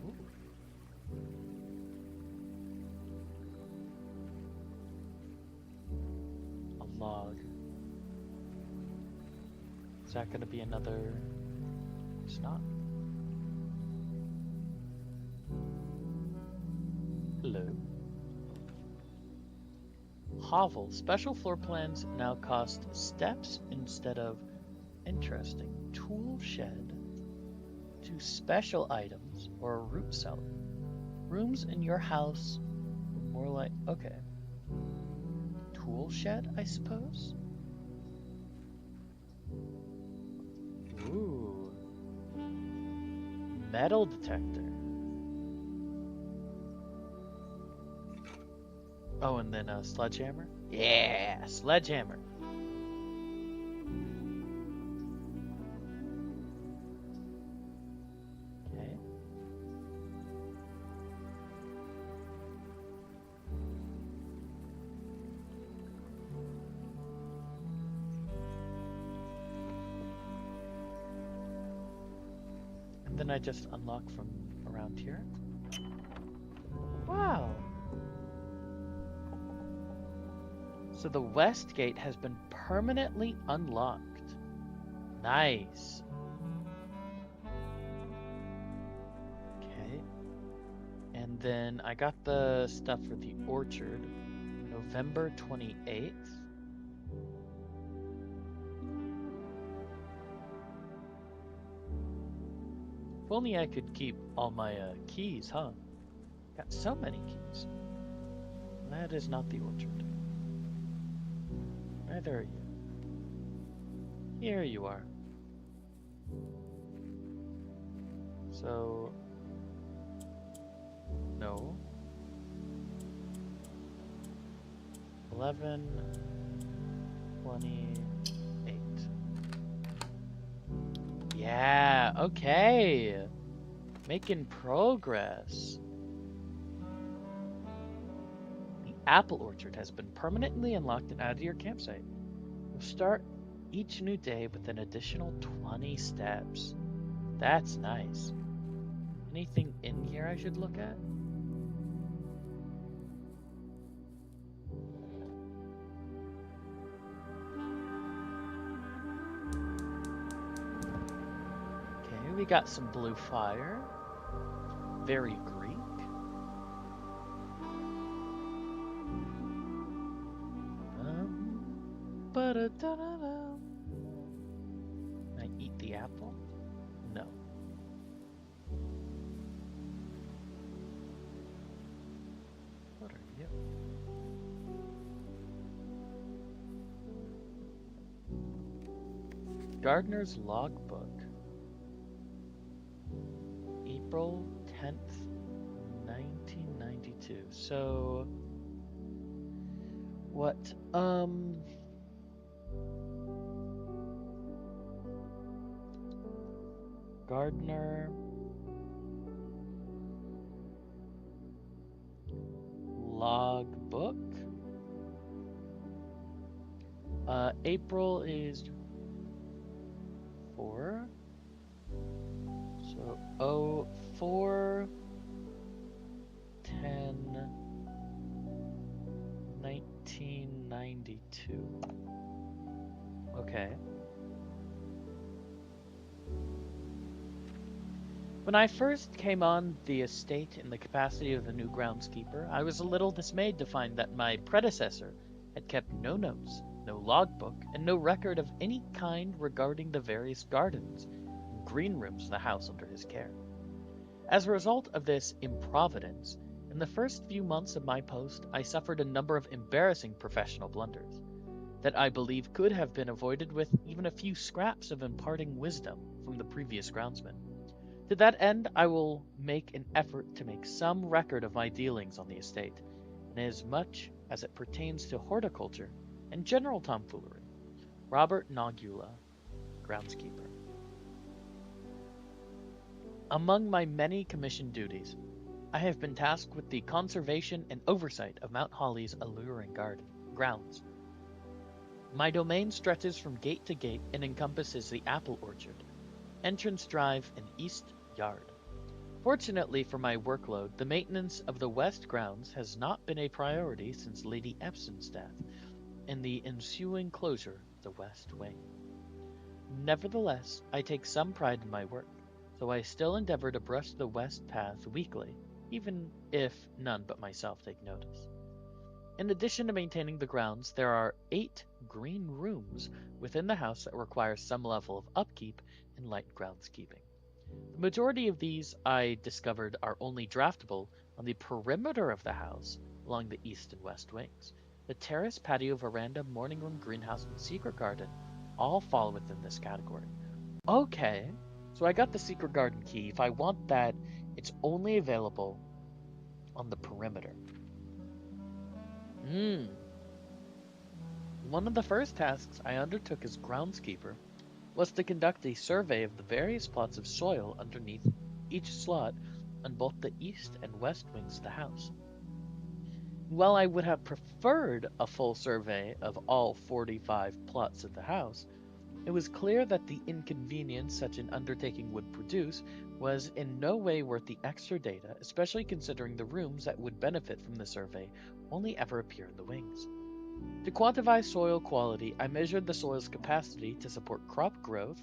Ooh. A log. Is that going to be another? It's not. Hello. Hovel. Special floor plans now cost steps instead of interesting. Tool shed to special items or a root cellar. Rooms in your house more like okay. Tool shed, I suppose? Ooh. Metal detector. Oh, and then a sledgehammer? Yeah, sledgehammer. Okay. And then I just unlock from around here. Wow. So the west gate has been permanently unlocked. Nice. Okay. And And then I got the stuff for the orchard November 28th. If only I could keep all my keys, huh? Got so many keys. That is not the orchard. Neither are you. Here you are. So, no. 11, 28. Yeah, okay. Making progress. The apple orchard has been permanently unlocked and added to your campsite. You'll start each new day with an additional 20 steps. That's nice. Anything in here I should look at? Okay, we got some blue fire. Very Greek. Ba-da-da-da-dum. Can I eat the apple? No. What are you? Gardener's Logbook. April 10th, 1992. So, what, Gardener Logbook. April is 4. So 04 10 1992. Okay. When I first came on the estate in the capacity of the new groundskeeper, I was a little dismayed to find that my predecessor had kept no notes, no logbook, and no record of any kind regarding the various gardens and green rooms of the house under his care. As a result of this improvidence, in the first few months of my post, I suffered a number of embarrassing professional blunders that I believe could have been avoided with even a few scraps of imparting wisdom from the previous groundsman. To that end, I will make an effort to make some record of my dealings on the estate, inasmuch as it pertains to horticulture and general tomfoolery. Robert Nogula, groundskeeper. Among my many commissioned duties, I have been tasked with the conservation and oversight of Mount Holly's alluring grounds. My domain stretches from gate to gate and encompasses the apple orchard, entrance drive, and east yard. Fortunately for my workload, the maintenance of the west grounds has not been a priority since Lady Epson's death and the ensuing closure of the west wing. Nevertheless, I take some pride in my work, so I still endeavor to brush the west path weekly, even if none but myself take notice. In addition to maintaining the grounds, there are 8 green rooms within the house that require some level of upkeep and light groundskeeping. The majority of these, I discovered, are only draftable on the perimeter of the house along the east and west wings. The terrace, patio, veranda, morning room, greenhouse, and secret garden all fall within this category. Okay, so I got the secret garden key. If I want that, it's only available on the perimeter. One of the first tasks I undertook as groundskeeper was to conduct a survey of the various plots of soil underneath each slot on both the east and west wings of the house. While I would have preferred a full survey of all 45 plots of the house, it was clear that the inconvenience such an undertaking would produce was in no way worth the extra data, especially considering the rooms that would benefit from the survey only ever appear in the wings. To quantify soil quality, I measured the soil's capacity to support crop growth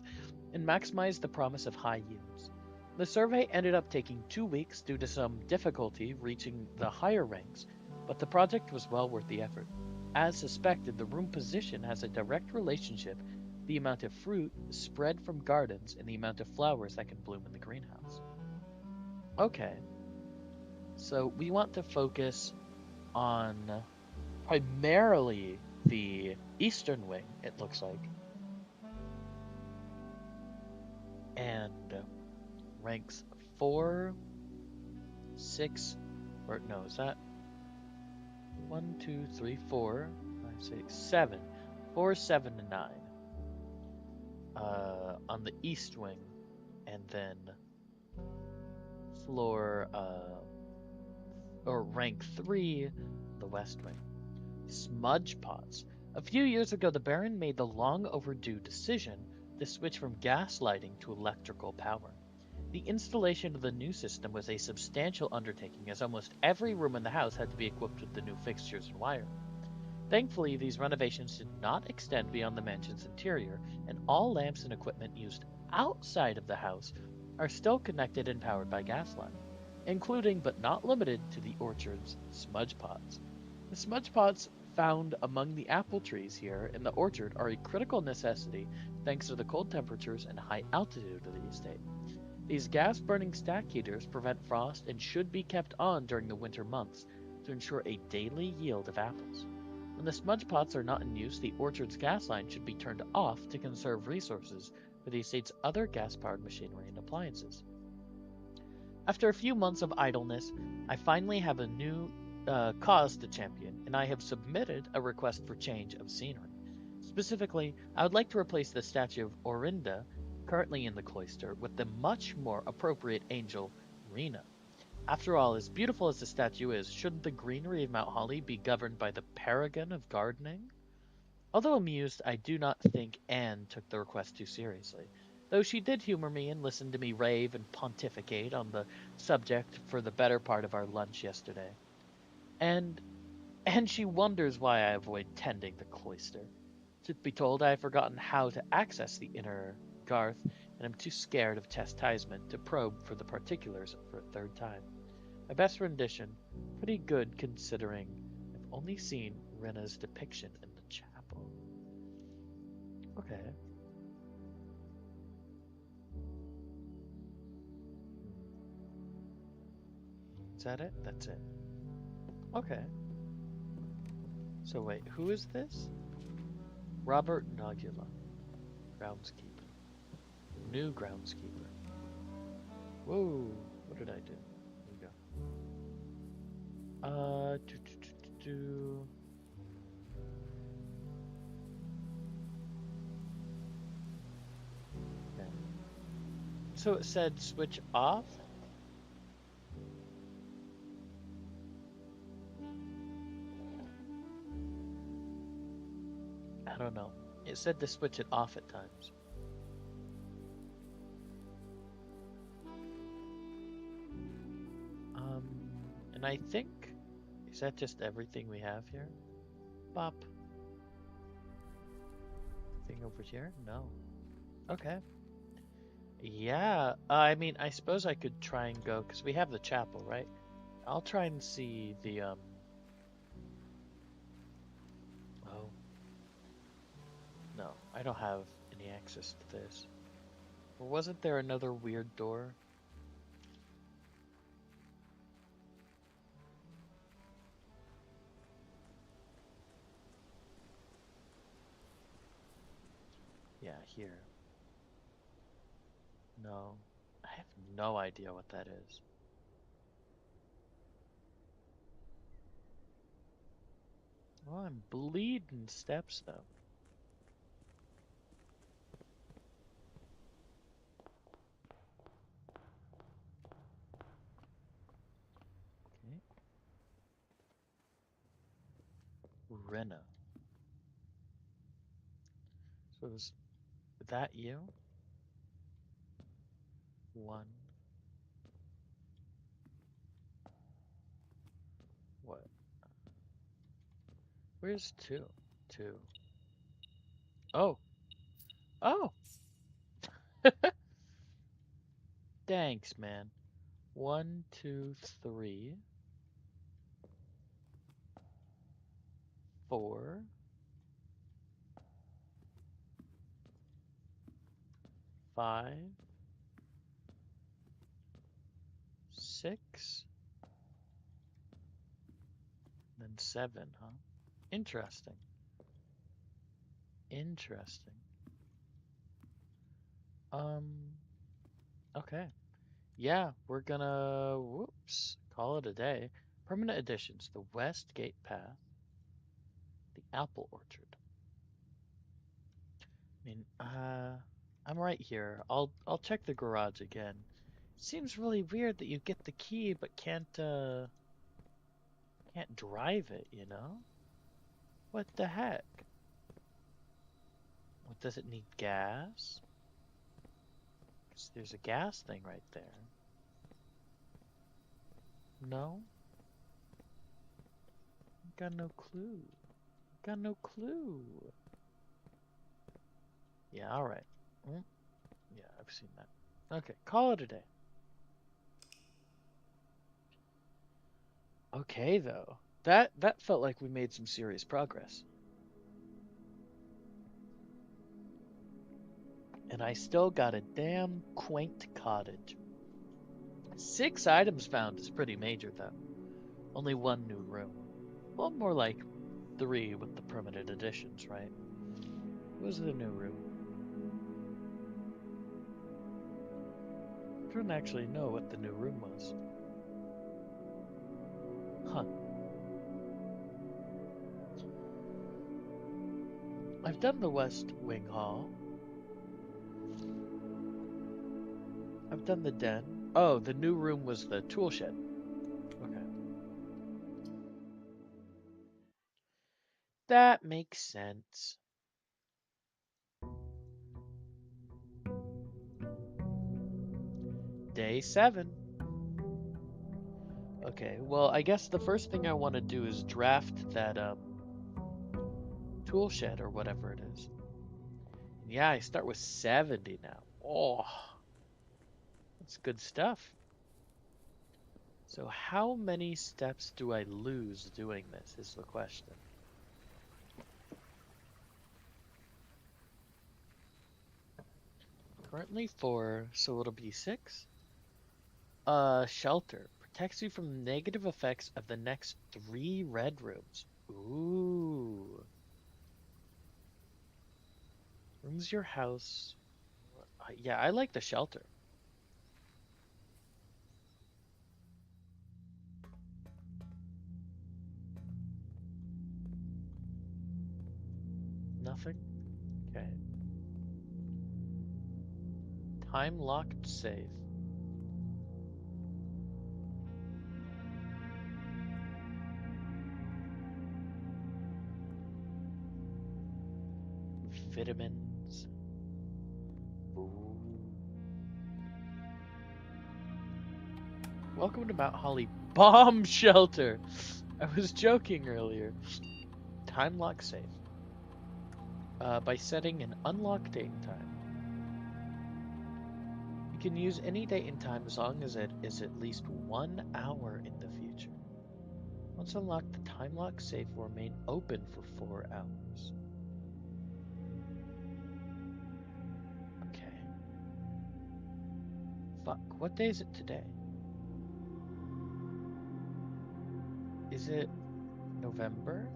and maximize the promise of high yields. The survey ended up taking 2 weeks due to some difficulty reaching the higher ranks, but the project was well worth the effort. As suspected, the room position has a direct relationship with the amount of fruit spread from gardens and the amount of flowers that can bloom in the greenhouse. Okay, so we want to focus on primarily the eastern wing, it looks like, and ranks 4, 6, or no, is that 1, 2, 3, 4, 5, 6, 7, 4, 7, and 9 on the east wing, and then floor or rank 3, the west wing. Smudge pots. A few years ago, the Baron made the long overdue decision to switch from gas lighting to electrical power. The installation of the new system was a substantial undertaking, as almost every room in the house had to be equipped with the new fixtures and wiring. Thankfully, these renovations did not extend beyond the mansion's interior, and all lamps and equipment used outside of the house are still connected and powered by gaslight, including but not limited to the orchard's smudge pots. The smudge pots found among the apple trees here in the orchard are a critical necessity thanks to the cold temperatures and high altitude of the estate. These gas-burning stack heaters prevent frost and should be kept on during the winter months to ensure a daily yield of apples. When the smudge pots are not in use, the orchard's gas line should be turned off to conserve resources for the estate's other gas-powered machinery and appliances. After a few months of idleness, I finally have a new cause to champion, and I have submitted a request for change of scenery. Specifically, I would like to replace the statue of Orinda, currently in the cloister, with the much more appropriate angel, Rena. After all, as beautiful as the statue is, shouldn't the greenery of Mount Holly be governed by the paragon of gardening? Although amused, I do not think Anne took the request too seriously, though she did humor me and listen to me rave and pontificate on the subject for the better part of our lunch yesterday. And and she wonders why I avoid tending the cloister. Truth be told, I have forgotten how to access the inner garth, and am too scared of chastisement to probe for the particulars for a third time. My best rendition, pretty good considering I've only seen Rena's depiction in the chapel. Okay. Is that it? That's it. Okay. So wait, who is this? Robert Nogula, groundskeeper. New groundskeeper. Whoa, what did I do? Here we go. Uh, do, do, do, do, do. Okay. So it said switch off? I don't know. It said to switch it off at times. Um, and I think, is that just everything we have here? Bop. Thing over here? No. Okay. Yeah, I mean, I suppose I could try and go, because we have the chapel, right? I'll try and see the, oh, no, I don't have any access to this. Or wasn't there another weird door? Yeah, here. No, I have no idea what that is. Well, I'm bleeding steps, though. Okay. Rena. So is that you? One. What? Where's two? Two. Oh. Oh! Thanks, man. 1, 2, 3, 4, 5, 6, then 7, huh? Interesting. Interesting. Um, okay. Yeah, we're gonna, whoops, call it a day. Permanent additions, the West Gate Path, the Apple Orchard. I mean, I'm right here. I'll check the garage again. Seems really weird that you get the key but can't drive it, you know? What the heck? What, does it need gas? 'Cause there's a gas thing right there. No? Got no clue. Got no clue. Yeah, alright. Yeah, I've seen that. Okay, call it a day. Okay, though. That felt like we made some serious progress. And I still got a damn quaint cottage. 6 items found is pretty major, though. Only 1 new room. Well, more like 3 with the permanent additions, right? What was the new room? I don't actually know what the new room was. Huh. I've done the West Wing Hall. I've done the den. Oh, the new room was the tool shed. Okay. That makes sense. Day 7. Okay, well, I guess the first thing I want to do is draft that tool shed or whatever it is. And yeah, I start with 70 now. Oh, that's good stuff. So how many steps do I lose doing this is the question. Currently 4, so it'll be 6. Shelter. Protects you from the negative effects of the next 3 red rooms. Ooh. Rooms your house. Yeah, I like the shelter. Nothing? Okay. Time locked safe. Vitamins. Ooh. Welcome to Mount Holly Bomb Shelter. I was joking earlier. Time lock safe. By setting an unlock date and time. You can use any date and time as long as it is at least 1 hour in the future. Once unlocked, the time lock safe will remain open for 4 hours. Okay. Fuck, what day is it today? Is it November?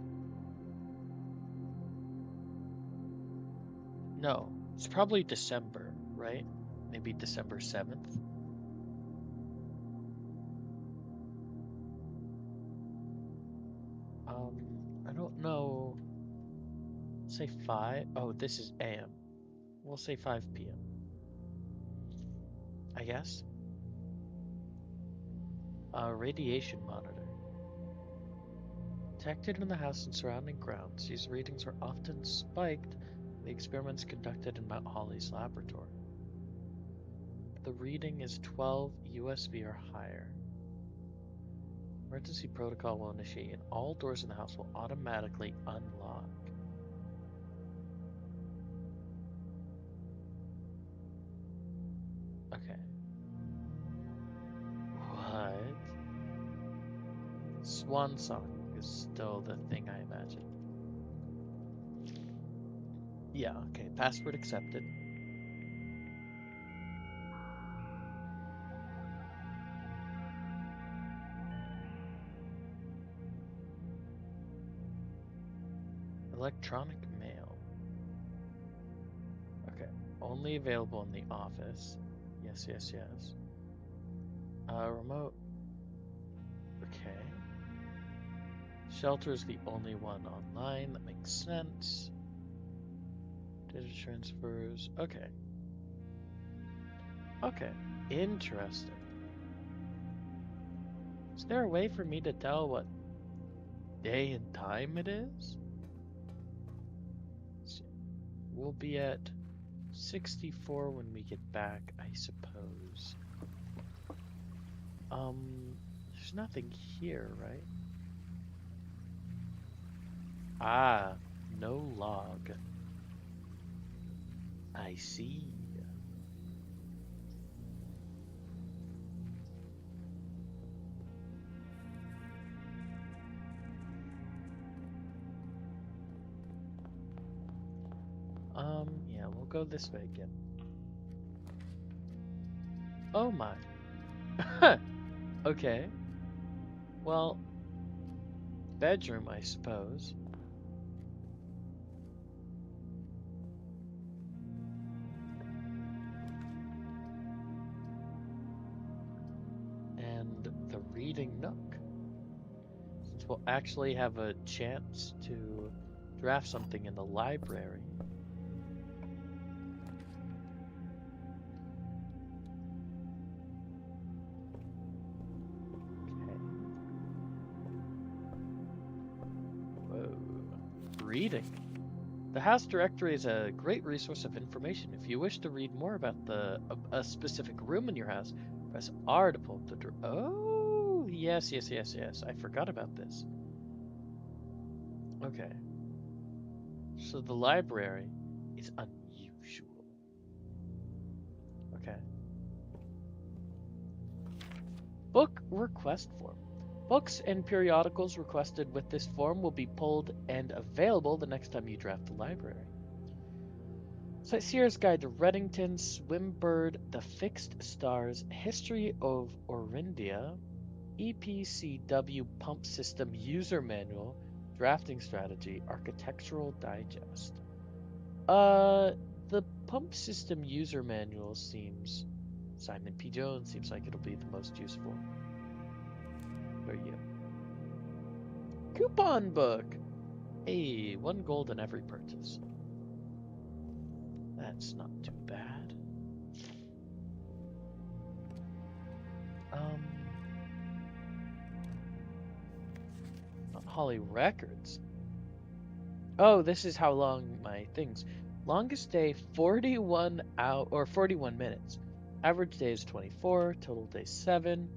No, it's probably December, right? Maybe December 7th. I don't know. Say 5. Oh, this is AM. We'll say 5 p.m. I guess. Radiation monitor. Detected in the house and surrounding grounds, these readings are often spiked in the experiments conducted in Mount Holly's laboratory. The reading is 12 USV or higher. Emergency protocol will initiate and all doors in the house will automatically unlock. Okay. Swan song is still the thing I imagine. Yeah, okay. Password accepted. Electronic mail. Okay. Only available in the office. Yes, yes, yes. Remote. Okay. Shelter is the only one online. That makes sense. Data transfers. Okay. Okay. Interesting. Is there a way for me to tell what day and time it is? Let's see. We'll be at 64 when we get back, I suppose. There's nothing here, right? Ah, no log. I see. Yeah, we'll go this way again. Oh my. Okay. Well, bedroom, I suppose. And the reading nook. Since we'll actually have a chance to draft something in the library. Whoa. Reading. The House Directory is a great resource of information. If you wish to read more about a specific room in your house, press R to pull up the door. Oh, yes, yes, yes, yes. I forgot about this. Okay. So the library is unusual. Okay. Book request form. Books and periodicals requested with this form will be pulled and available the next time you draft the library. Sightseer's Guide to Reddington, Swimbird, The Fixed Stars, History of Orindia, EPCW Pump System User Manual, Drafting Strategy, Architectural Digest. The Pump System User Manual seems... Simon P. Jones seems like it'll be the most useful. For you. Coupon book! Hey, 1 gold in every purchase. That's not too bad. Not Holly Records. Oh, this is how long my things. Longest day 41 or 41 minutes. Average day is 24, total day 7.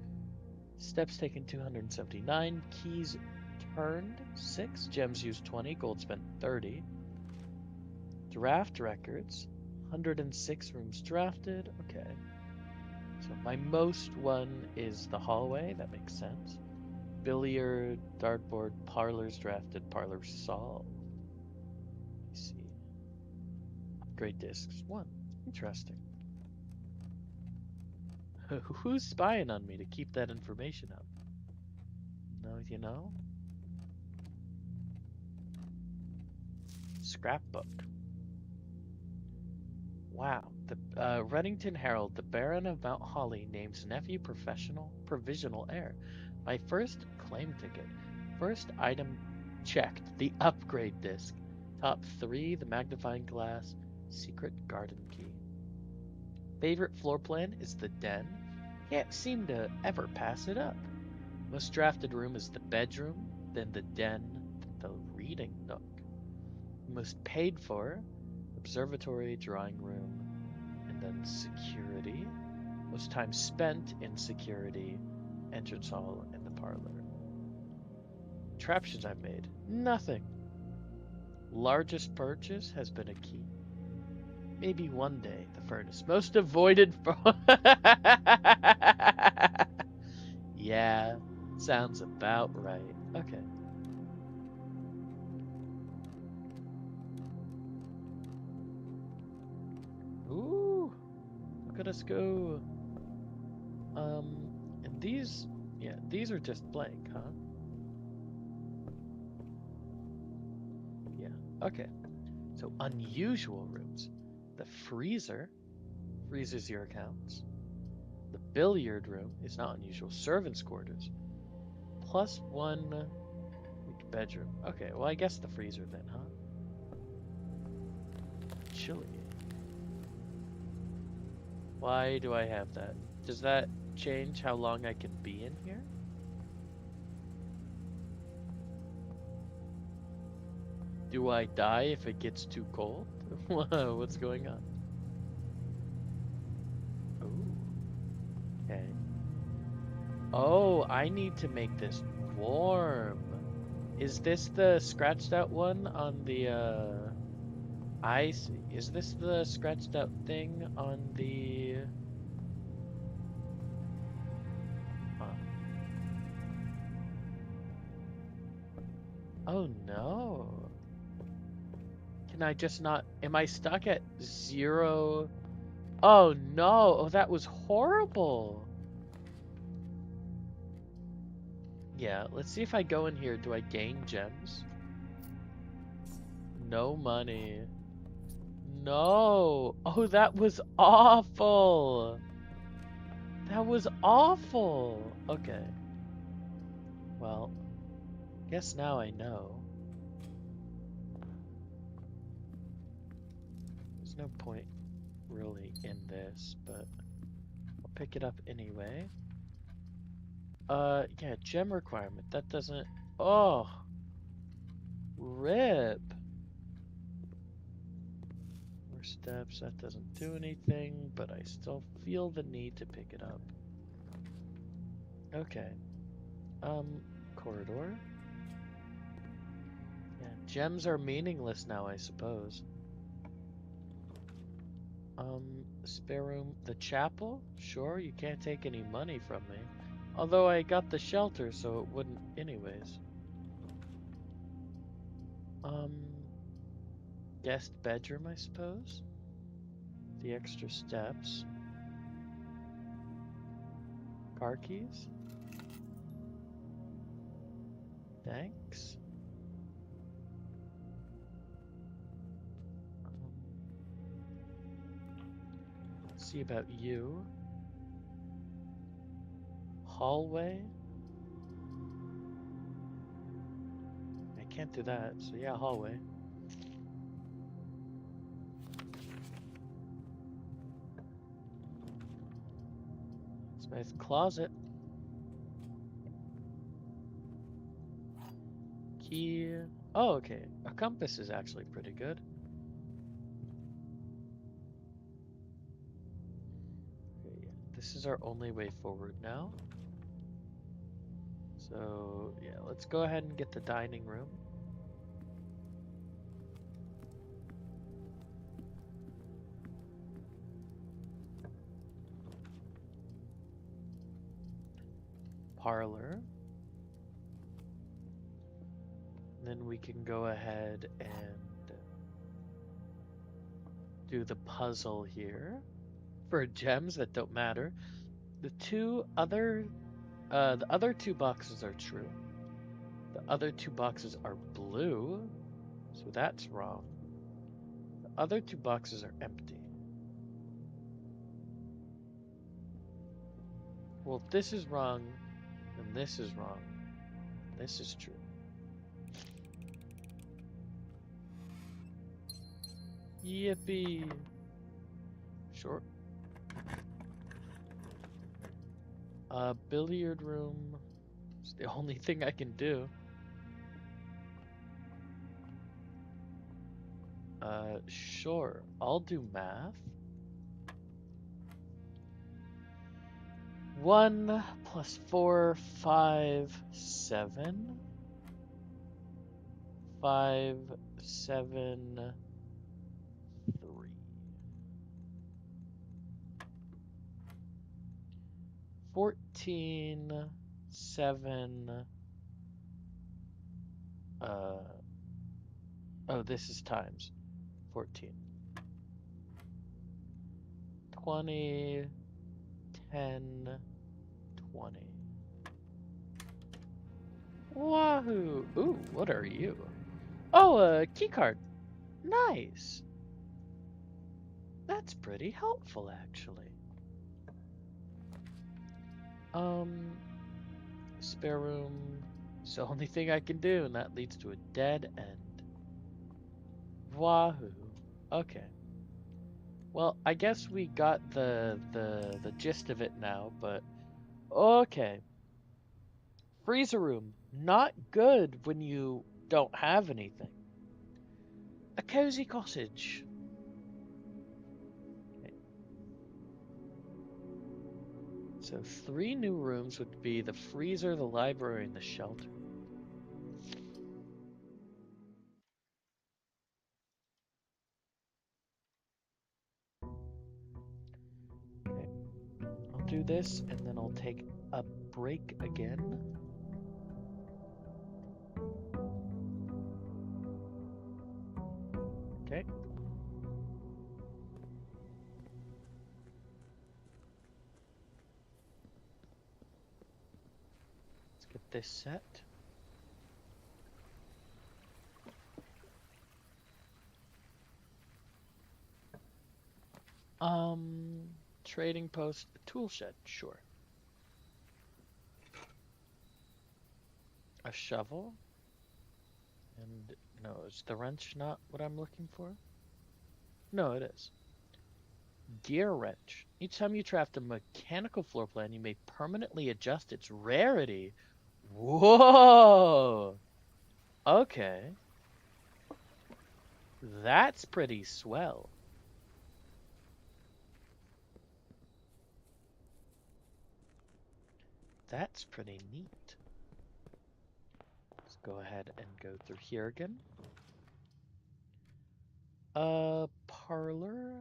Steps taken 279, keys turned 6, gems used 20, gold spent 30. Draft records 106 rooms drafted. Okay. So my most one is the hallway, that makes sense. Billiard, dartboard, parlors drafted, parlors solved. Let me see. Upgrade discs 1. Interesting. Who's spying on me to keep that information up? No, you know? Scrapbook. Wow. The Reddington Herald, the Baron of Mount Holly names nephew provisional heir. My first claim ticket. First item checked. The upgrade disc. Top 3, the magnifying glass. Secret garden key. Favorite floor plan is the den. Can't seem to ever pass it up. Most drafted room is the bedroom, then the den, the reading nook. Most paid for, observatory, drawing room, and then security. Most time spent in security, entrance hall, and the parlor. Contraptions I've made, nothing. Largest purchase has been a key. Maybe one day, the furnace. Most avoided... Yeah, Sounds about right. Okay. Ooh, look at us go. And these, yeah, these are just blank, huh? Yeah, okay. So unusual rooms. The freezer freezes your accounts. The billiard room is not unusual. Servants' quarters. +1 each bedroom. Okay, well, I guess the freezer then, huh? Chilly. Why do I have that? Does that change how long I can be in here? Do I die if it gets too cold? What's going on? Ooh, okay. Oh, I need to make this warm. Is this the scratched out one on the, I see. Is this the scratched out thing on the, uh, oh no. Can I just not, am I stuck at 0? Oh no, oh that was horrible. Yeah, let's see if I go in here, do I gain gems? No money. No. Oh, that was awful. That was awful. Okay. Well, guess now I know. There's no point really in this, but I'll pick it up anyway. Yeah, gem requirement. That doesn't... Oh, rip. More steps. That doesn't do anything, but I still feel the need to pick it up. Okay. Corridor. Yeah, gems are meaningless now, I suppose. Spare room. The chapel? Sure, you can't take any money from me. Although I got the shelter, so it wouldn't anyways. Um, Guest bedroom, I suppose? The extra steps. Car keys? Thanks. Let's see about you. Hallway? I can't do that, so yeah, hallway. Smith closet. Key. Oh, okay. A compass is actually pretty good. Okay, yeah. This is our only way forward now. So, yeah, let's go ahead and get the dining room. Parlor. Then we can go ahead and do the puzzle here for gems that don't matter. The other two boxes are true. The other two boxes are blue, so that's wrong. The other two boxes are empty. Well, this is wrong, and this is wrong. This is true. Yippee! Short. Billiard room. It's the only thing I can do. Sure. I'll do math. 1 plus 4, 5, 7. 5, 7, 3. 14, 7. Uh, oh, this is times 14. 20, 10, 20. Wahoo! Ooh, what are you? Oh, a key card. Nice. That's pretty helpful, actually. Um, spare room. It's the only thing I can do, and that leads to a dead end. Wahoo. Okay. Well, I guess we got the gist of it now, but okay. Freezer room. Not good when you don't have anything. A cozy cottage. Okay. So 3 new rooms would be the freezer, the library, and the shelter. Okay. I'll do this, and then I'll take a break again. Okay. Let's get this set. Trading post, tool shed, sure. A shovel, and no, is the wrench not what I'm looking for? No, it is. Gear wrench. Each time you craft a mechanical floor plan, you may permanently adjust its rarity. Whoa! Okay. That's pretty swell. That's pretty neat. Let's go ahead and go through here again. Parlor.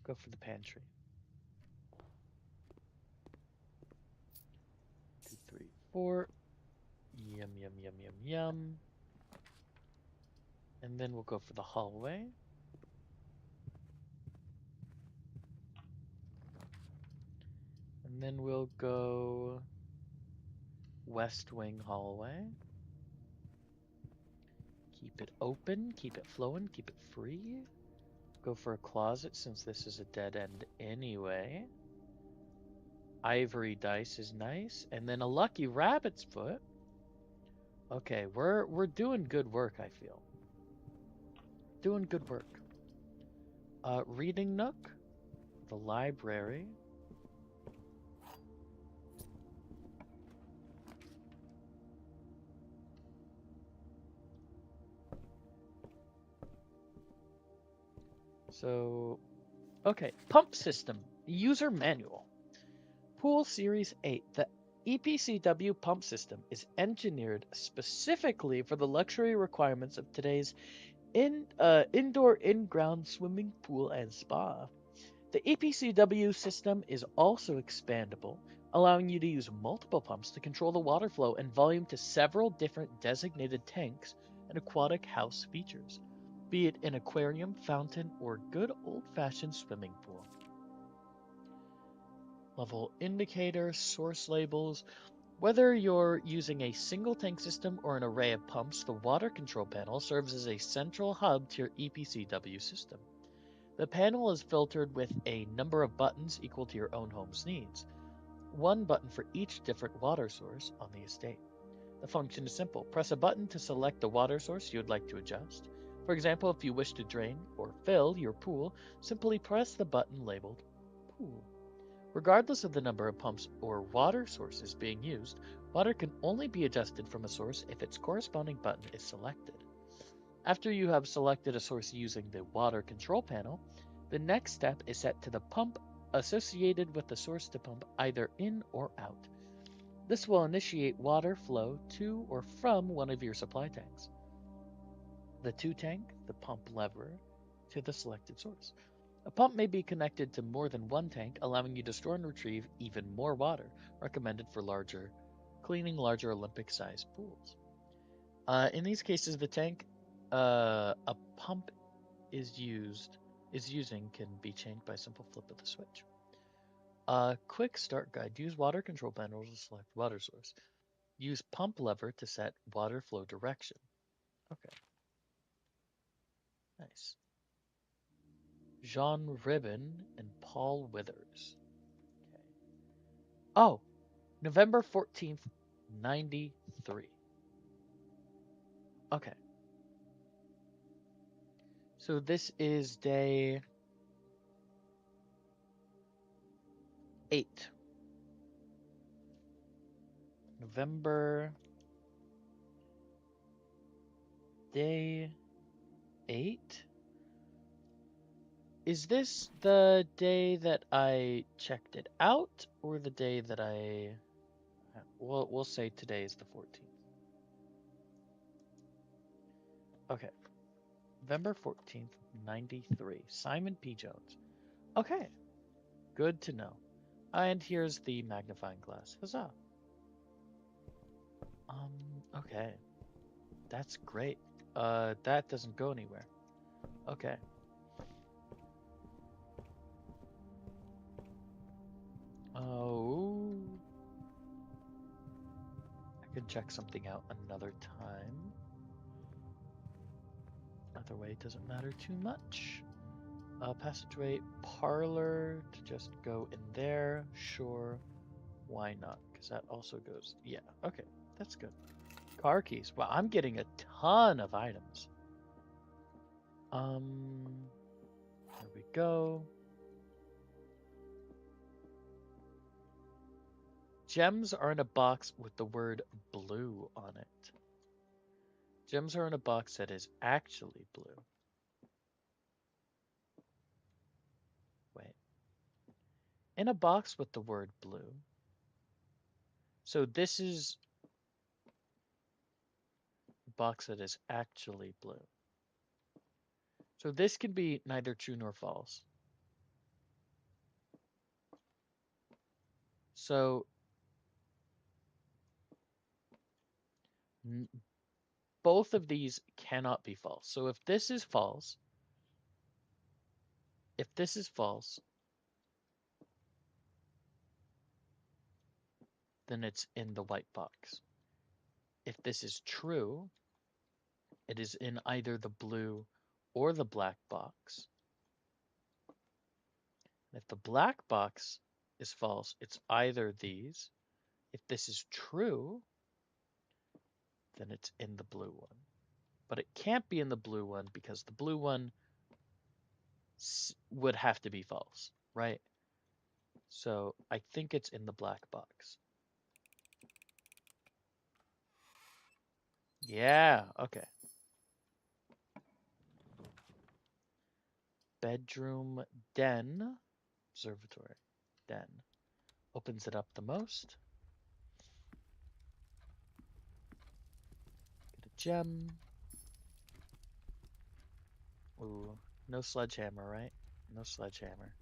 Go for the pantry. 2, 3, 4. Yum, yum, yum, yum, yum. And then we'll go for the hallway. And then we'll go West Wing hallway. Keep it open, keep it flowing, keep it free. Go for a closet since this is a dead end anyway. Ivory dice is nice. And then a lucky rabbit's foot. Okay, we're doing good work, I feel. Doing good work. Reading nook. The library. So, okay, pump system, user manual. Pool Series 8, the EPCW pump system is engineered specifically for the luxury requirements of today's indoor in-ground swimming pool and spa. The EPCW system is also expandable, allowing you to use multiple pumps to control the water flow and volume to several different designated tanks and aquatic house features, be it an aquarium, fountain, or good old-fashioned swimming pool. Level indicator, source labels. Whether you're using a single tank system or an array of pumps, the water control panel serves as a central hub to your EPCW system. The panel is filtered with a number of buttons equal to your own home's needs. One button for each different water source on the estate. The function is simple. Press a button to select the water source you would like to adjust. For example, if you wish to drain or fill your pool, simply press the button labeled Pool. Regardless of the number of pumps or water sources being used, water can only be adjusted from a source if its corresponding button is selected. After you have selected a source using the water control panel, the next step is set to the pump associated with the source to pump either in or out. This will initiate water flow to or from one of your supply tanks. The to tank, the pump lever, to the selected source. A pump may be connected to more than one tank, allowing you to store and retrieve even more water, recommended for cleaning larger Olympic-sized pools. In these cases, the tank a pump is using can be changed by a simple flip of the switch. Quick start guide. Use water control panel to select water source. Use pump lever to set water flow direction. Okay, nice. Jean Ribbon and Paul Withers. Okay. Oh, November 14th, 93. Okay. So this is day 8. November day 8? Is this the day that I checked it out or the day that we'll say today is the 14th. Okay. November 14th, 93. Simon P. Jones. Okay. Good to know. And here's the magnifying glass. Huzzah. Okay. That's great. That doesn't go anywhere. Okay. Oh. I can check something out another time. Either way, it doesn't matter too much. Passageway, parlor to just go in there. Sure. Why not? Because that also goes. Yeah, okay. That's good. Car keys. Wow, I'm getting a ton of items. There we go. Gems are in a box with the word blue on it. Gems are in a box that is actually blue. Wait. In a box with the word blue. So this is a box that is actually blue. So this can be neither true nor false. So both of these cannot be false. So if this is false, then it's in the white box. If this is true, it is in either the blue or the black box. And if the black box is false, it's either these. If this is true, then it's in the blue one. But it can't be in the blue one because the blue one would have to be false, right? So I think it's in the black box. Yeah, okay. Bedroom den, observatory den. Opens it up the most. Get a gem. Ooh, no sledgehammer, right? No sledgehammer.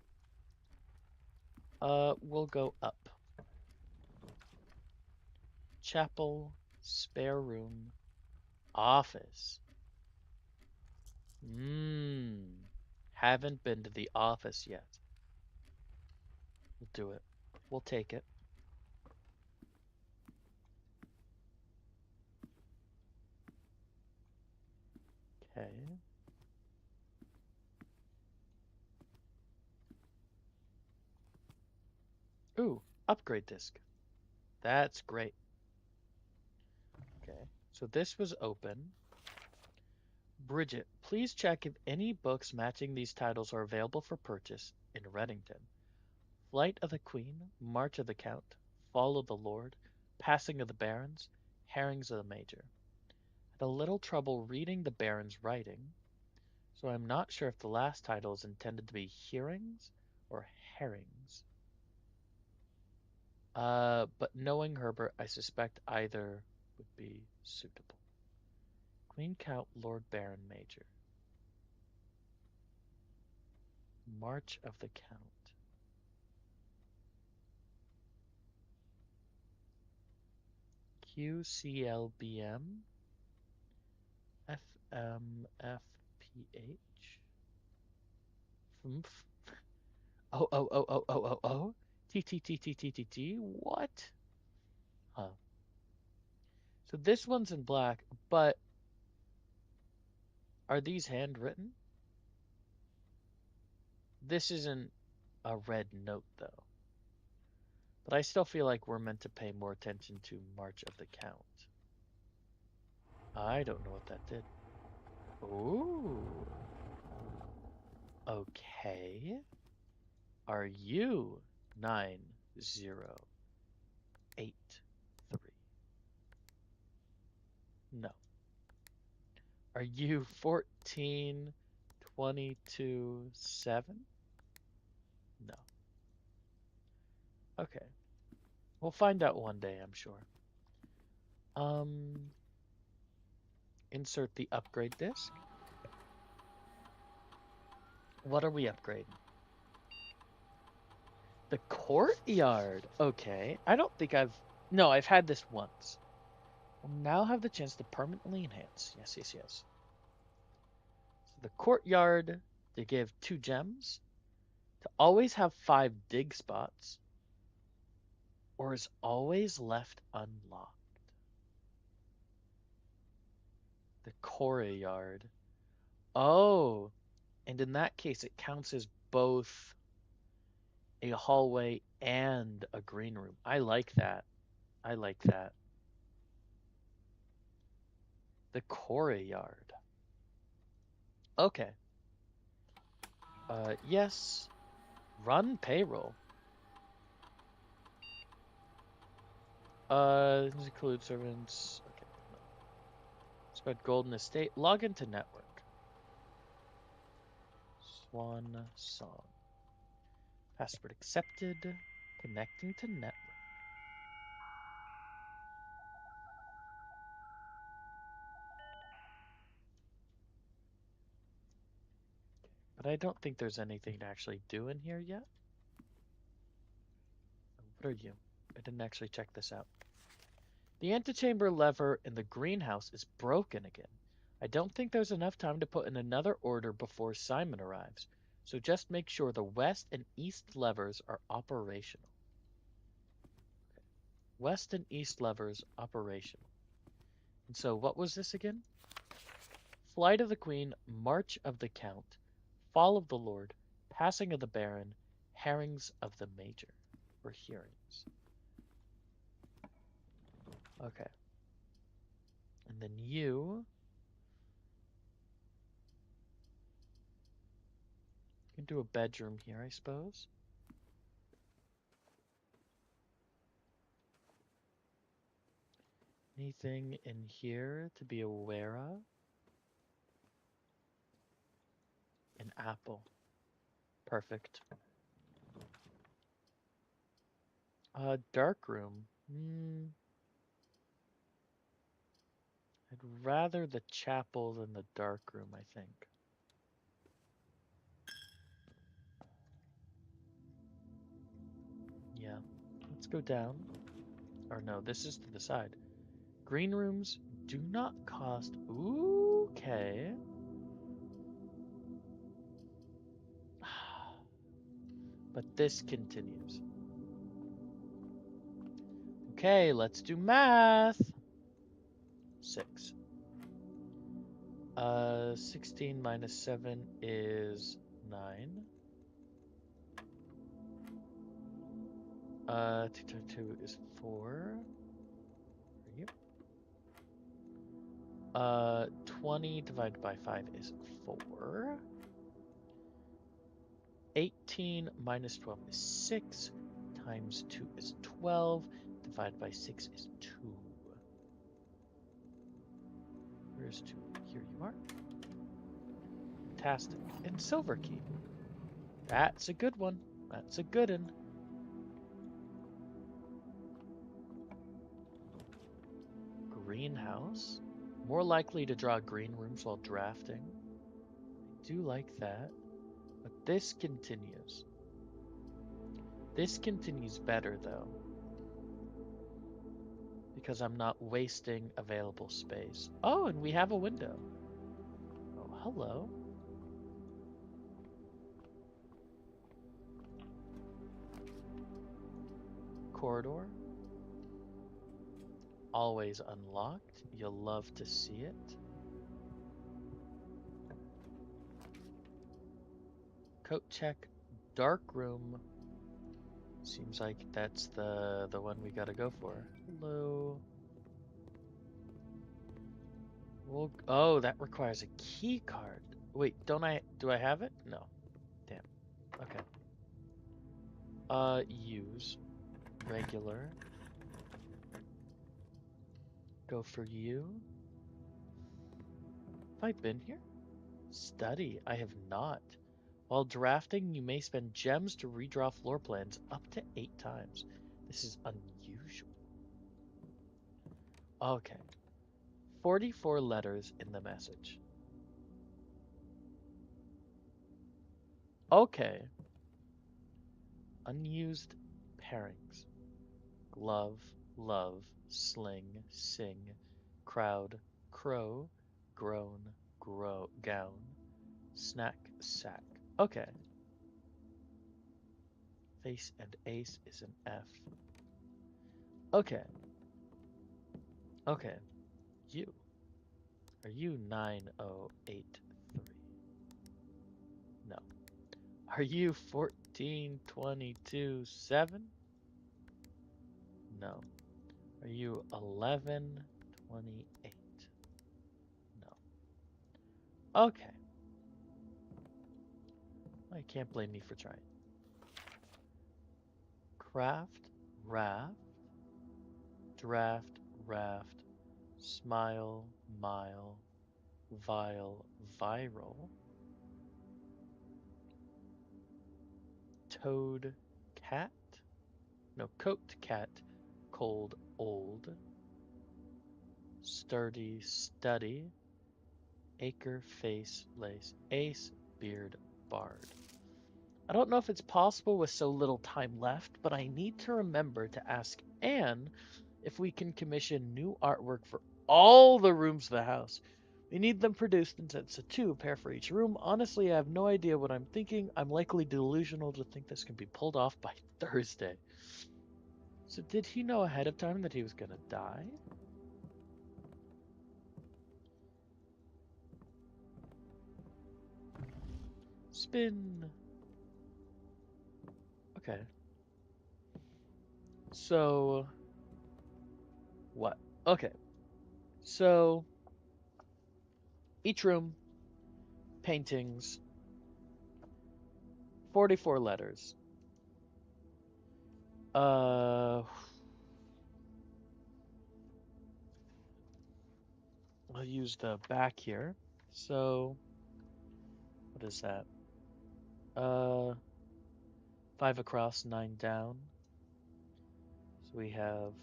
We'll go up. Chapel, spare room, office. Haven't been to the office yet. We'll do it. We'll take it. Okay. Ooh, upgrade disc. That's great. Okay, so this was open. Bridget, please check if any books matching these titles are available for purchase in Reddington. Flight of the Queen, March of the Count, Fall of the Lord, Passing of the Barons, Herrings of the Major. Had a little trouble reading the Baron's writing, so I'm not sure if the last title is intended to be hearings or herrings. But knowing Herbert, I suspect either would be suitable. Queen Count, Lord Baron Major. March of the Count. QCLBM FMFPH FMF oh TTTTTTT what? Huh. So this one's in black, but are these handwritten? This isn't a red note though. But I still feel like we're meant to pay more attention to March of the Count. I don't know what that did. Ooh. Okay. Are you 9083? No. Are you 14227? No. Okay. We'll find out one day, I'm sure. Um, insert the upgrade disk. What are we upgrading? The courtyard. Okay. I don't think I've... No, I've had this once. We'll now have the chance to permanently enhance. Yes, yes, yes. So the courtyard, they give 2 gems. To always have 5 dig spots. Or is always left unlocked. The courtyard. Oh, and in that case, it counts as both a hallway and a green room. I like that. I like that. The courtyard. Okay. Yes. Run payroll. Include servants. Okay. No. Spread golden estate. Log into network. Swan song. Password accepted. Connecting to network. But I don't think there's anything to actually do in here yet. What are you? I didn't actually check this out. The antechamber lever in the greenhouse is broken again. I don't think there's enough time to put in another order before Simon arrives, so just make sure the west and east levers are operational. Okay. West and east levers operational. And so what was this again? Flight of the Queen, March of the Count, Fall of the Lord, Passing of the Baron, Herrings of the Major, or Hearings. Okay. And then you can do a bedroom here, I suppose. Anything in here to be aware of? An apple. Perfect. Dark room. I'd rather the chapel than the dark room, I think. Yeah. Let's go down. Or no, this is to the side. Green rooms do not cost... Okay. But this continues. Okay, let's do math. 6. 16 minus 7 is 9. 2 times 2 is 4. Yep. 20 divided by 5 is 4. 18 minus 12 is 6. Times 2 is 12. Divided by 6 is 2. Where's 2? Here you are. Fantastic. And silver key. That's a good one. That's a good one. Greenhouse. More likely to draw green rooms while drafting. I do like that. A this continues. This continues better though, because I'm not wasting available space. Oh, and we have a window. Oh, hello. Corridor. Always unlocked. You'll love to see it. Coat check. Dark room. Seems like that's the one we gotta go for. Hello. Oh, that requires a key card. Wait, do I have it? No. Damn. Okay. Use. Regular. Go for you. Have I been here? Study. I have not. While drafting, you may spend gems to redraw floor plans up to 8 times. This is unusual. Okay. 44 letters in the message. Okay. Unused pairings. Glove, love, sling, sing, crowd, crow, groan, gown, snack, sack. Okay. Face and ace is an F. Okay. Okay. You. Are you 9083? No. Are you 14227? No. Are you 1128? No. Okay. I can't blame me for trying. Craft, raft, draft, raft, smile, mile, vile, viral, toad, cat, no, coat, cat, cold, old, sturdy, study, acre, face, lace, ace, beard, bard. I don't know if it's possible with so little time left, but I need to remember to ask Anne if we can commission new artwork for all the rooms of the house. We need them produced in sets of 2, a pair for each room. Honestly, I have no idea what I'm thinking. I'm likely delusional to think this can be pulled off by Thursday. So did he know ahead of time that he was going to die? Spin. Okay. So, what? Okay. So, each room, paintings, 44 letters. I'll use the back here. So, what is that? 5 across, 9 down. So we have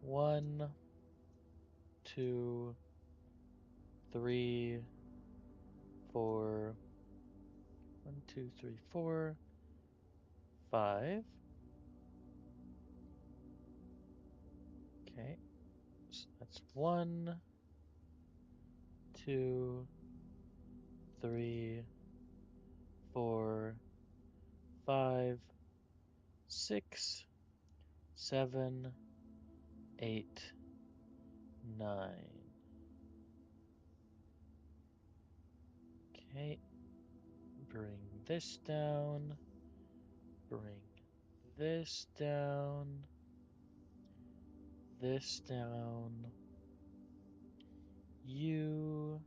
1, 2, 3, 4. 1, 2, 3, 4, 5. Okay, so that's 1, 2, 3, 4, 5, 6, 7, 8, 9. Okay, bring this down, bring this down, this down, you,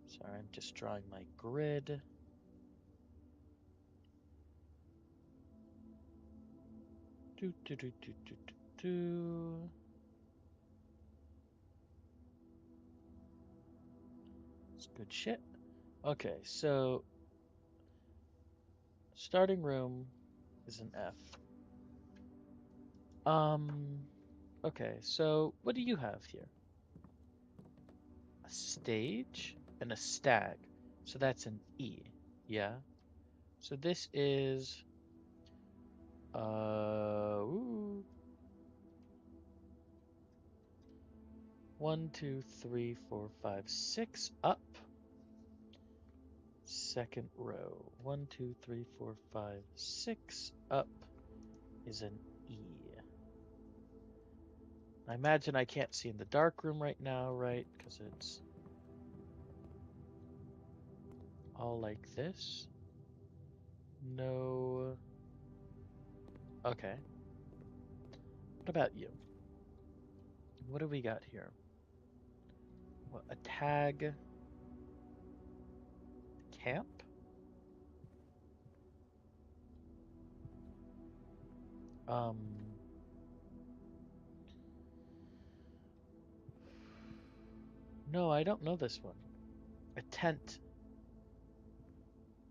sorry, I'm just drawing my grid. Do, do, do, do, do, do, do. It's good shit. Okay, so starting room is an F. Okay, so what do you have here? a stage, and a stag. So that's an E. Yeah. So this is ooh, 1, 2, 3, 4, 5, 6 up. Second row. 1, 2, 3, 4, 5, 6 up is an E. I imagine I can't see in the dark room right now, right? Because it's all like this. No. Okay. What about you? What do we got here? What, a tag camp? Um, no, I don't know this one. A tent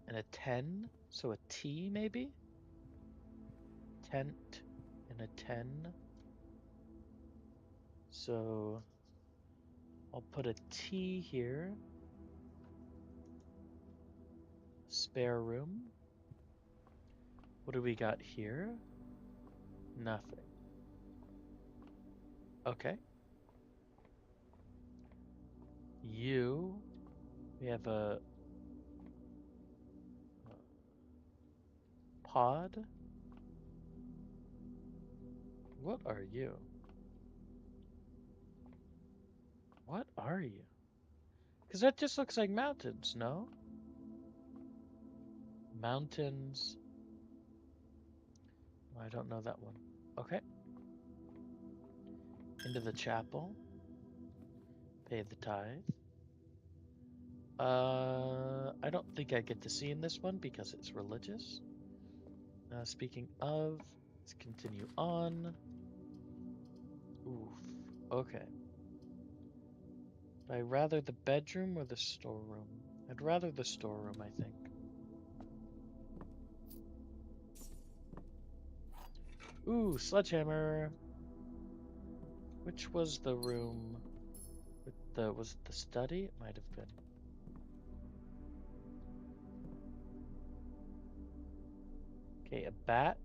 and a 10, so a T maybe? Tent and a 10. So I'll put a T here. Spare room. What do we got here? Nothing. Okay. You. We have a pod. What are you? What are you? Because that just looks like mountains, no? Mountains. I don't know that one. Okay. Into the chapel. Pay the tithe. I don't think I get to see in this one because it's religious. Speaking of, let's continue on. Oof. Okay. Would I rather the bedroom or the storeroom? I'd rather the storeroom, I think. Ooh, sledgehammer. Which was the room with the, was it the study? It might have been. Okay, a bat.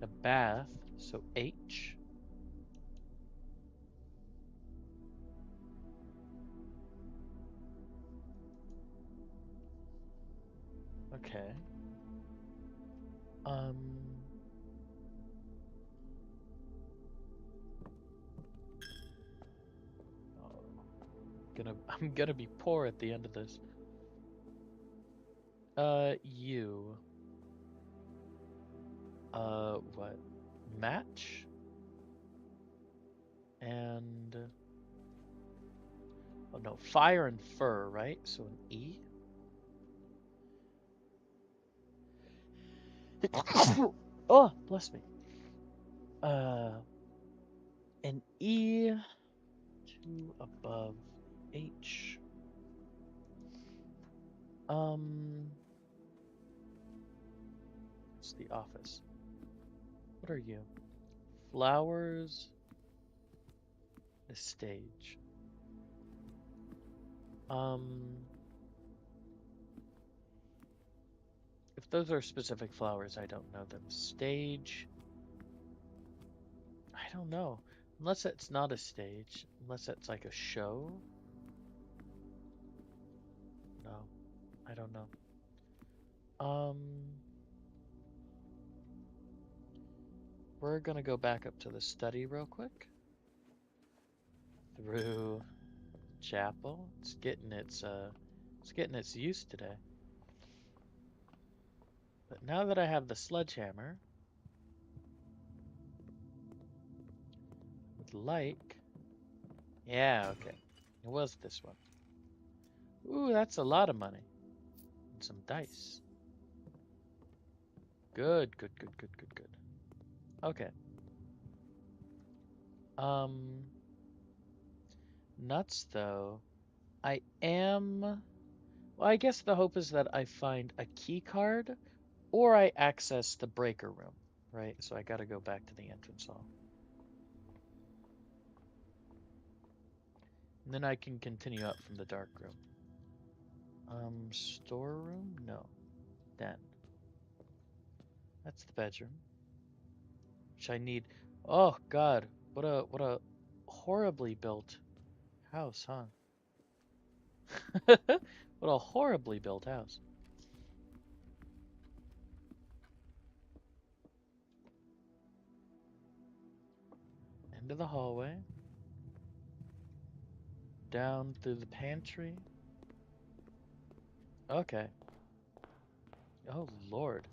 A bath, so H. Okay. Um, I'm gonna be poor at the end of this. You. What? Match? And oh no, fire and fur, right? So an E. Oh, bless me. An E, two above H. It's the office. What are you? Flowers. The stage. If those are specific flowers, I don't know them. Stage. I don't know. Unless it's not a stage. Unless it's like a show. No, I don't know. We're gonna go back up to the study real quick. Through chapel. It's getting its use today. But now that I have the sledgehammer, would like, yeah, okay. It was this one. Ooh, that's a lot of money. And some dice. Good, good, good, good, good, good. Okay. Nuts though. I am, well, I guess the hope is that I find a key card or I access the breaker room, right? So I gotta go back to the entrance hall. And then I can continue up from the dark room. Storeroom? No. Den. That's the bedroom. Which I need. Oh God, what a horribly built house, huh? What a horribly built house. Into the hallway. Down through the pantry. Okay. Oh Lord.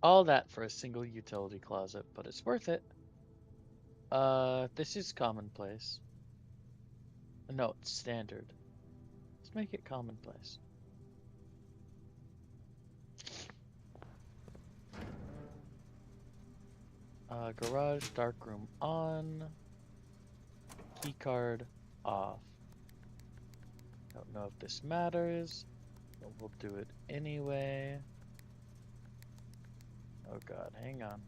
All that for a single utility closet, but it's worth it. This is commonplace. No, it's standard. Let's make it commonplace. Garage, dark room on. Keycard off. Don't know if this matters, but we'll do it anyway. Oh God, hang on.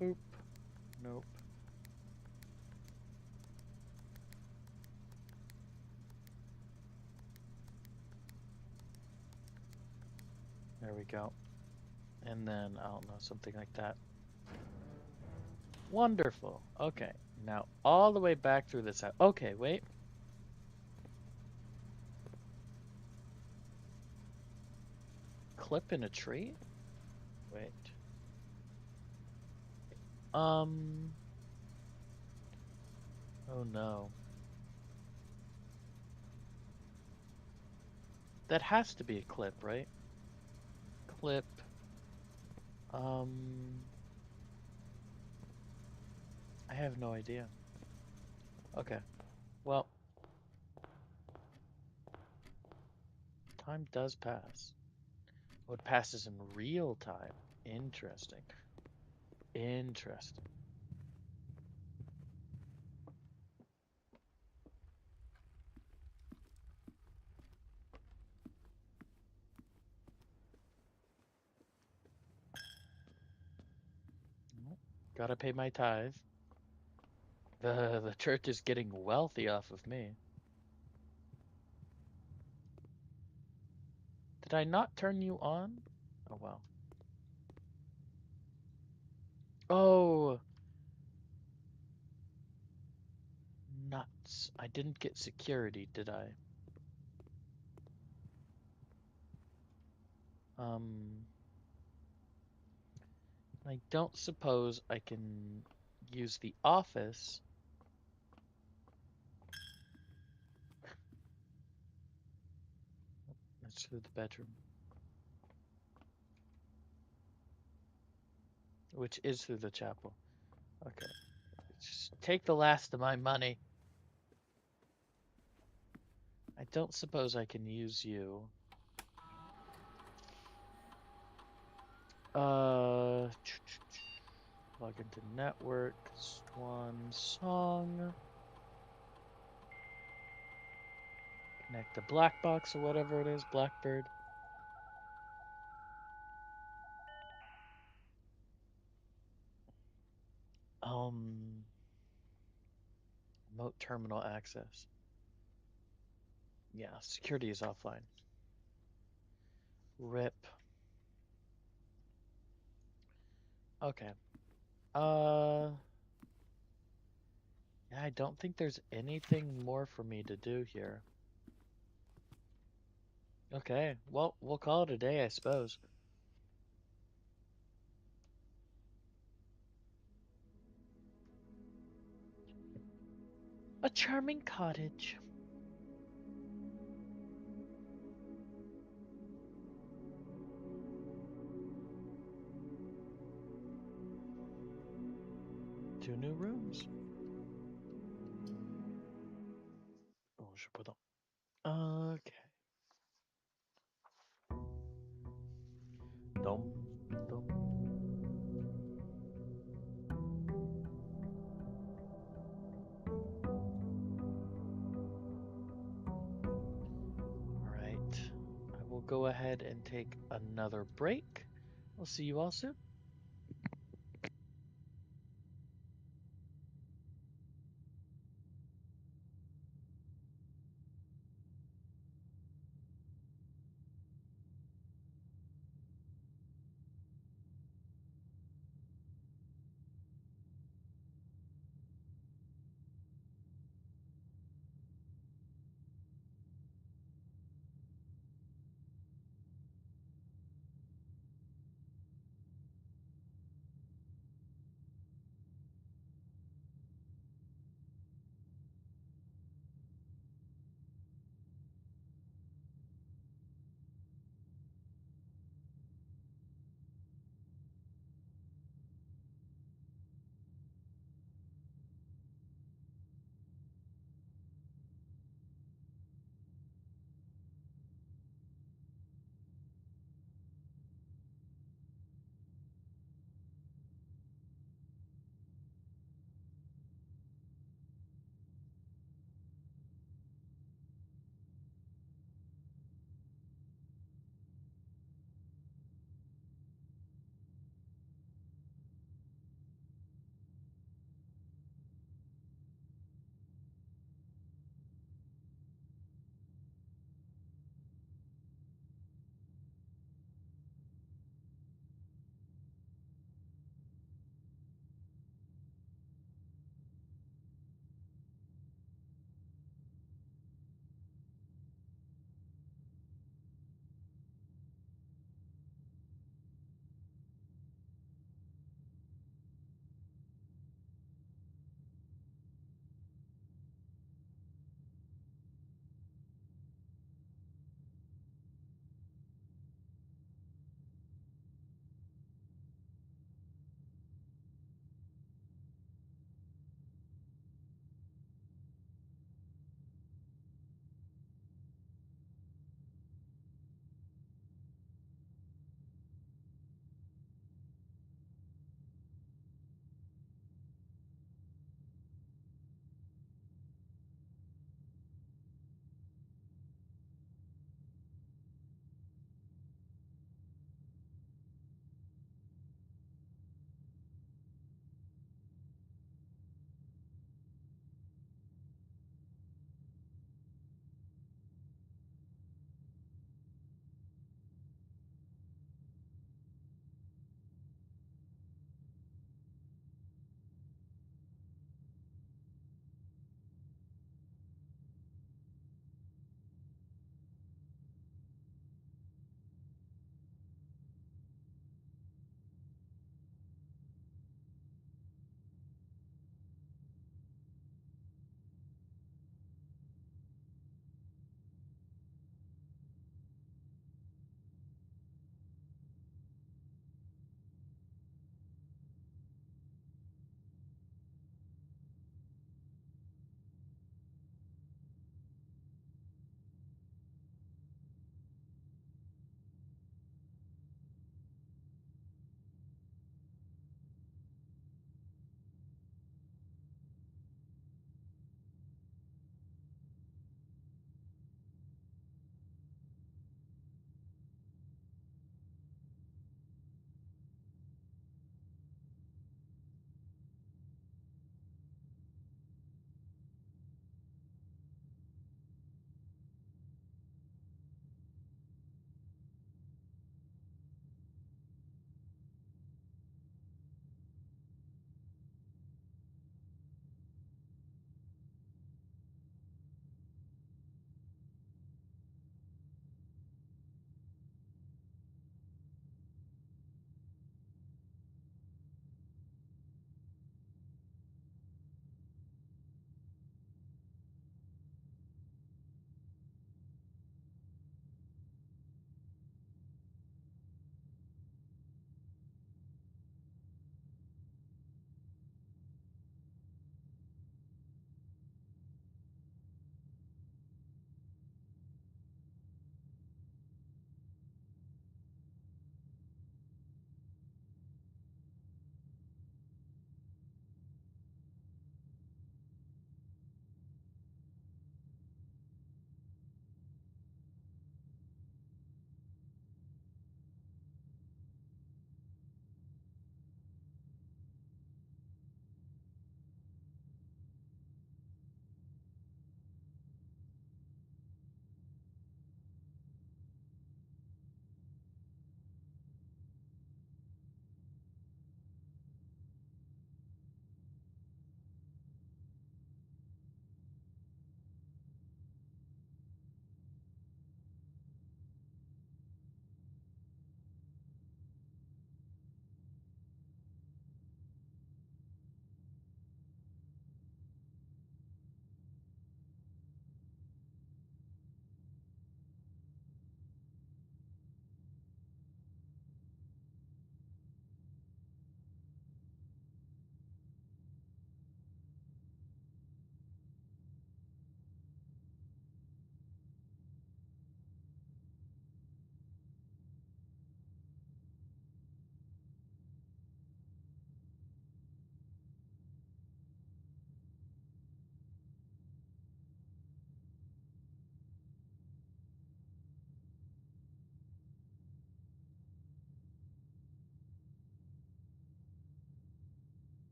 Boop. Nope. There we go. And then, I don't know, something like that. Wonderful. Okay, now all the way back through this house. Okay, wait. Clip in a tree? Wait. Oh no. That has to be a clip, right? Clip. I have no idea. Okay. Well, time does pass. Oh, it passes in real time. Interesting. Interesting. Gotta pay my tithe. The church is getting wealthy off of me. Did I not turn you on? Oh well. Oh, nuts. I didn't get security, did I? I don't suppose I can use the office. That's through the bedroom. Which is through the chapel. Okay. Just take the last of my money. I don't suppose I can use you. Log into network. Swan song. Connect the black box or whatever it is. Blackbird. Remote terminal access. Yeah, security is offline. RIP. Okay. Yeah, I don't think there's anything more for me to do here. Okay, well, we'll call it a day, I suppose. A charming cottage. Two new rooms. Oh, je peux pas. Okay. go ahead and take another break. I'll see you all soon.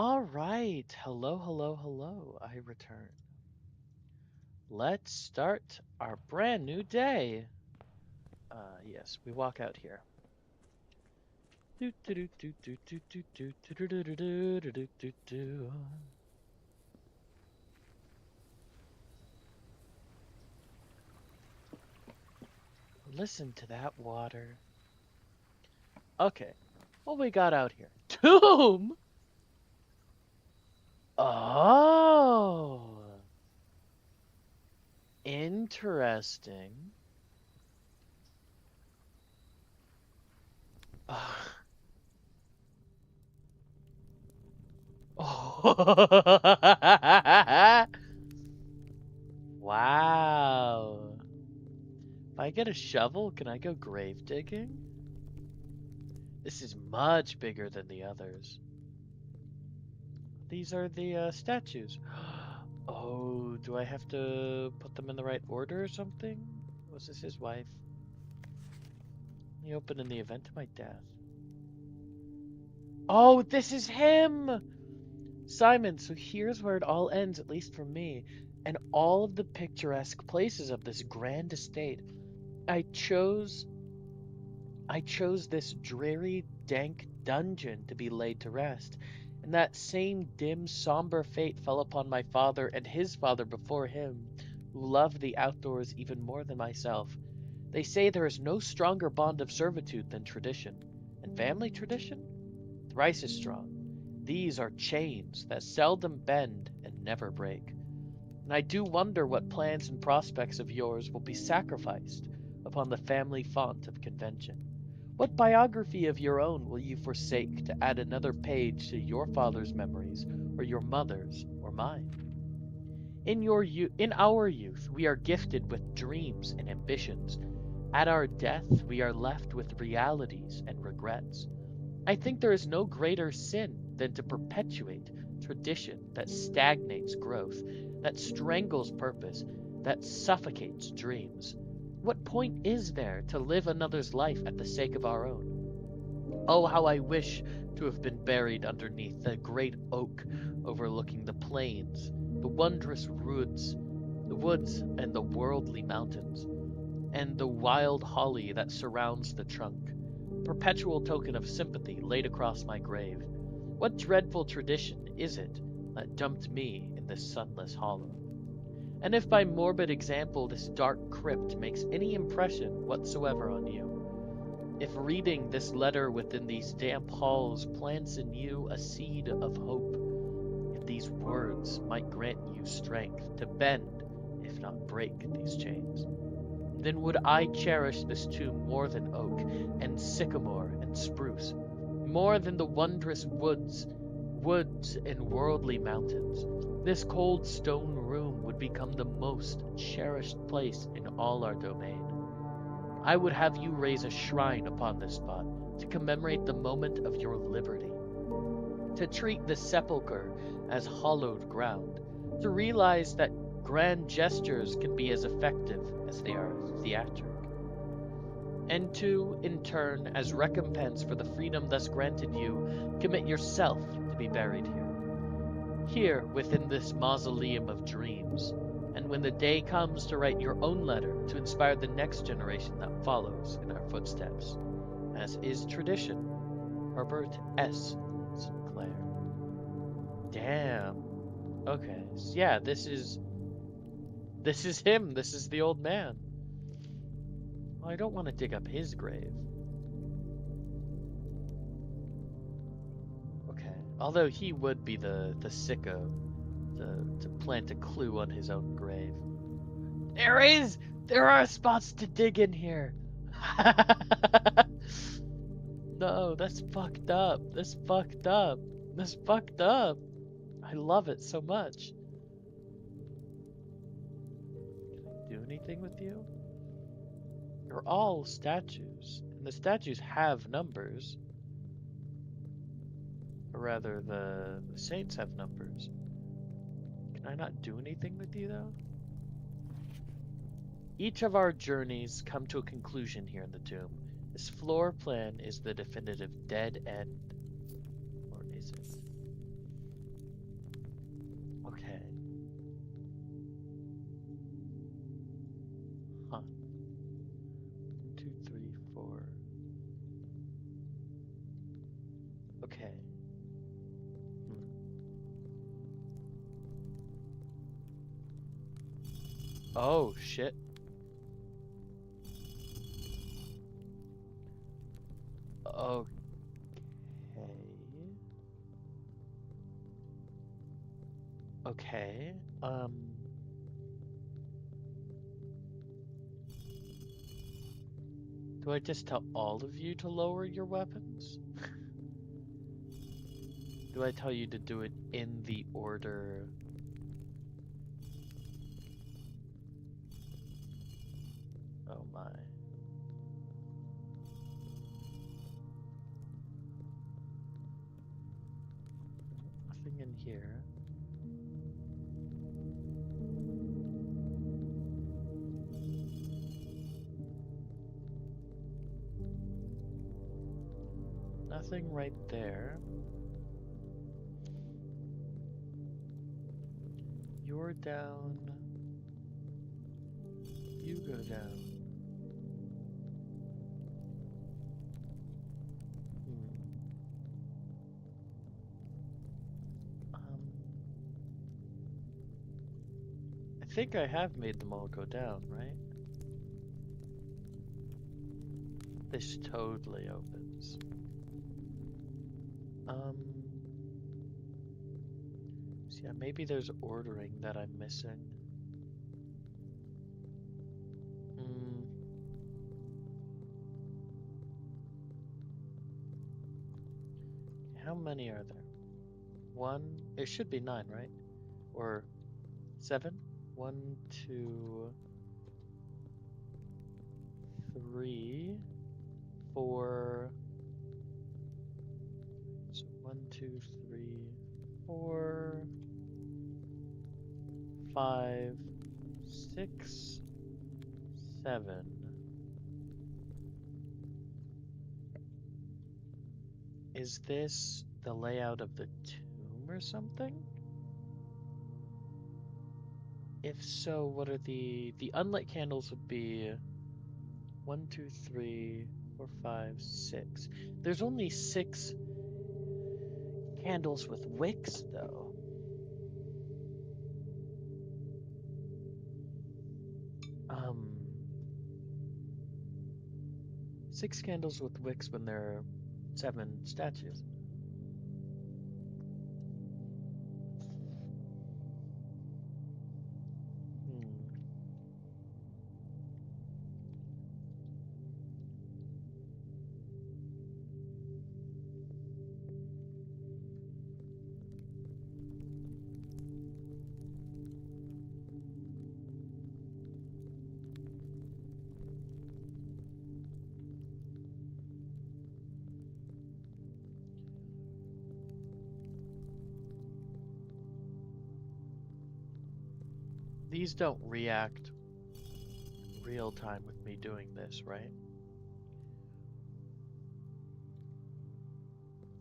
All right. Hello, hello, hello. I return. Let's start our brand new day. Yes, we walk out here. Listen to that water. Okay, what we got out here? Tomb? Oh, interesting. Oh. Wow. If I get a shovel, can I go grave digging? This is much bigger than the others. These are the statues. Oh, do I have to put them in the right order or something? Was this his wife? He opened in the event of my death. Oh, this is him! Simon, so here's where it all ends, at least for me, and all of the picturesque places of this grand estate. I chose this dreary, dank dungeon to be laid to rest, and that same dim, somber fate fell upon my father and his father before him, who loved the outdoors even more than myself. They say there is no stronger bond of servitude than tradition, and family tradition? Thrice as strong. These are chains that seldom bend and never break. And I do wonder what plans and prospects of yours will be sacrificed upon the family font of convention. What biography of your own will you forsake to add another page to your father's memories, or your mother's, or mine? In our youth, we are gifted with dreams and ambitions. At our death, we are left with realities and regrets. I think there is no greater sin than to perpetuate tradition that stagnates growth, that strangles purpose, that suffocates dreams. What point is there to live another's life at the sake of our own? Oh, how I wish to have been buried underneath the great oak overlooking the plains, the wondrous woods and the worldly mountains, and the wild holly that surrounds the trunk, perpetual token of sympathy laid across my grave. What dreadful tradition is it that dumped me in this sunless hollow? And if by morbid example this dark crypt makes any impression whatsoever on you, if reading this letter within these damp halls plants in you a seed of hope, if these words might grant you strength to bend, if not break, these chains, then would I cherish this tomb more than oak and sycamore and spruce, more than the wondrous woods and worldly mountains. This cold stone room would become the most cherished place in all our domain. I would have you raise a shrine upon this spot to commemorate the moment of your liberty, to treat the sepulchre as hallowed ground, to realize that grand gestures can be as effective as they are theatric, and to, in turn, as recompense for the freedom thus granted you, commit yourself to be buried here within this mausoleum of dreams, and when the day comes to write your own letter to inspire the next generation that follows in our footsteps, as is tradition, Herbert S. Sinclair. Damn. Okay. So yeah, this is him. This is the old man. Well, I don't want to dig up his grave. Okay. Although he would be the sicko to plant a clue on his own grave. There are spots to dig in here. No, that's fucked up. That's fucked up. That's fucked up. I love it so much. Can I do anything with you? You're all statues, and the statues have numbers. Or rather, the saints have numbers. Can I not do anything with you, though? Each of our journeys come to a conclusion here in the tomb. This floor plan is the definitive dead end. Or is it? Oh, shit. Okay. Okay. Do I just tell all of you to lower your weapons? Do I tell you to do it in the order? Oh my. Nothing in here. Nothing right there. You're down. You go down. I think I have made them all go down, right? This totally opens. So yeah, maybe there's ordering that I'm missing. How many are there? 1, it should be 9, right? Or 7? 1, 2, 3, 4. So 1, 2, 3, 4, 5, 6, 7. Is this the layout of the tomb or something? If so, what are the unlit candles would be 1, 2, 3, 4, 5, 6. There's only 6 candles with wicks though. 6 candles with wicks when there are 7 statues. These don't react real time with me doing this, right?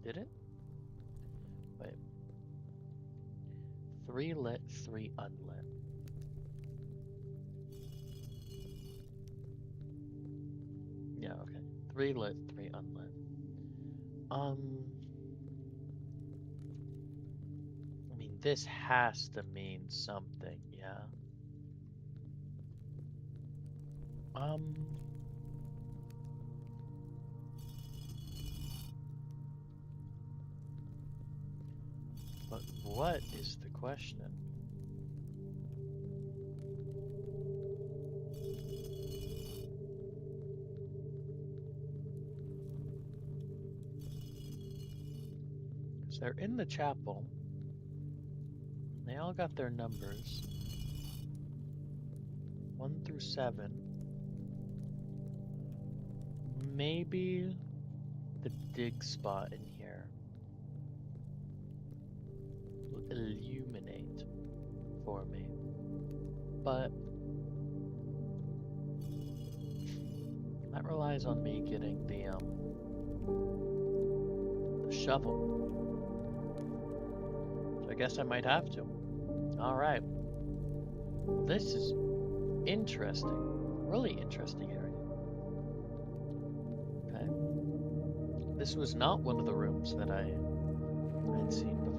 Did it? Wait. 3 lit, 3 unlit. Yeah, okay. 3 lit, 3 unlit. I mean, this has to mean something, yeah. But what is the question? Because they're in the chapel. They all got their numbers. 1 through 7. Maybe the dig spot in here will illuminate for me. But that relies on me getting the shovel. So I guess I might have to. Alright. This is interesting. Really interesting area. Okay. This was not one of the rooms that I had seen before.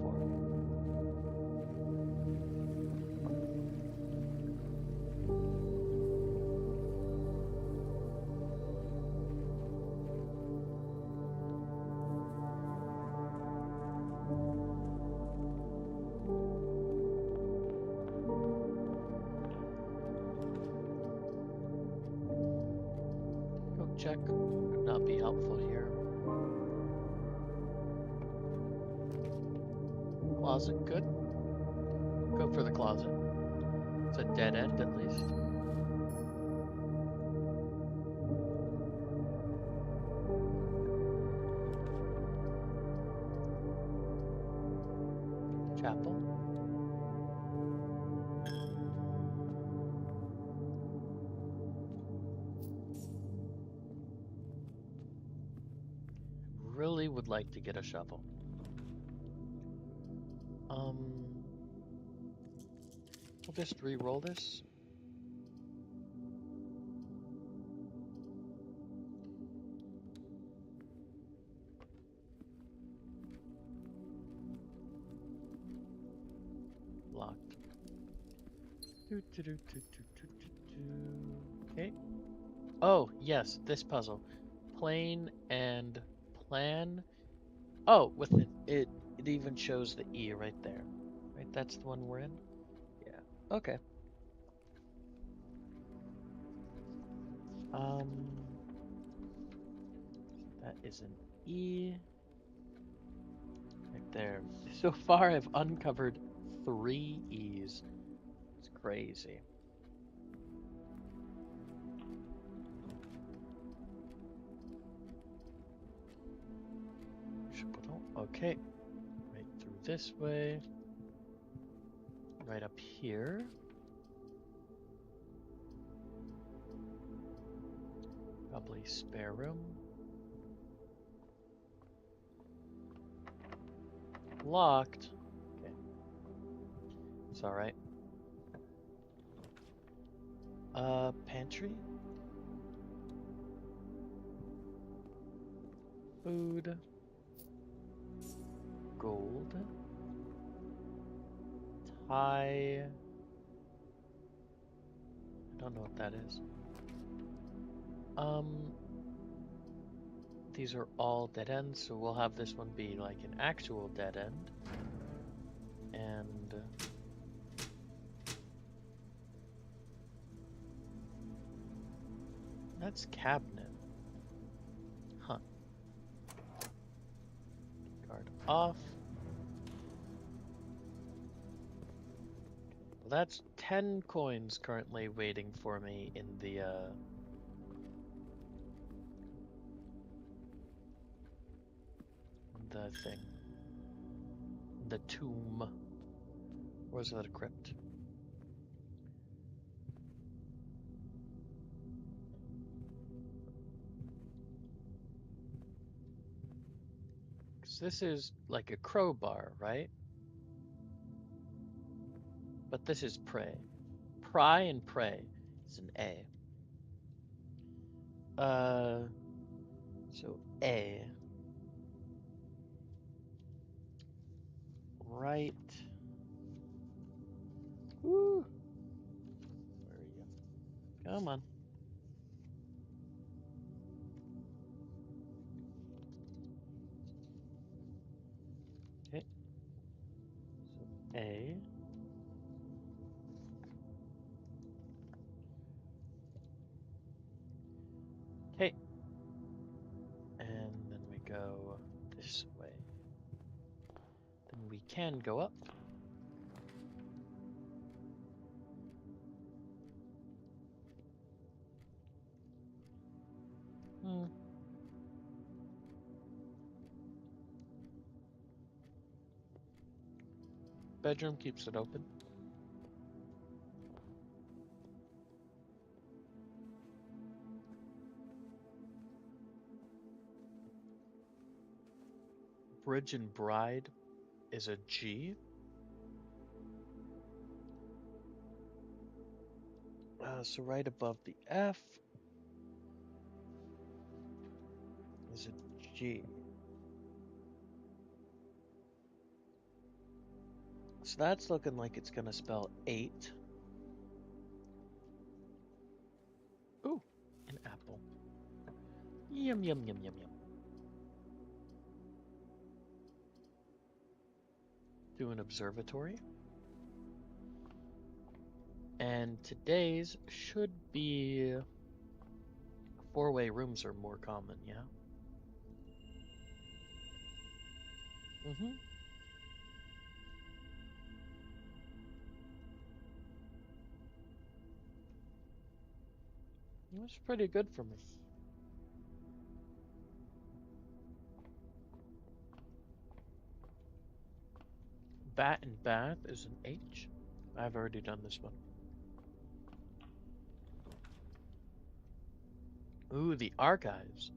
helpful here. Closet, good. Go for the closet. It's a dead end at least. Chapel. Really would like to get a shovel. We'll just re-roll this. Locked. Okay. Oh, yes, this puzzle. Plane and plan. Oh, with it even shows the E right there. Right, that's the one we're in? Yeah. Okay. That is an E. Right there. So far, I've uncovered 3 E's. It's crazy. Okay. Right through this way. Right up here. Probably spare room. Locked. Okay. It's alright. Pantry? Food. Gold. Tie. I don't know what that is. These are all dead ends, so we'll have this one be like an actual dead end. And that's cabinet. Huh. Guard off. Well, that's 10 coins currently waiting for me in the thing. The tomb. Or is that a crypt? Because this is like a crowbar, right? But this is pray. Pry and pray is an A. So A. Right. Woo. Where are you? Come on. Okay. So A. Okay. And then we go this way. Then we can go up. Bedroom keeps it open. Bridge and bride is a G. So right above the F is a G. So that's looking like it's gonna spell 8. Ooh, an apple. Yum, yum, yum, yum, yum. Do an observatory. And today's should be 4-way rooms are more common, yeah? Mm-hmm. That's pretty good for me. Bat and Bath is an H. I've already done this one. Ooh, the archives.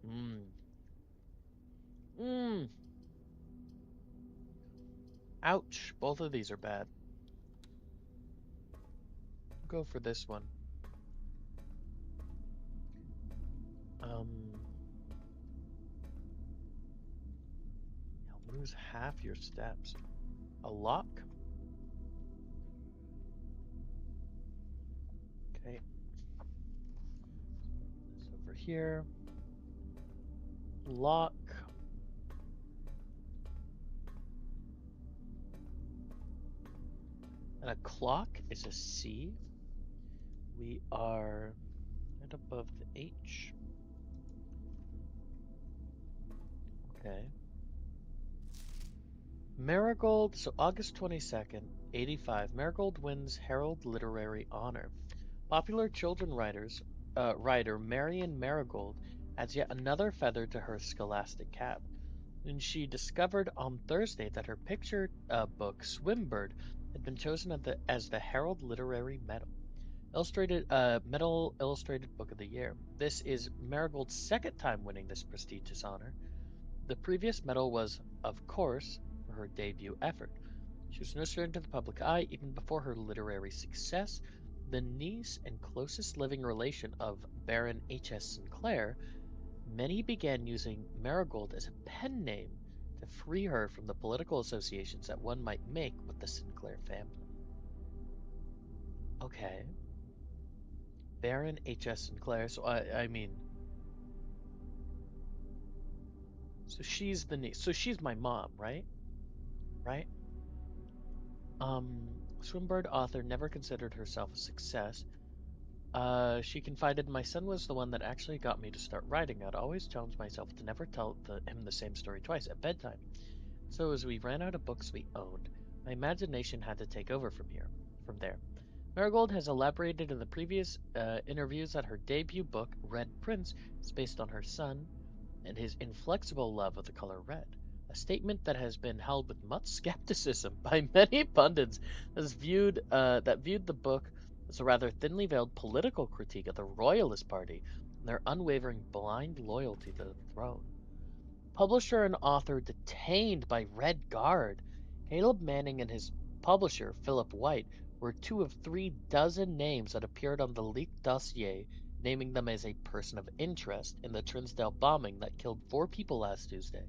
Mmm. Mmm. Ouch. Both of these are bad. Go for this one. Um, you'll lose half your steps. A lock? Okay, this over here. Lock. And a clock is a C. We are right above the H. Okay. Marigold, so August 22nd, 1985, Marigold wins Herald Literary Honor. Popular children writer Marion Marigold adds yet another feather to her scholastic cap. And she discovered on Thursday that her picture book, Swimbird, had been chosen as the Herald Literary Medal Illustrated Book of the Year. This is Marigold's second time winning this prestigious honor. The previous medal was, of course, for her debut effort. She was nurtured into the public eye even before her literary success. The niece and closest living relation of Baron H.S. Sinclair, many began using Marigold as a pen name to free her from the political associations that one might make with the Sinclair family. Okay, Baron H.S. Sinclair. So I mean, so she's the niece. So she's my mom, right? Right? Swinburne author never considered herself a success. She confided, my son was the one that actually got me to start writing. I'd always challenge myself to never tell him the same story twice at bedtime. So as we ran out of books we owned, my imagination had to take over from there. Marigold has elaborated in the previous interviews that her debut book, Red Prince, is based on her son and his inflexible love of the color red, a statement that has been held with much skepticism by many pundits that viewed the book as a rather thinly veiled political critique of the Royalist Party and their unwavering blind loyalty to the throne. Publisher and author detained by Red Guard. Caleb Manning and his publisher, Philip White, were two of 3 dozen names that appeared on the leaked dossier, naming them as a person of interest in the Trinsdale bombing that killed 4 people last Tuesday.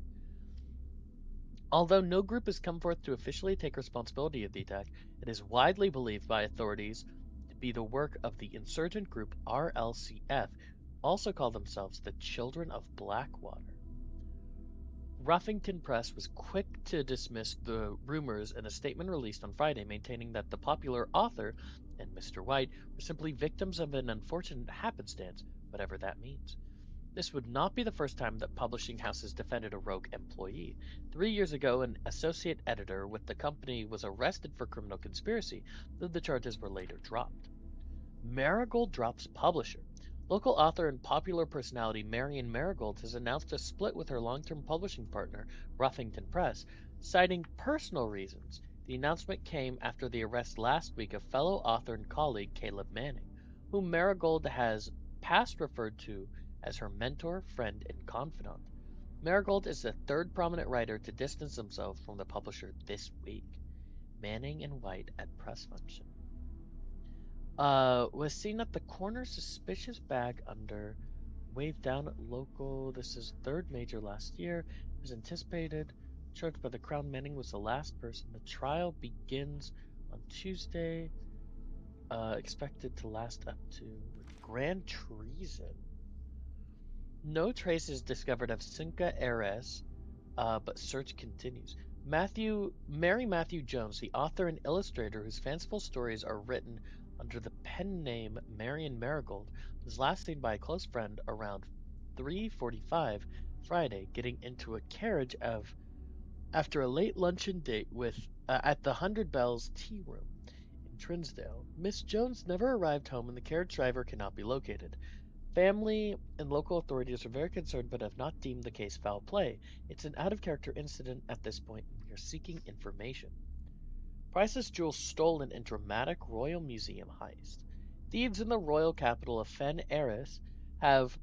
Although no group has come forth to officially take responsibility of the attack, it is widely believed by authorities to be the work of the insurgent group RLCF, also call themselves the Children of Blackwater. Ruffington Press was quick to dismiss the rumors in a statement released on Friday, maintaining that the popular author and Mr. White were simply victims of an unfortunate happenstance, whatever that means. This would not be the first time that publishing houses defended a rogue employee. 3 years ago, an associate editor with the company was arrested for criminal conspiracy, though the charges were later dropped. Marigold drops publisher. Local author and popular personality Marion Marigold has announced a split with her long-term publishing partner, Ruffington Press, citing personal reasons. The announcement came after the arrest last week of fellow author and colleague Caleb Manning, whom Marigold has past referred to as her mentor, friend, and confidant. Marigold is the third prominent writer to distance himself from the publisher this week. Manning and White at press function. Was seen at the corner, suspicious bag under, waved down at local. This is third major last year. As anticipated, charged by the Crown, Manning was the last person. The trial begins on Tuesday, expected to last up to grand treason. No traces discovered of Cinca Heiress, but search continues. Mary Matthew Jones, the author and illustrator whose fanciful stories are written under the pen name Marion Marigold, was last seen by a close friend around 3:45 Friday, getting into a carriage of after a late luncheon date with at the Hundred Bells Tea Room in Trinsdale. Miss Jones never arrived home and the carriage driver cannot be located. Family and local authorities are very concerned but have not deemed the case foul play. It's an out of character incident at this point and we are seeking information. Priceless jewels stolen in dramatic Royal Museum heist. Thieves in the royal capital of Fen Eris have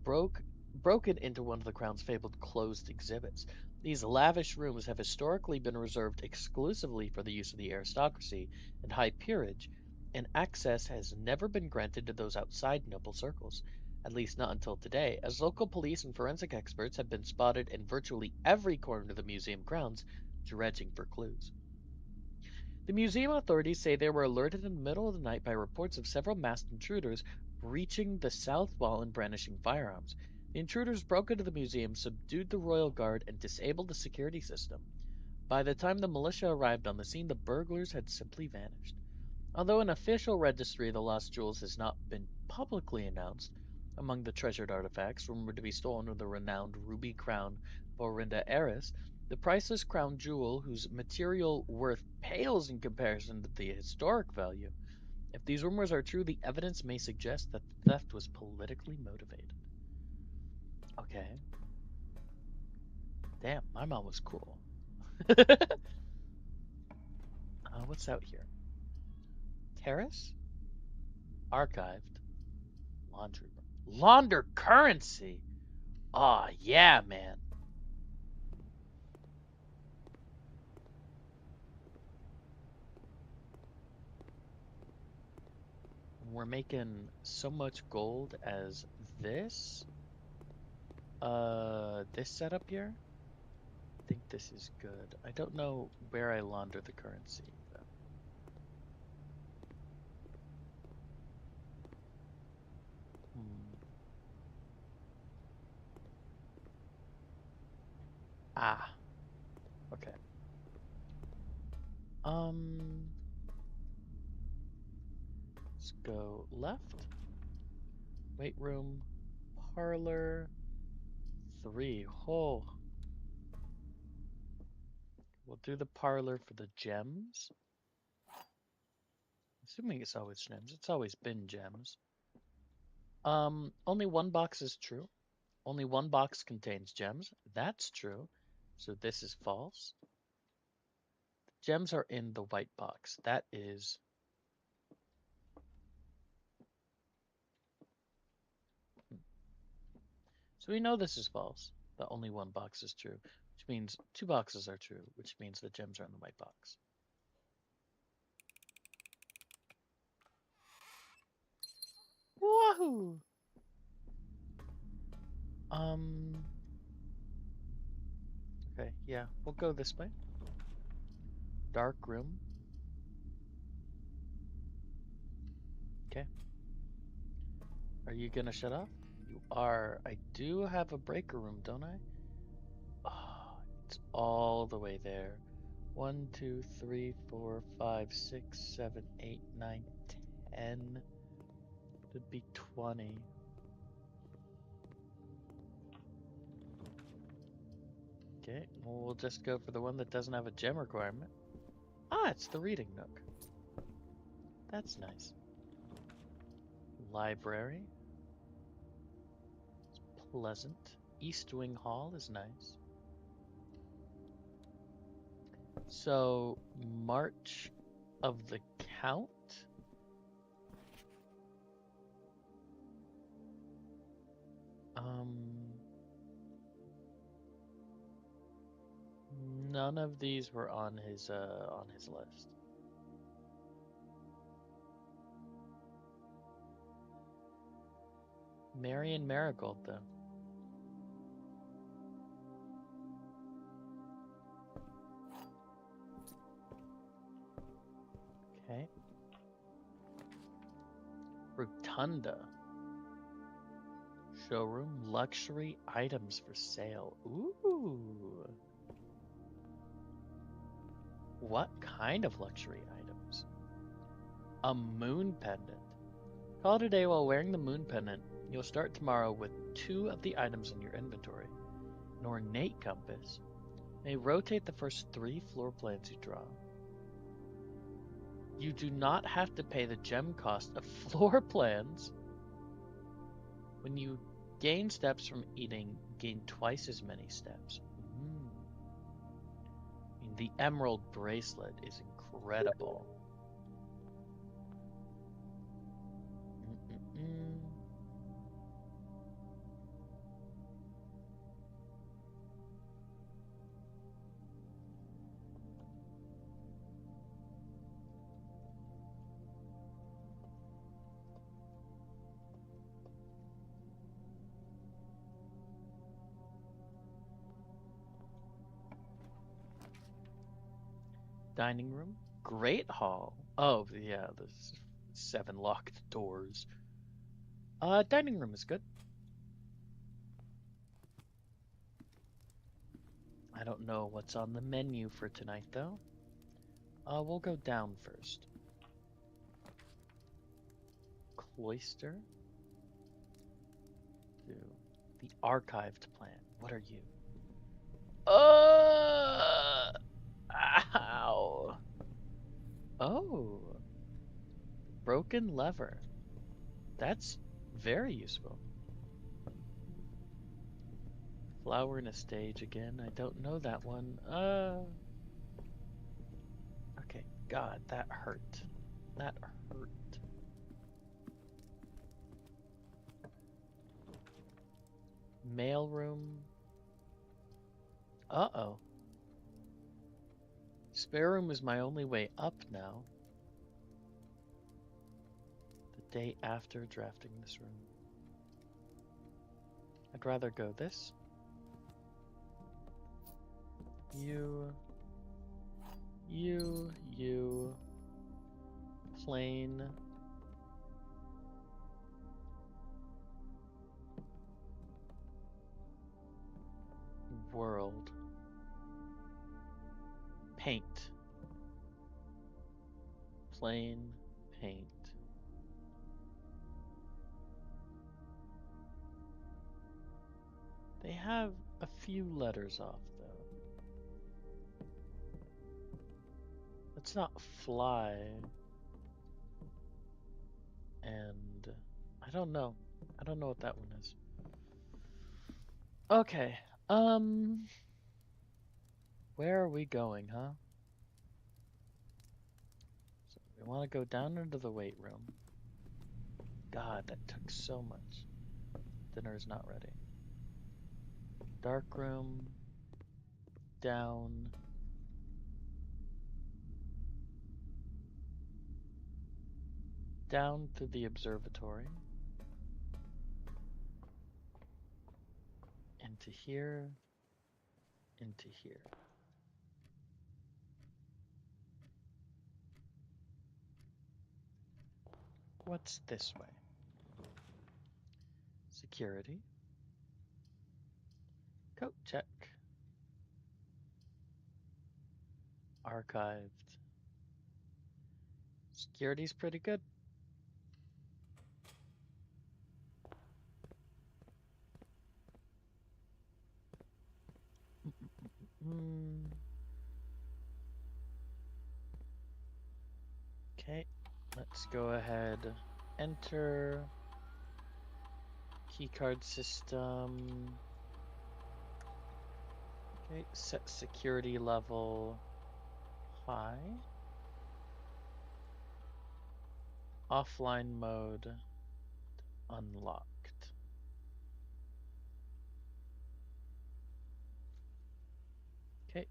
broken into one of the crown's fabled closed exhibits. These lavish rooms have historically been reserved exclusively for the use of the aristocracy and high peerage, and access has never been granted to those outside noble circles, at least not until today, as local police and forensic experts have been spotted in virtually every corner of the museum grounds, dredging for clues. The museum authorities say they were alerted in the middle of the night by reports of several masked intruders breaching the south wall and brandishing firearms. The intruders broke into the museum, subdued the royal guard, and disabled the security system. By the time the militia arrived on the scene, the burglars had simply vanished. Although an official registry of the lost jewels has not been publicly announced, among the treasured artifacts rumored to be stolen were the renowned ruby crown of Orinda Eris, the priceless crown jewel whose material worth pales in comparison to the historic value. If these rumors are true, the evidence may suggest that the theft was politically motivated. Okay. Damn, my mom was cool. What's out here? Terrace? Archived. Laundry room. Launder currency! Aw, yeah, man. We're making so much gold as this. This setup here? I think this is good. I don't know where I launder the currency, though. Hmm. Ah, okay. Um, let's go left. Weight room, parlor, 3. Oh, we'll do the parlor for the gems. Assuming it's always gems. It's always been gems. Only one box is true. Only one box contains gems. That's true. So this is false. Gems are in the white box. That is. So we know this is false. That only one box is true, which means two boxes are true, which means the gems are in the white box. Wahoo! Okay, yeah, we'll go this way. Dark room. Okay. Are you gonna shut off? You are. I do have a breaker room, don't I? Oh, it's all the way there. 1, 2, 3, 4, 5, 6, 7, 8, 9, 10. It'd be 20. Okay, well, we'll just go for the one that doesn't have a gem requirement. Ah, it's the reading nook. That's nice. Library. It's pleasant. East Wing Hall is nice. So, March of the Count? None of these were on his list. Marion Marigold, though. Okay. Rotunda. Showroom luxury items for sale. Ooh. What kind of luxury items? A moon pendant. Call it a day while wearing the moon pendant. You'll start tomorrow with 2 of the items in your inventory. An ornate compass may rotate the first 3 floor plans you draw. You do not have to pay the gem cost of floor plans. When you gain steps from eating, gain twice as many steps. I mean, the emerald bracelet is incredible. Dining room, great hall. Oh yeah, there's 7 locked doors. Dining room is good. I don't know what's on the menu for tonight though. We'll go down first. Cloister. Do the archived plan. What are you? Ow. Oh. Broken lever. That's very useful. Flower in a stage again. I don't know that one. Okay. God, that hurt. That hurt. Mailroom. Uh-oh. Spare room is my only way up now. The day after drafting this room. I'd rather go this. You. Plain. World. Paint. Plain paint. They have a few letters off though. Let's not fly. And I don't know. I don't know what that one is. Okay. Where are we going, huh? So we want to go down into the weight room. God, that took so much. Dinner is not ready. Dark room. Down. Down to the observatory. Into here. Into here. What's this way? Security. Coat check. Archived. Security's pretty good. Okay, let's go ahead. Enter. Keycard system. Okay, set security level high. Offline mode unlocked. Okay.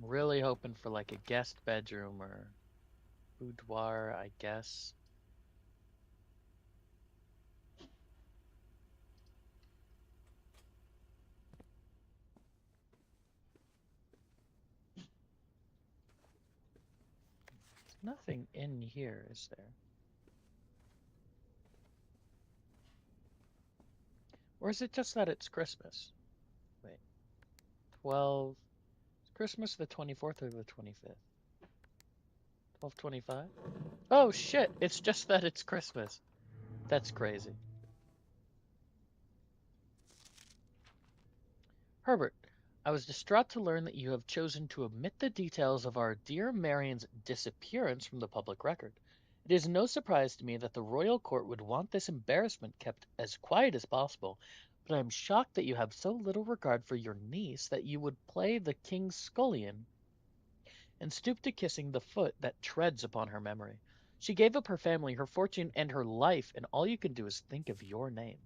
I'm really hoping for like a guest bedroom or boudoir, I guess. There's nothing in here, is there? Or is it just that it's Christmas? Wait. 12. Is Christmas the 24th or the 25th? 12/25? Oh shit, it's just that it's Christmas. That's crazy. Herbert, I was distraught to learn that you have chosen to omit the details of our dear Marion's disappearance from the public record. It is no surprise to me that the royal court would want this embarrassment kept as quiet as possible, but I am shocked that you have so little regard for your niece that you would play the king's scullion and stoop to kissing the foot that treads upon her memory. She gave up her family, her fortune, and her life, and all you can do is think of your name.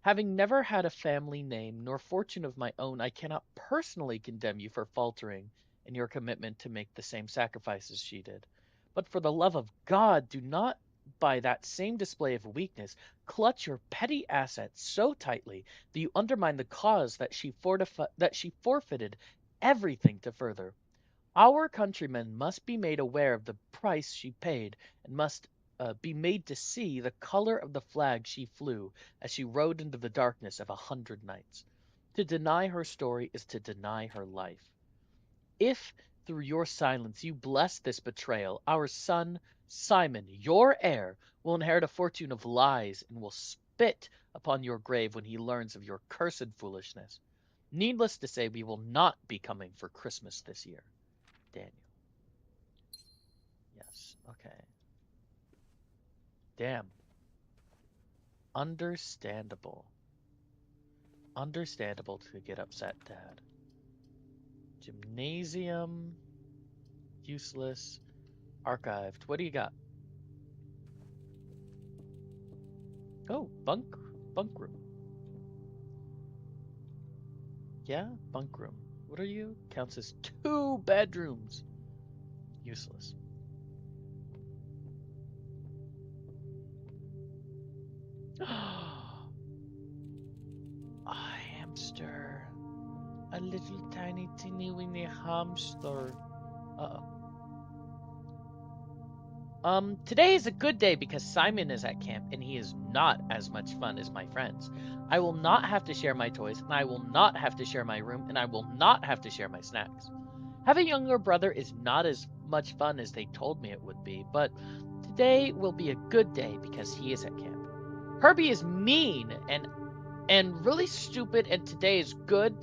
Having never had a family name nor fortune of my own, I cannot personally condemn you for faltering in your commitment to make the same sacrifices she did. But for the love of God, do not, by that same display of weakness, clutch your petty assets so tightly that you undermine the cause that she forfeited everything to further. Our countrymen must be made aware of the price she paid, and must be made to see the color of the flag she flew as she rode into the darkness of 100 nights. To deny her story is to deny her life. If, through your silence, you bless this betrayal, our son, Simon, your heir, will inherit a fortune of lies and will spit upon your grave when he learns of your cursed foolishness. Needless to say, we will not be coming for Christmas this year. Daniel. Yes. Okay. Damn. Understandable. Understandable to get upset, Dad. Gymnasium. Useless. Archived. What do you got? Oh, bunk room. Yeah, bunk room. What are you? Counts as 2 bedrooms. Useless. A hamster. A little tiny teeny weeny hamster. Uh-oh. Today is a good day because Simon is at camp and he is not as much fun as my friends. I will not have to share my toys, and I will not have to share my room, and I will not have to share my snacks. Having a younger brother is not as much fun as they told me it would be, but today will be a good day because he is at camp. Herbie is mean and really stupid, and today is a good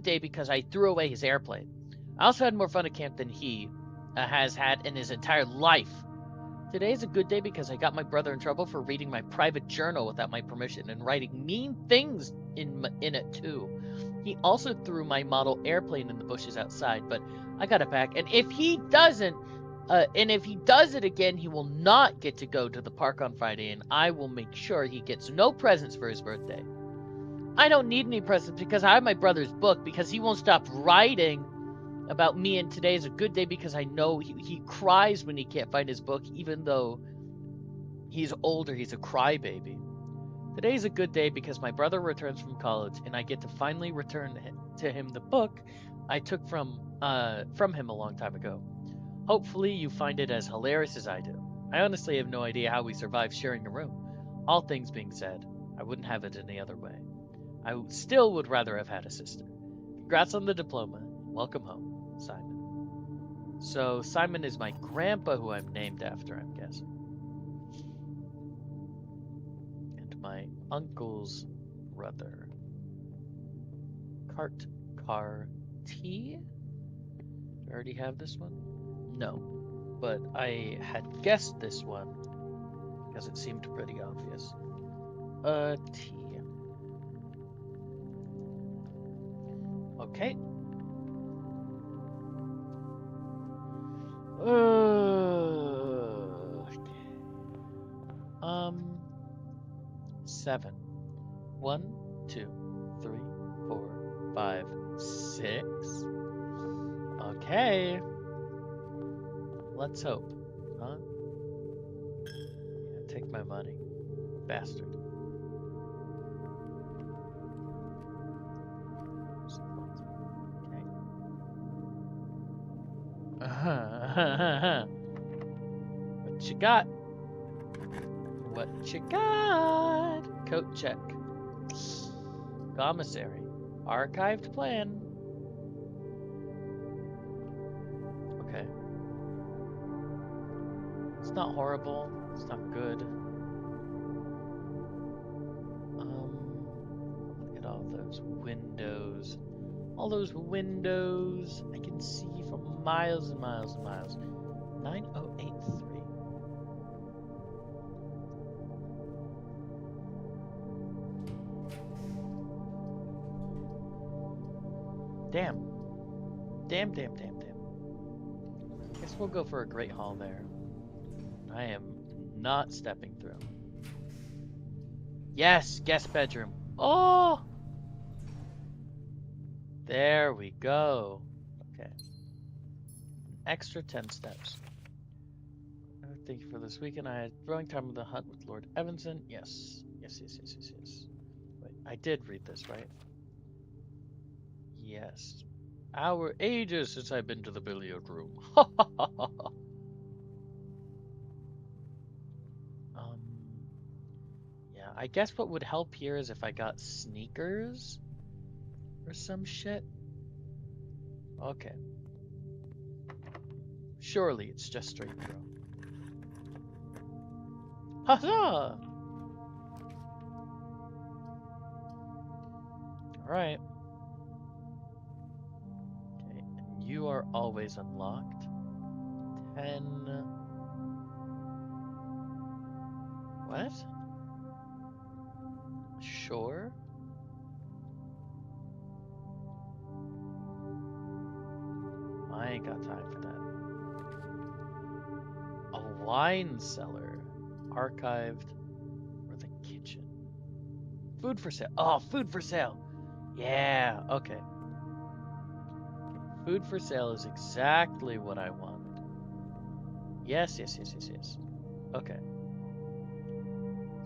day because I threw away his airplane. I also had more fun at camp than he has had in his entire life. Today is a good day because I got my brother in trouble for reading my private journal without my permission and writing mean things in it too. He also threw my model airplane in the bushes outside, but I got it back. And if he does it again, he will not get to go to the park on Friday, and I will make sure he gets no presents for his birthday. I don't need any presents because I have my brother's book because he won't stop writing about me, and today is a good day because I know he cries when he can't find his book, even though he's older, he's a crybaby. Today's a good day because my brother returns from college and I get to finally return to him the book I took from him a long time ago. Hopefully you find it as hilarious as I do. I honestly have no idea how we survived sharing a room. All things being said, I wouldn't have it any other way. I still would rather have had a sister. Congrats on the diploma. Welcome home, Simon. So Simon is my grandpa who I'm named after, I'm guessing. And my uncle's brother. Car T? Do I already have this one? No. But I had guessed this one because it seemed pretty obvious. T. Okay. Uh, 7. 1, 2, 3, 4, 5, 6. Okay. Let's hope. Huh? Yeah, take my money. Bastard. Okay. What you got? What you got? Coat check. Commissary. Archived plan. Okay. It's not horrible. It's not good. those windows. All those windows I can see for miles and miles and miles. 9083. Damn. Damn. Guess we'll go for a Great Hall there. I am not stepping through. Yes, guest bedroom. Oh! There we go. Okay. Extra 10 steps. Thank you for this weekend. I had throwing time with the hunt with Lord Evanson. Yes. Yes. Wait, I did read this, right? Yes. Hour ages since I've been to the billiard room. um, yeah, I guess what would help here is if I got sneakers or some shit. Okay. Surely it's just straight through. Huzzah! Alright. Okay, and you are always unlocked. 10. What? Sure. I ain't got time for that. A wine cellar. Archived. Or the kitchen. Food for sale. Oh, food for sale. Yeah, okay. Food for sale is exactly what I wanted. Yes. Okay.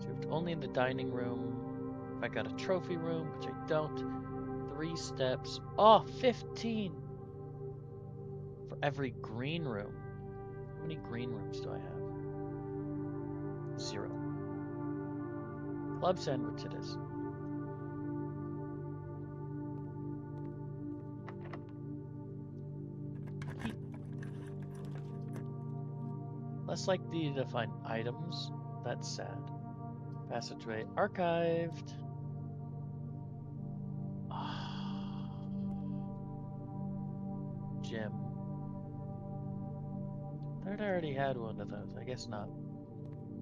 Served only in the dining room. If I got a trophy room, which I don't. 3 steps. Oh, 15 for every green room. How many green rooms do I have? 0. Club sandwich it is. Less likely to find items. That's sad. Passageway archived. Gym. Thought I already had one of those. I guess not.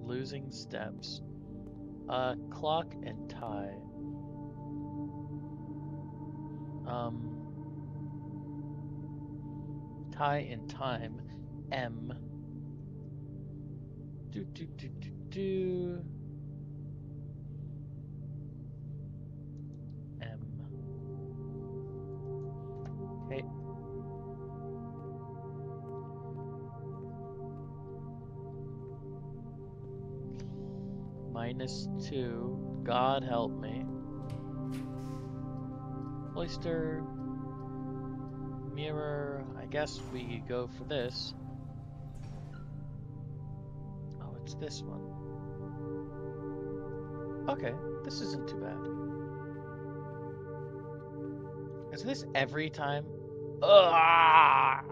Losing steps. Clock and tie. Tie and time. M. Do. M. Okay. -2. God help me. Oyster. Mirror. I guess we go for this. Oh, it's this one. Okay, this isn't too bad. Is this every time? Ugh!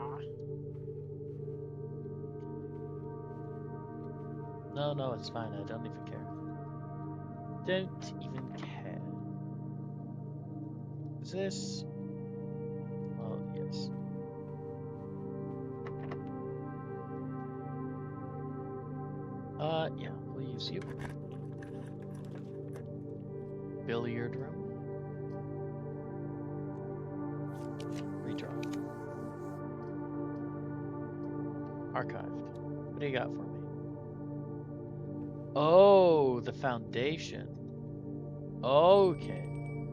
No, it's fine. I don't even care. Don't even care. Is this? Well, yes. Yeah, we'll use you. Billiard room. Redraw. Archived. What do you got for me? Oh, the foundation. Okay.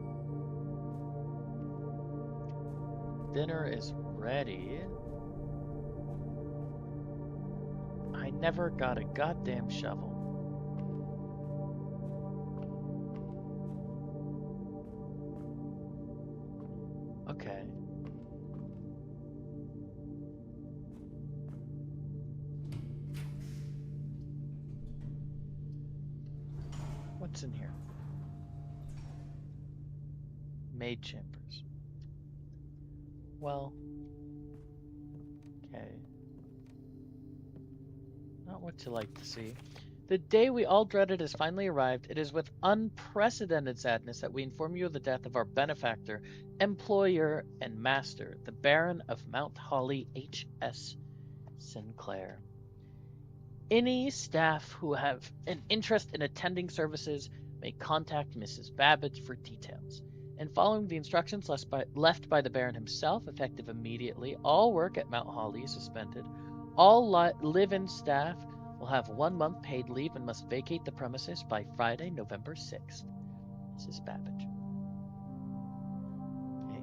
Dinner is ready. I never got a goddamn shovel. Okay. What's in here? Maid chambers. Well. Okay. Not what you like to see. The day we all dreaded has finally arrived. It is with unprecedented sadness that we inform you of the death of our benefactor, employer, and master, the Baron of Mount Holly, H.S. Sinclair. Any staff who have an interest in attending services may contact Mrs. Babbage for details. And following the instructions left by the Baron himself, effective immediately, all work at Mount Holly is suspended. All live-in staff will have 1 month paid leave and must vacate the premises by Friday, November 6th. Mrs. Babbage. Okay.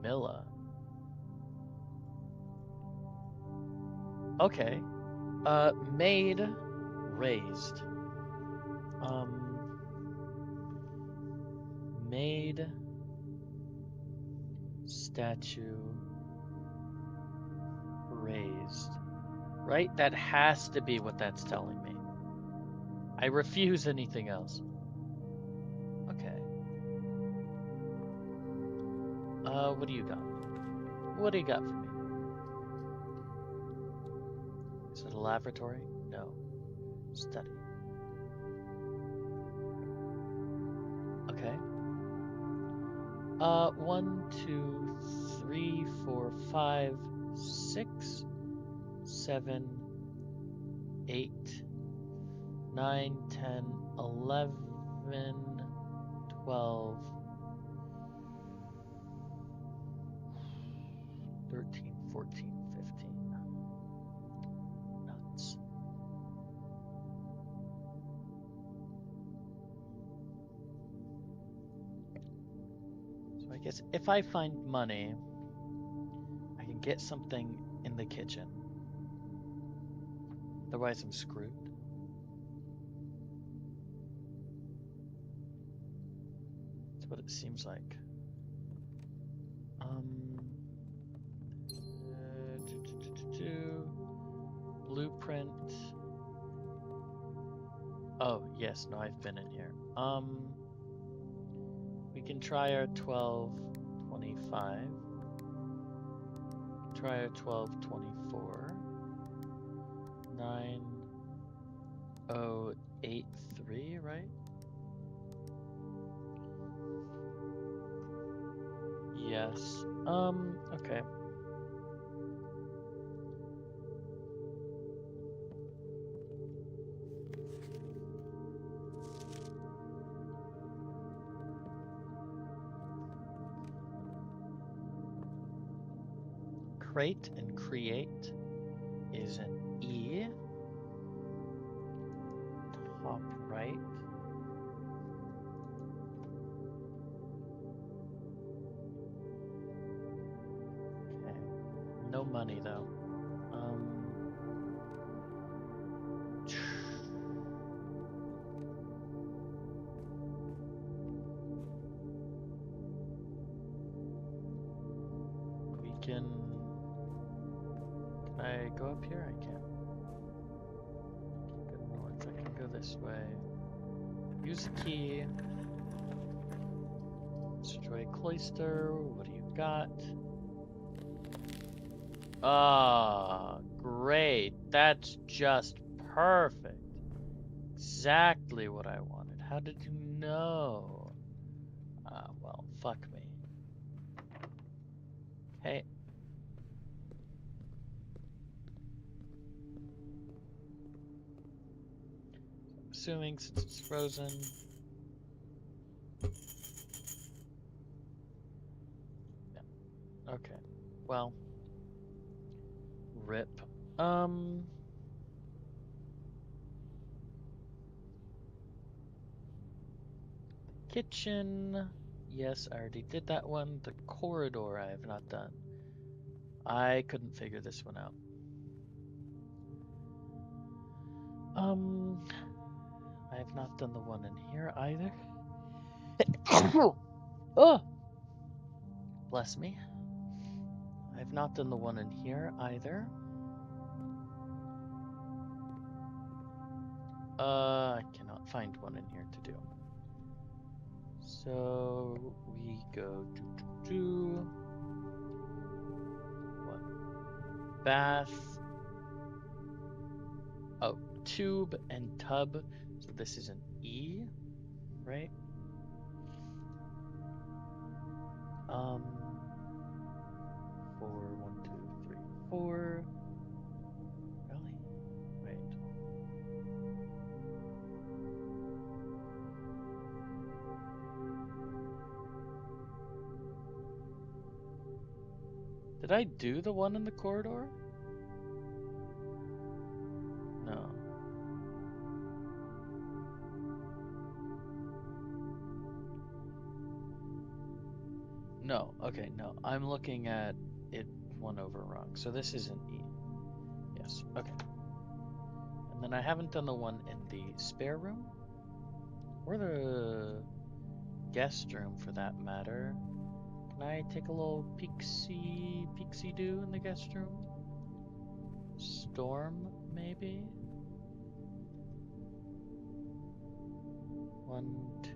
Milla. Okay. Maid raised. Maid statue raised. Right? That has to be what that's telling me. I refuse anything else. Okay. What do you got? What do you got for me? Is it a laboratory? No. Study. Okay. 1, 2, 3, 4, 5, 6, 7, 8, 9, 10, 11, 12, 13, 14, 15. Nuts. So I guess if I find money, I can get something in the kitchen. Otherwise, I'm screwed. That's what it seems like. Blueprint. Oh, yes, no, I've been in here. We can try our 1225. Try our 1224. 9083, right? Yes. Okay. Crate and create is an E. Top right. Okay. No money though. We can I go up here? I can. Go north. I can go this way. Use the key. Destroy cloister. What do you got? Ah, great. That's just perfect. Exactly what I wanted. How did you know? Ah, well, fuck me. Hey. Assuming since it's frozen. Yeah. Okay. Well. Rip. Kitchen. Yes, I already did that one. The corridor I have not done. I couldn't figure this one out. I have not done the one in here either. Oh! Bless me. I have not done the one in here either. I cannot find one in here to do. So we go to bath. Oh, tube and tub. So this is an E, right? Four, 1, 2, 3, 4. Really? Wait. Did I do the one in the corridor? No. No, okay, no. I'm looking at it one over wrong. So this is an E. Yes, okay. And then I haven't done the one in the spare room or the guest room for that matter. Can I take a little peeksy do in the guest room? Storm, maybe? 1, 2,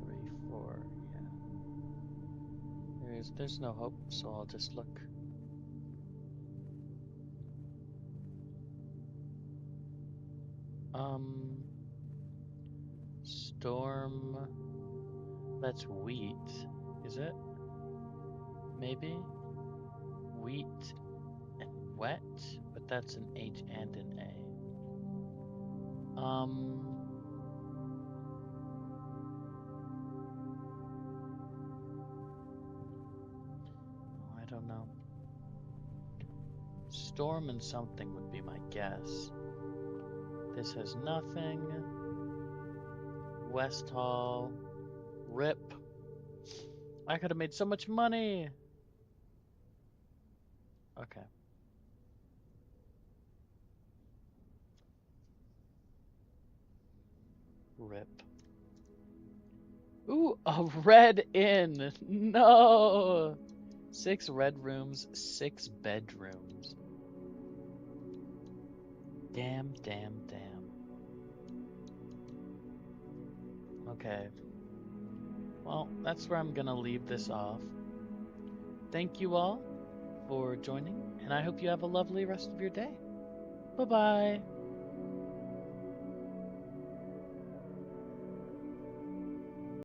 3, 4. Yeah. There's no hope, so I'll just look. Storm. That's wheat, is it? Maybe? Wheat and wet, but that's an H and an A. I don't know. Storm and something would be my guess. This has nothing. West Hall. Rip. I could have made so much money. Okay. Rip. Ooh, a red inn. No. 6 red rooms, 6 bedrooms. Damn, damn, damn. Okay. Well, that's where I'm gonna leave this off. Thank you all for joining, and I hope you have a lovely rest of your day. Bye-bye.